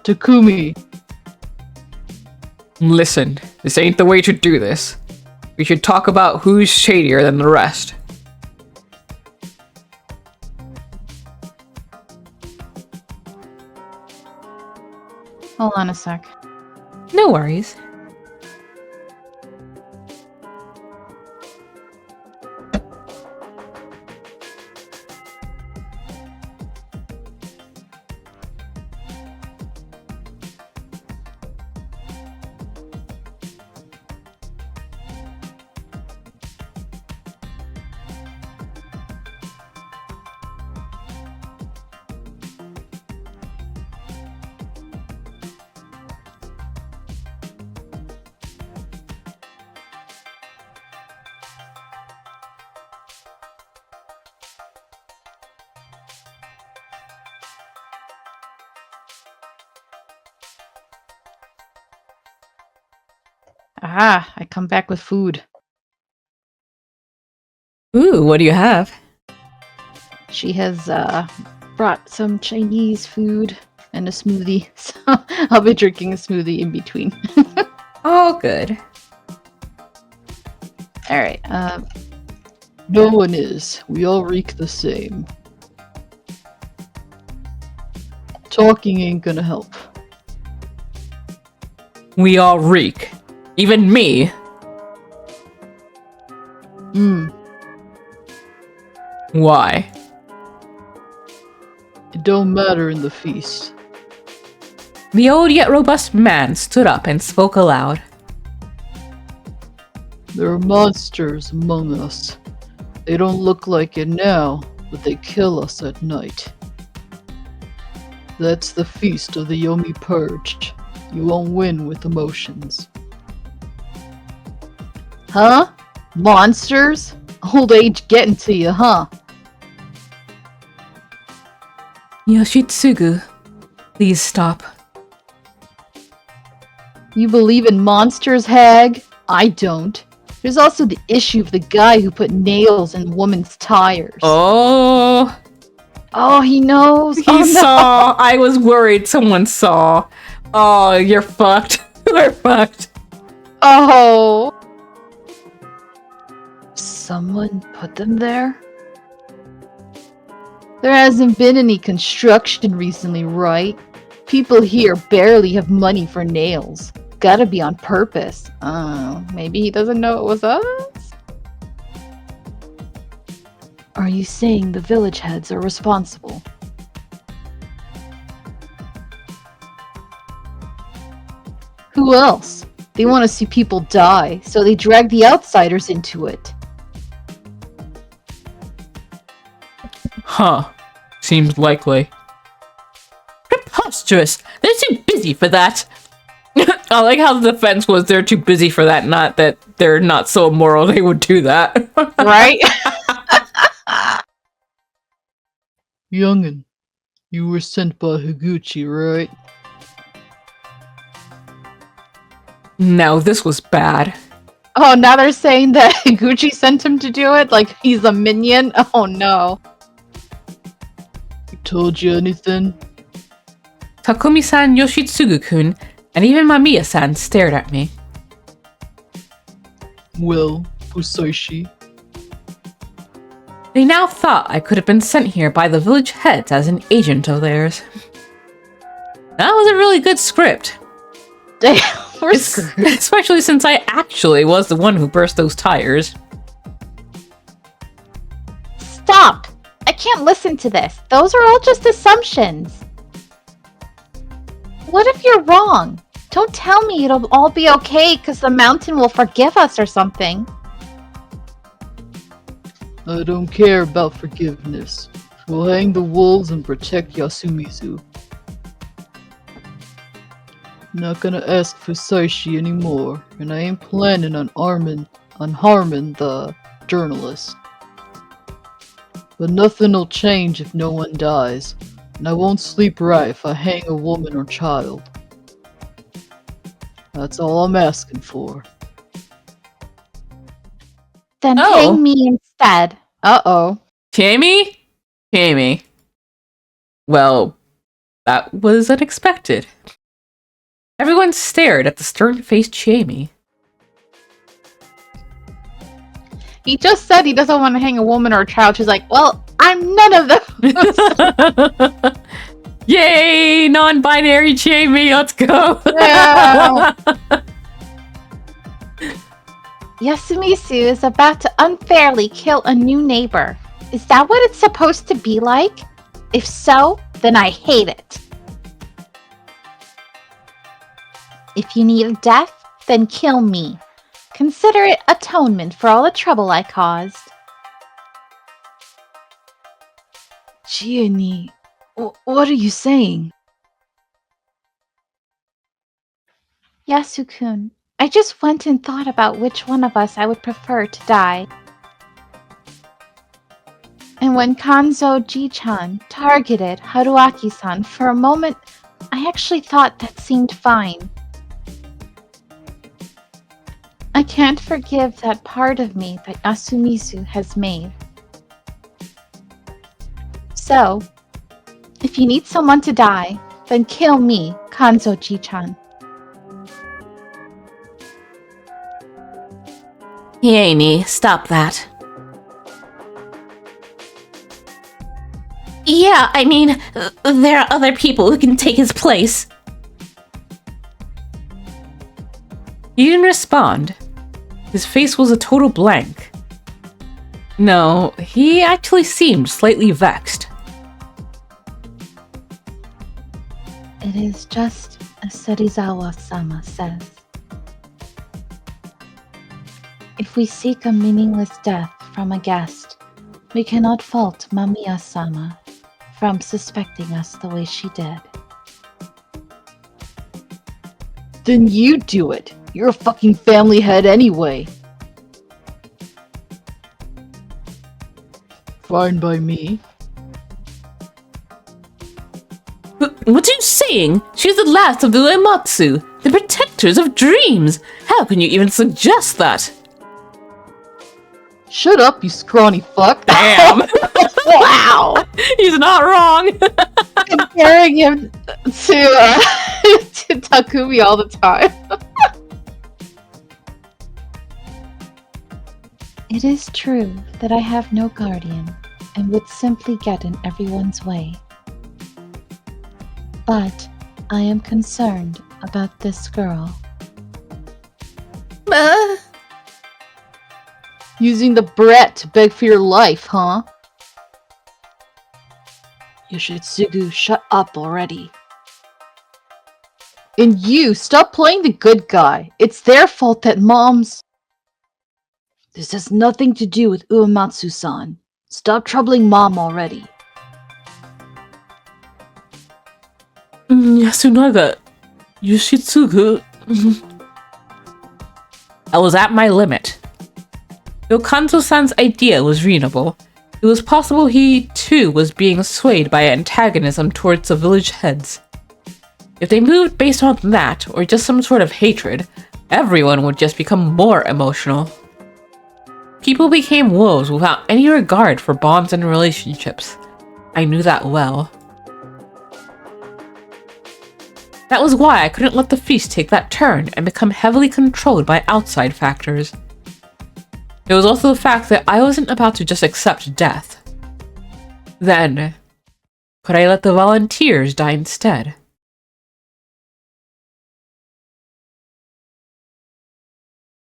Speaker 6: Takumi,
Speaker 5: Listen, this ain't the way to do this. We should talk about who's shadier than the rest.
Speaker 2: Hold on a sec.
Speaker 5: No worries.
Speaker 2: Ah, I come back with food.
Speaker 5: Ooh, what do you have?
Speaker 2: She has brought some Chinese food and a smoothie. So I'll be drinking a smoothie in between.
Speaker 5: Oh, good.
Speaker 2: Alright,
Speaker 6: no one is. We all reek the same. Talking ain't gonna help.
Speaker 5: We all reek. Even me. Why?
Speaker 6: It don't matter in the feast.
Speaker 5: The old yet robust man stood up and spoke aloud.
Speaker 6: There are monsters among us. They don't look like it now, but they kill us at night. That's the feast of the Yomi Purged. You won't win with emotions.
Speaker 2: huh? Monsters? Old age getting to you, huh?
Speaker 5: Yoshitsugu, please stop.
Speaker 2: You believe in monsters, hag? I don't. There's also the issue of the guy who put nails in the woman's tires.
Speaker 5: Oh,
Speaker 2: Oh, he knows.
Speaker 5: he
Speaker 2: Oh, no.
Speaker 5: saw. I was worried someone saw. Oh, you're fucked. We're fucked.
Speaker 2: Oh. Someone put them there? There hasn't been any construction recently, right? People here barely have money for nails. Gotta be on purpose. Maybe he doesn't know it was us? Are you saying the village heads are responsible? Who else? They want to see people die, so they drag the outsiders into it.
Speaker 5: Huh. Seems likely. Preposterous! They're too busy for that! I like how the defense was they're too busy for that, not that they're not so immoral they would do that.
Speaker 2: Right?
Speaker 6: Youngin, you were sent by Higuchi, right?
Speaker 5: No, this was bad.
Speaker 2: Oh, now they're saying that Gucci sent him to do it? Like he's a minion? Oh no.
Speaker 6: He told you anything?
Speaker 5: Takumi-san, Yoshitsugu-kun, and even Mamiya-san stared at me.
Speaker 6: Well, Fusaishi.
Speaker 5: They now thought I could have been sent here by the village heads as an agent of theirs. That was a really good script.
Speaker 2: Damn, we're screwed.
Speaker 5: Especially since I actually was the one who burst those tires.
Speaker 3: Stop! I can't listen to this. Those are all just assumptions. What if you're wrong? Don't tell me it'll all be okay because the mountain will forgive us or something.
Speaker 6: I don't care about forgiveness. We'll hang the wolves and protect Yasumizu. Not gonna ask Fusaishi anymore, and I ain't planning on harming the journalist. But nothing'll change if no one dies, and I won't sleep right if I hang a woman or child. That's all I'm asking for.
Speaker 3: Then
Speaker 5: Oh.
Speaker 3: hang me instead.
Speaker 2: Uh-oh.
Speaker 5: Jamie? Jamie. Well, that was unexpected. Everyone stared at the stern-faced Jamie.
Speaker 2: He just said he doesn't want to hang a woman or a child. She's like, well, I'm none of those.
Speaker 5: Yay! Non-binary Jamie, let's go!
Speaker 2: Yeah.
Speaker 3: Yasumisu is about to unfairly kill a new neighbor. Is that what it's supposed to be like? If so, then I hate it. If you need a death, then kill me. Consider it atonement for all the trouble I caused.
Speaker 6: Chieni, what are you saying?
Speaker 3: Yasukun, I just went and thought about which one of us I would prefer to die. And when Kanzo Ji-chan targeted Haruaki-san for a moment, I actually thought that seemed fine. I can't forgive that part of me that Yasumizu has made. So, if you need someone to die, then kill me, Kanzo Ji-chan.
Speaker 4: Jamie, stop that. Yeah, I mean, there are other people who can take his place.
Speaker 5: He didn't respond. His face was a total blank. No, he actually seemed slightly vexed.
Speaker 3: It is just as Serizawa-sama says. If we seek a meaningless death from a guest, we cannot fault Mamiya-sama from suspecting us the way she did.
Speaker 6: Then you do it. You're a fucking family head anyway. Fine by me.
Speaker 4: What are you saying? She's the last of the Uematsu, the protectors of dreams. How can you even suggest that?
Speaker 6: Shut up, you scrawny fuck.
Speaker 5: Damn!
Speaker 2: Wow.
Speaker 5: He's not wrong!
Speaker 2: Comparing him to, to Takumi all the time.
Speaker 3: It is true that I have no guardian and would simply get in everyone's way. But I am concerned about this girl.
Speaker 2: Using the Brett to beg for your life, huh?
Speaker 6: Yoshitsugu, shut up already.
Speaker 2: And you, stop playing the good guy. It's their fault that Mom's...
Speaker 6: This has nothing to do with Uematsu-san. Stop troubling Mom already.
Speaker 5: Yasunaga, Yoshitsugu. I was at my limit. Though Kanzo-san's idea was reasonable, it was possible he too was being swayed by antagonism towards the village heads. If they moved based on that, or just some sort of hatred, everyone would just become more emotional. People became wolves without any regard for bonds and relationships. I knew that well. That was why I couldn't let the feast take that turn and become heavily controlled by outside factors. It was also the fact that I wasn't about to just accept death. Then, could I let the volunteers die instead?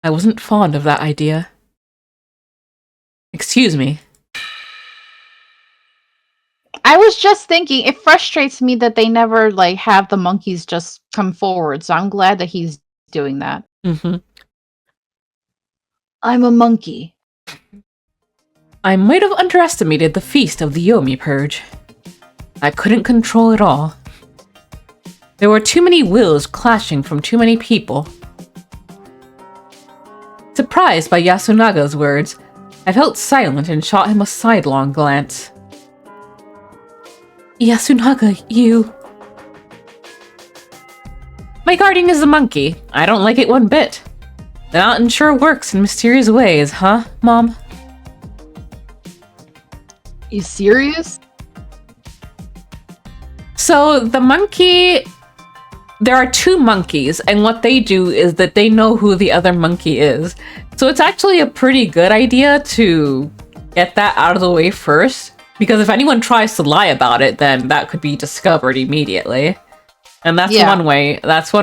Speaker 5: I wasn't fond of that idea. Excuse me.
Speaker 2: I was just thinking, it frustrates me that they never like have the monkeys just come forward. So I'm glad that he's doing that.
Speaker 5: Mm-hmm.
Speaker 3: I'm a monkey.
Speaker 5: I might have underestimated the feast of the Yomi Purge. I couldn't control it all. There were too many wills clashing from too many people. Surprised by Yasunaga's words, I felt silent and shot him a sidelong glance. Yasunaga, you... My guardian is a monkey. I don't like it one bit. The mountain sure works in mysterious ways, huh, Mom?
Speaker 2: You serious?
Speaker 5: So, the monkey... There are two monkeys, and what they do is that they know who the other monkey is. So it's actually a pretty good idea to get that out of the way first, because if anyone tries to lie about it, then that could be discovered immediately. And that's one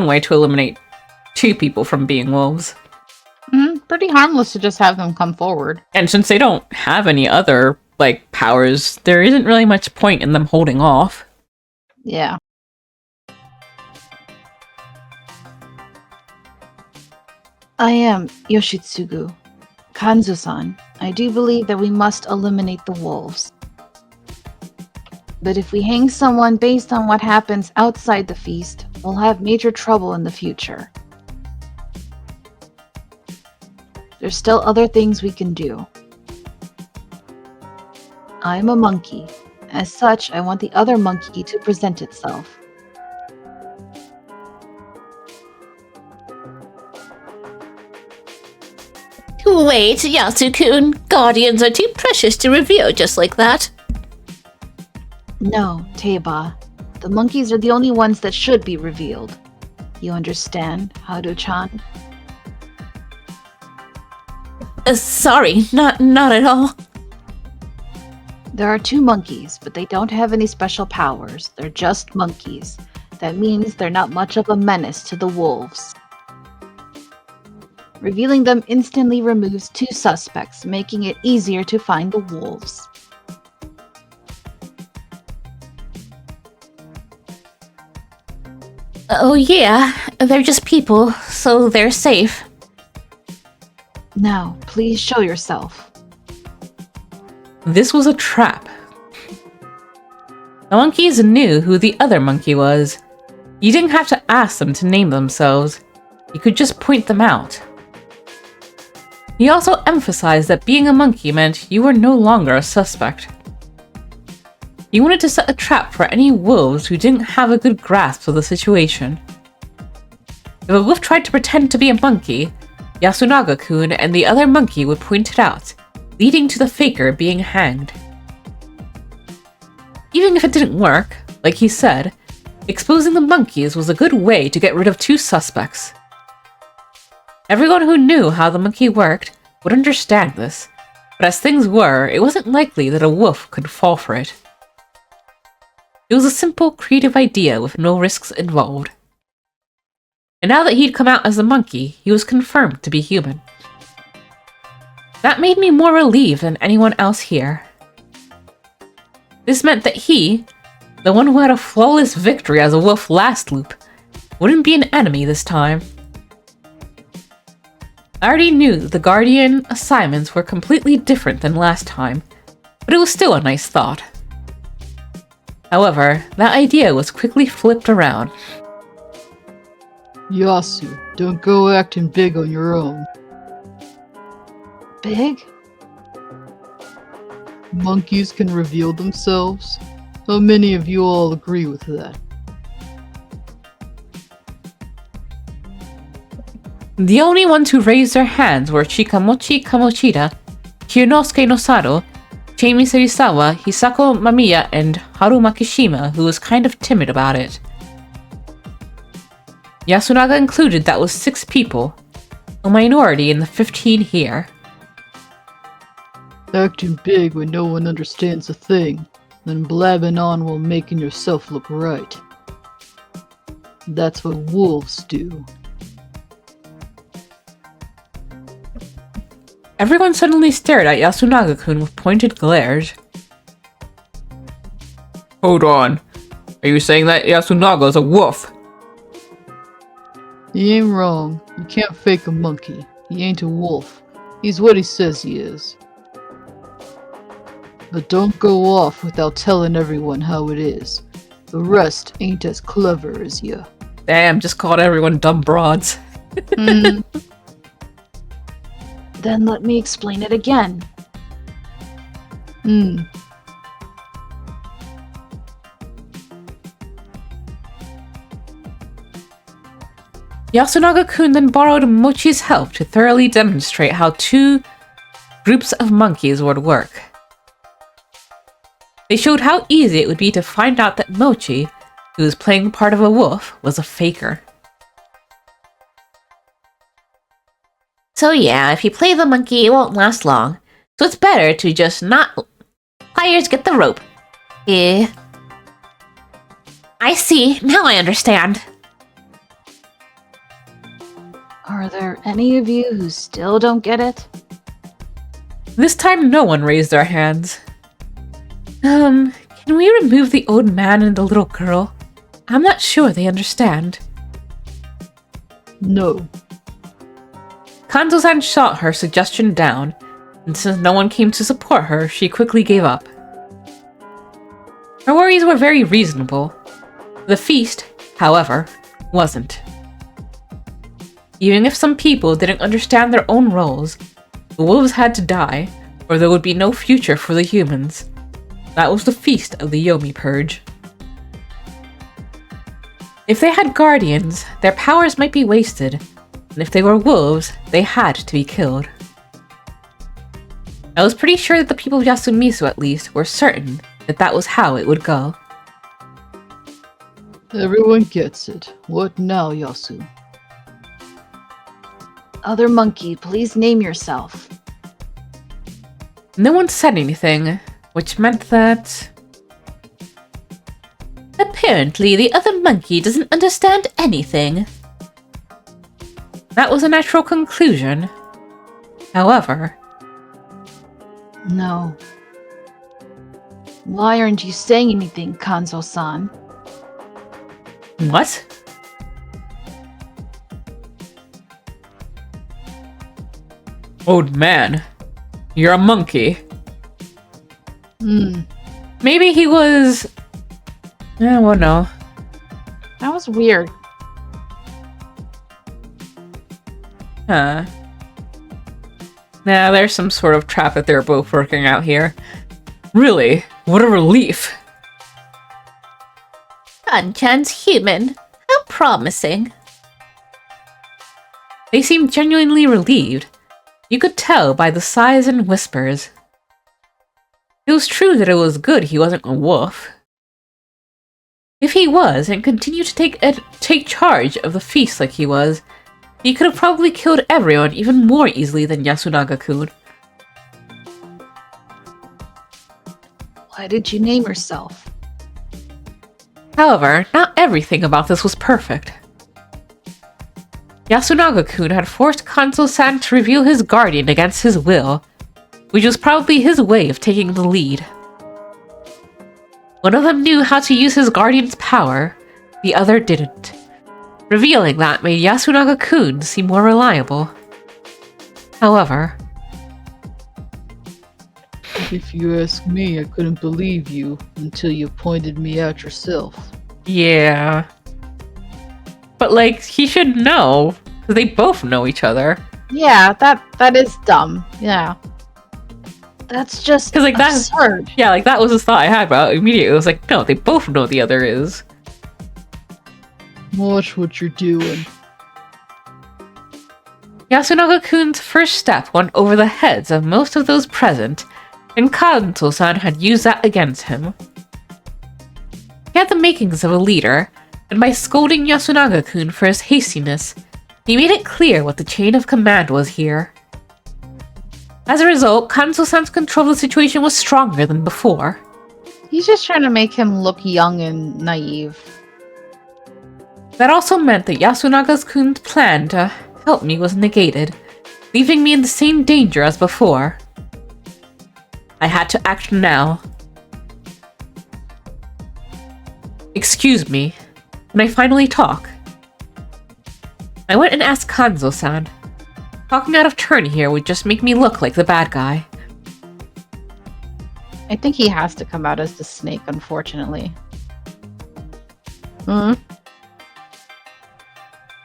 Speaker 5: way to eliminate two people from being wolves.
Speaker 2: Pretty harmless to just have them come forward.
Speaker 5: And since they don't have any other, like, powers, there isn't really much point in them holding off.
Speaker 2: Yeah.
Speaker 3: I am Yoshitsugu. Kanzu-san, I do believe that we must eliminate the wolves. But if we hang someone based on what happens outside the feast, we'll have major trouble in the future. There's still other things we can do. I'm a monkey. As such, I want the other monkey to present itself.
Speaker 4: Wait, Yasu-kun. Guardians are too precious to reveal just like that.
Speaker 3: No, Teiba. The monkeys are the only ones that should be revealed. You understand, Haru-chan?
Speaker 4: Sorry, not at all.
Speaker 3: There are two monkeys, but they don't have any special powers. They're just monkeys. That means they're not much of a menace to the wolves. Revealing them instantly removes two suspects, making it easier to find the wolves.
Speaker 4: Oh yeah, they're just people, so they're safe.
Speaker 3: Now, please show yourself.
Speaker 5: This was a trap. The monkeys knew who the other monkey was. You didn't have to ask them to name themselves. You could just point them out. He also emphasized that being a monkey meant you were no longer a suspect. He wanted to set a trap for any wolves who didn't have a good grasp of the situation. If a wolf tried to pretend to be a monkey, Yasunaga-kun and the other monkey would point it out, leading to the faker being hanged. Even if it didn't work, like he said, exposing the monkeys was a good way to get rid of two suspects. Everyone who knew how the monkey worked would understand this, but as things were, it wasn't likely that a wolf could fall for it. It was a simple, creative idea with no risks involved. And now that he'd come out as a monkey, he was confirmed to be human. That made me more relieved than anyone else here. This meant that he, the one who had a flawless victory as a wolf last loop, wouldn't be an enemy this time. I already knew that the Guardian assignments were completely different than last time, but it was still a nice thought. However, that idea was quickly flipped around.
Speaker 6: Yasu, don't go acting big on your own.
Speaker 3: Big?
Speaker 6: Monkeys can reveal themselves. How many of you all agree with that?
Speaker 5: The only ones who raised their hands were Chikamochi Kamoshida, Kyonosuke no Sado, Chami Serizawa, Hisako Mamiya, and Haru Makishima, who was kind of timid about it. Yasunaga included that was 6 people, a minority in the 15 here.
Speaker 6: Acting big when no one understands a thing, then blabbing on while making yourself look right. That's what wolves do.
Speaker 5: Everyone suddenly stared at Yasunaga-kun with pointed glares. Hold on. Are you saying that Yasunaga's a wolf?
Speaker 6: He ain't wrong. You can't fake a monkey. He ain't a wolf. He's what he says he is. But don't go off without telling everyone how it is. The rest ain't as clever as you.
Speaker 5: Damn, just called everyone dumb broads.
Speaker 3: Then let me explain it again.
Speaker 5: Yasunaga-kun then borrowed Mochi's help to thoroughly demonstrate how 2 groups of monkeys would work. They showed how easy it would be to find out that Mochi, who was playing the part of a wolf, was a faker.
Speaker 4: So yeah, if you play the monkey, it won't last long. So it's better to just not... Pliers, get the rope. Yeah. I see. Now I understand.
Speaker 3: Are there any of you who still don't get it?
Speaker 5: This time no one raised their hands. Can we remove the old man and the little girl? I'm not sure they understand.
Speaker 6: No.
Speaker 5: Kanzo-san shot her suggestion down, and since no one came to support her, she quickly gave up. Her worries were very reasonable. The feast, however, wasn't. Even if some people didn't understand their own roles, the wolves had to die, or there would be no future for the humans. That was the feast of the Yomi Purge. If they had guardians, their powers might be wasted, and if they were wolves, they had to be killed. I was pretty sure that the people of Yasumizu, at least, were certain that that was how it would go.
Speaker 6: Everyone gets it. What now, Yasu?
Speaker 3: Other monkey, please name yourself.
Speaker 5: No one said anything, which meant that...
Speaker 4: Apparently, the other monkey doesn't understand anything.
Speaker 5: That was a natural conclusion. However...
Speaker 3: No. Why aren't you saying anything, Kanzo-san?
Speaker 5: What? Old man, you're a monkey. Maybe he was... well, no.
Speaker 2: That was weird.
Speaker 5: Huh. Nah, there's some sort of trap that they're both working out here. Really? What a relief.
Speaker 4: Kanchan's human. How promising.
Speaker 5: They seemed genuinely relieved. You could tell by the sighs and whispers. It was true that it was good he wasn't a wolf. If he was, and continued to take charge of the feast like he was, he could have probably killed everyone even more easily than Yasunaga-kun.
Speaker 3: Why did you name yourself?
Speaker 5: However, not everything about this was perfect. Yasunaga-kun had forced Kanzo-san to reveal his guardian against his will, which was probably his way of taking the lead. One of them knew how to use his guardian's power, the other didn't. Revealing that made Yasunaga-kun seem more reliable. However...
Speaker 6: If you ask me, I couldn't believe you until you pointed me out yourself.
Speaker 5: Yeah. But, like, he should know, because they both know each other.
Speaker 2: Yeah, that is dumb. Yeah.
Speaker 3: That's just
Speaker 5: 'Cause, like, that's-
Speaker 3: absurd.
Speaker 5: Yeah, like, that was the thought I had about it immediately. It was like, no, they both know the other is.
Speaker 6: Watch what you're doing.
Speaker 5: Yasunaga-kun's first step went over the heads of most of those present, and Kanzo-san had used that against him. He had the makings of a leader, and by scolding Yasunaga-kun for his hastiness, he made it clear what the chain of command was here. As a result, Kanzo-san's control of the situation was stronger than before.
Speaker 2: He's just trying to make him look young and naive.
Speaker 5: That also meant that Yasunaga-kun's plan to help me was negated, leaving me in the same danger as before. I had to act now. Excuse me, can I finally talk? I went and asked Kanzo-san. Talking out of turn here would just make me look like the bad guy.
Speaker 2: I think he has to come out as the snake, unfortunately. Hmm?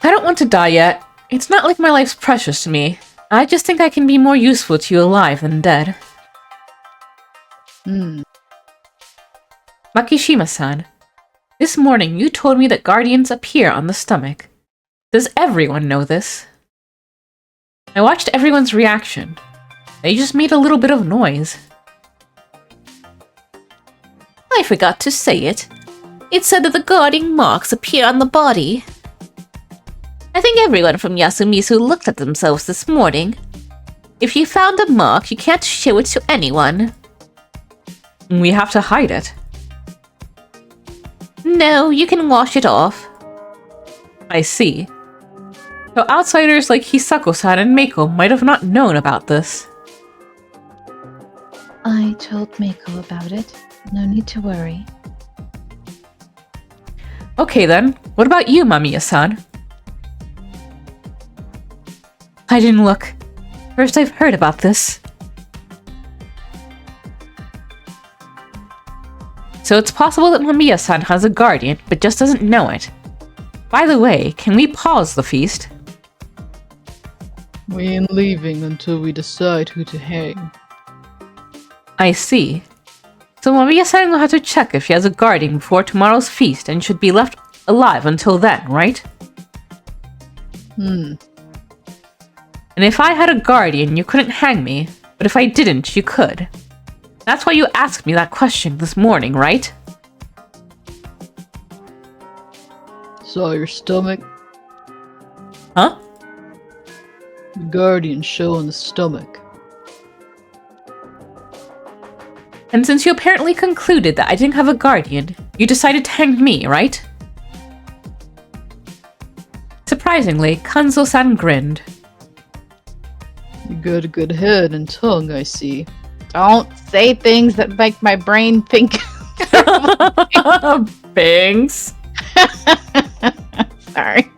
Speaker 5: I don't want to die yet. It's not like my life's precious to me. I just think I can be more useful to you alive than dead. Makishima-san, this morning you told me that guardians appear on the stomach. Does everyone know this? I watched everyone's reaction. They just made a little bit of noise.
Speaker 4: I forgot to say it. It said that the guarding marks appear on the body. I think everyone from Yasumizu looked at themselves this morning. If you found a mark, you can't show it to anyone.
Speaker 5: We have to hide it.
Speaker 4: No, you can wash it off.
Speaker 5: I see. So outsiders like Hisako-san and Meiko might have not known about this.
Speaker 3: I told Meiko about it. No need to worry.
Speaker 5: Okay then, what about you, Mamiya-san? I didn't look. First I've heard about this. So it's possible that Mamiya-san has a guardian, but just doesn't know it. By the way, can we pause the feast?
Speaker 6: We ain't leaving until we decide who to hang.
Speaker 5: I see. So Mamiya-san will have to check if she has a guardian before tomorrow's feast and should be left alive until then, right? And if I had a guardian, you couldn't hang me, but if I didn't, you could. That's why you asked me that question this morning, right?
Speaker 6: Saw your stomach?
Speaker 5: Huh?
Speaker 6: The guardian show on the stomach.
Speaker 5: And since you apparently concluded that I didn't have a guardian, you decided to hang me, right? Surprisingly, Kanzo-san grinned.
Speaker 6: You got a good head and tongue, I see.
Speaker 2: Don't say things that make my brain think.
Speaker 5: Bangs.
Speaker 2: Sorry.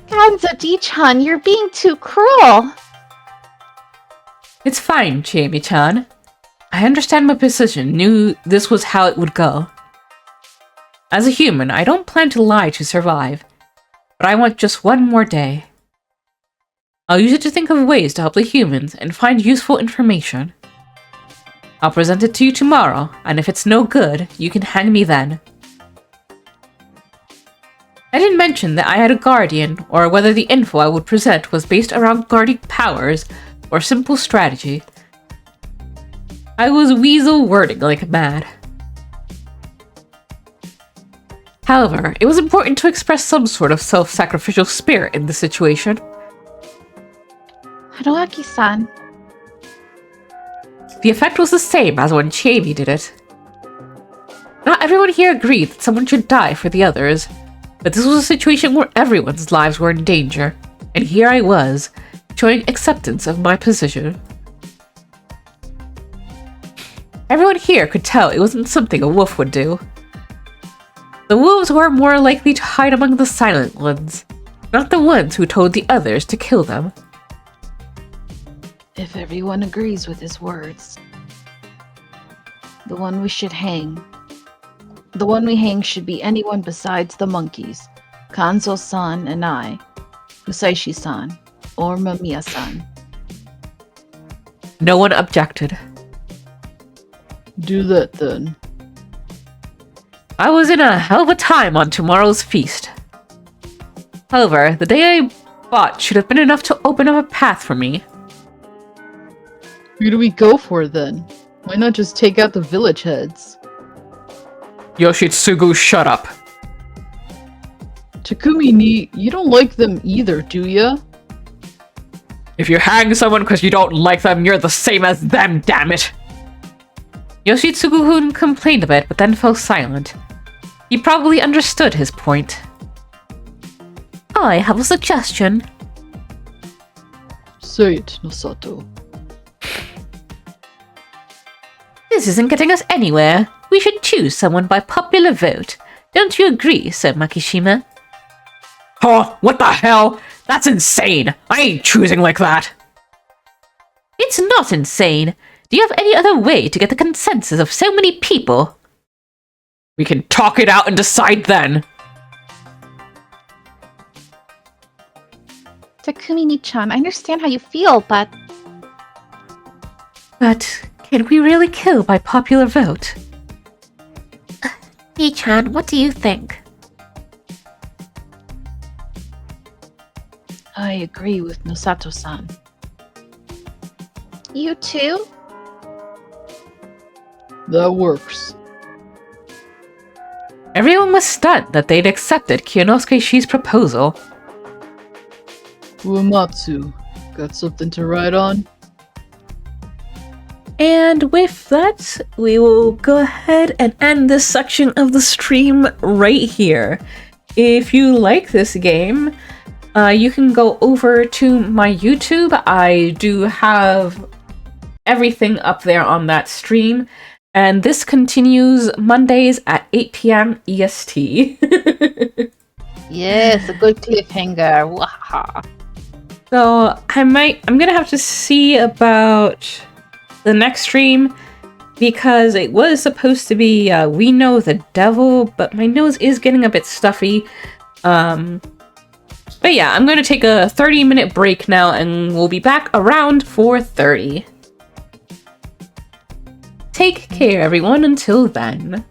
Speaker 3: Kanzo D-chan, you're being too cruel.
Speaker 5: It's fine, Chiemi-chan. I understand my position, knew this was how it would go. As a human, I don't plan to lie to survive, but I want just one more day. I'll use it to think of ways to help the humans and find useful information. I'll present it to you tomorrow, and if it's no good, you can hang me then. I didn't mention that I had a guardian, or whether the info I would present was based around guardian powers or simple strategy. I was weasel wording like mad. However, it was important to express some sort of self-sacrificial spirit in this situation.
Speaker 3: Haruaki-san,
Speaker 5: The effect was the same as when Chiemi did it. Not everyone here agreed that someone should die for the others, but this was a situation where everyone's lives were in danger, and here I was, showing acceptance of my position. Everyone here could tell it wasn't something a wolf would do. The wolves were more likely to hide among the silent ones, not the ones who told the others to kill them.
Speaker 3: if everyone agrees with his words, the one we hang should be anyone besides the monkeys, Kanzo-san and I, Musaishi-san, or Mamiya-san.
Speaker 5: No one objected.
Speaker 6: Do that then.
Speaker 5: I was in a hell of a time on tomorrow's feast. However, the day I bought should have been enough to open up a path for me.
Speaker 6: Who do we go for then? Why not just take out the village heads?
Speaker 5: Yoshitsugu, shut up.
Speaker 6: Takumi, you don't like them either, do ya?
Speaker 5: If you hang someone because you don't like them, you're the same as them, damn it! Yoshitsugu-kun complained a bit, but then fell silent. He probably understood his point.
Speaker 4: I have a suggestion.
Speaker 6: Say it, Nosato.
Speaker 4: This isn't getting us anywhere. We should choose someone by popular vote. Don't you agree, Sir Makishima?
Speaker 5: Oh, what the hell? That's insane! I ain't choosing like that!
Speaker 4: It's not insane. Do you have any other way to get the consensus of so many people?
Speaker 5: We can talk it out and decide then!
Speaker 3: Takumi-chan, I understand how you feel, but
Speaker 4: But can we really kill by popular vote? Mii-chan, what do you think?
Speaker 2: I agree with Nosato-san.
Speaker 3: you too?
Speaker 6: That works.
Speaker 5: Everyone was stunned that they'd accepted Kyonosuke Shi's proposal.
Speaker 6: Uematsu, got something to write on?
Speaker 5: And with that, we will go ahead and end this section of the stream right here. If you like this game, you can go over to my YouTube. I do have everything up there on that stream. And this continues Mondays at 8 p.m. EST.
Speaker 2: Yes, a good cliffhanger. Waha.
Speaker 5: So I'm gonna have to see about the next stream because it was supposed to be We Know the Devil, but my nose is getting a bit stuffy. But yeah, I'm gonna take a 30-minute break now and we'll be back around 4:30. Take care, everyone, until then.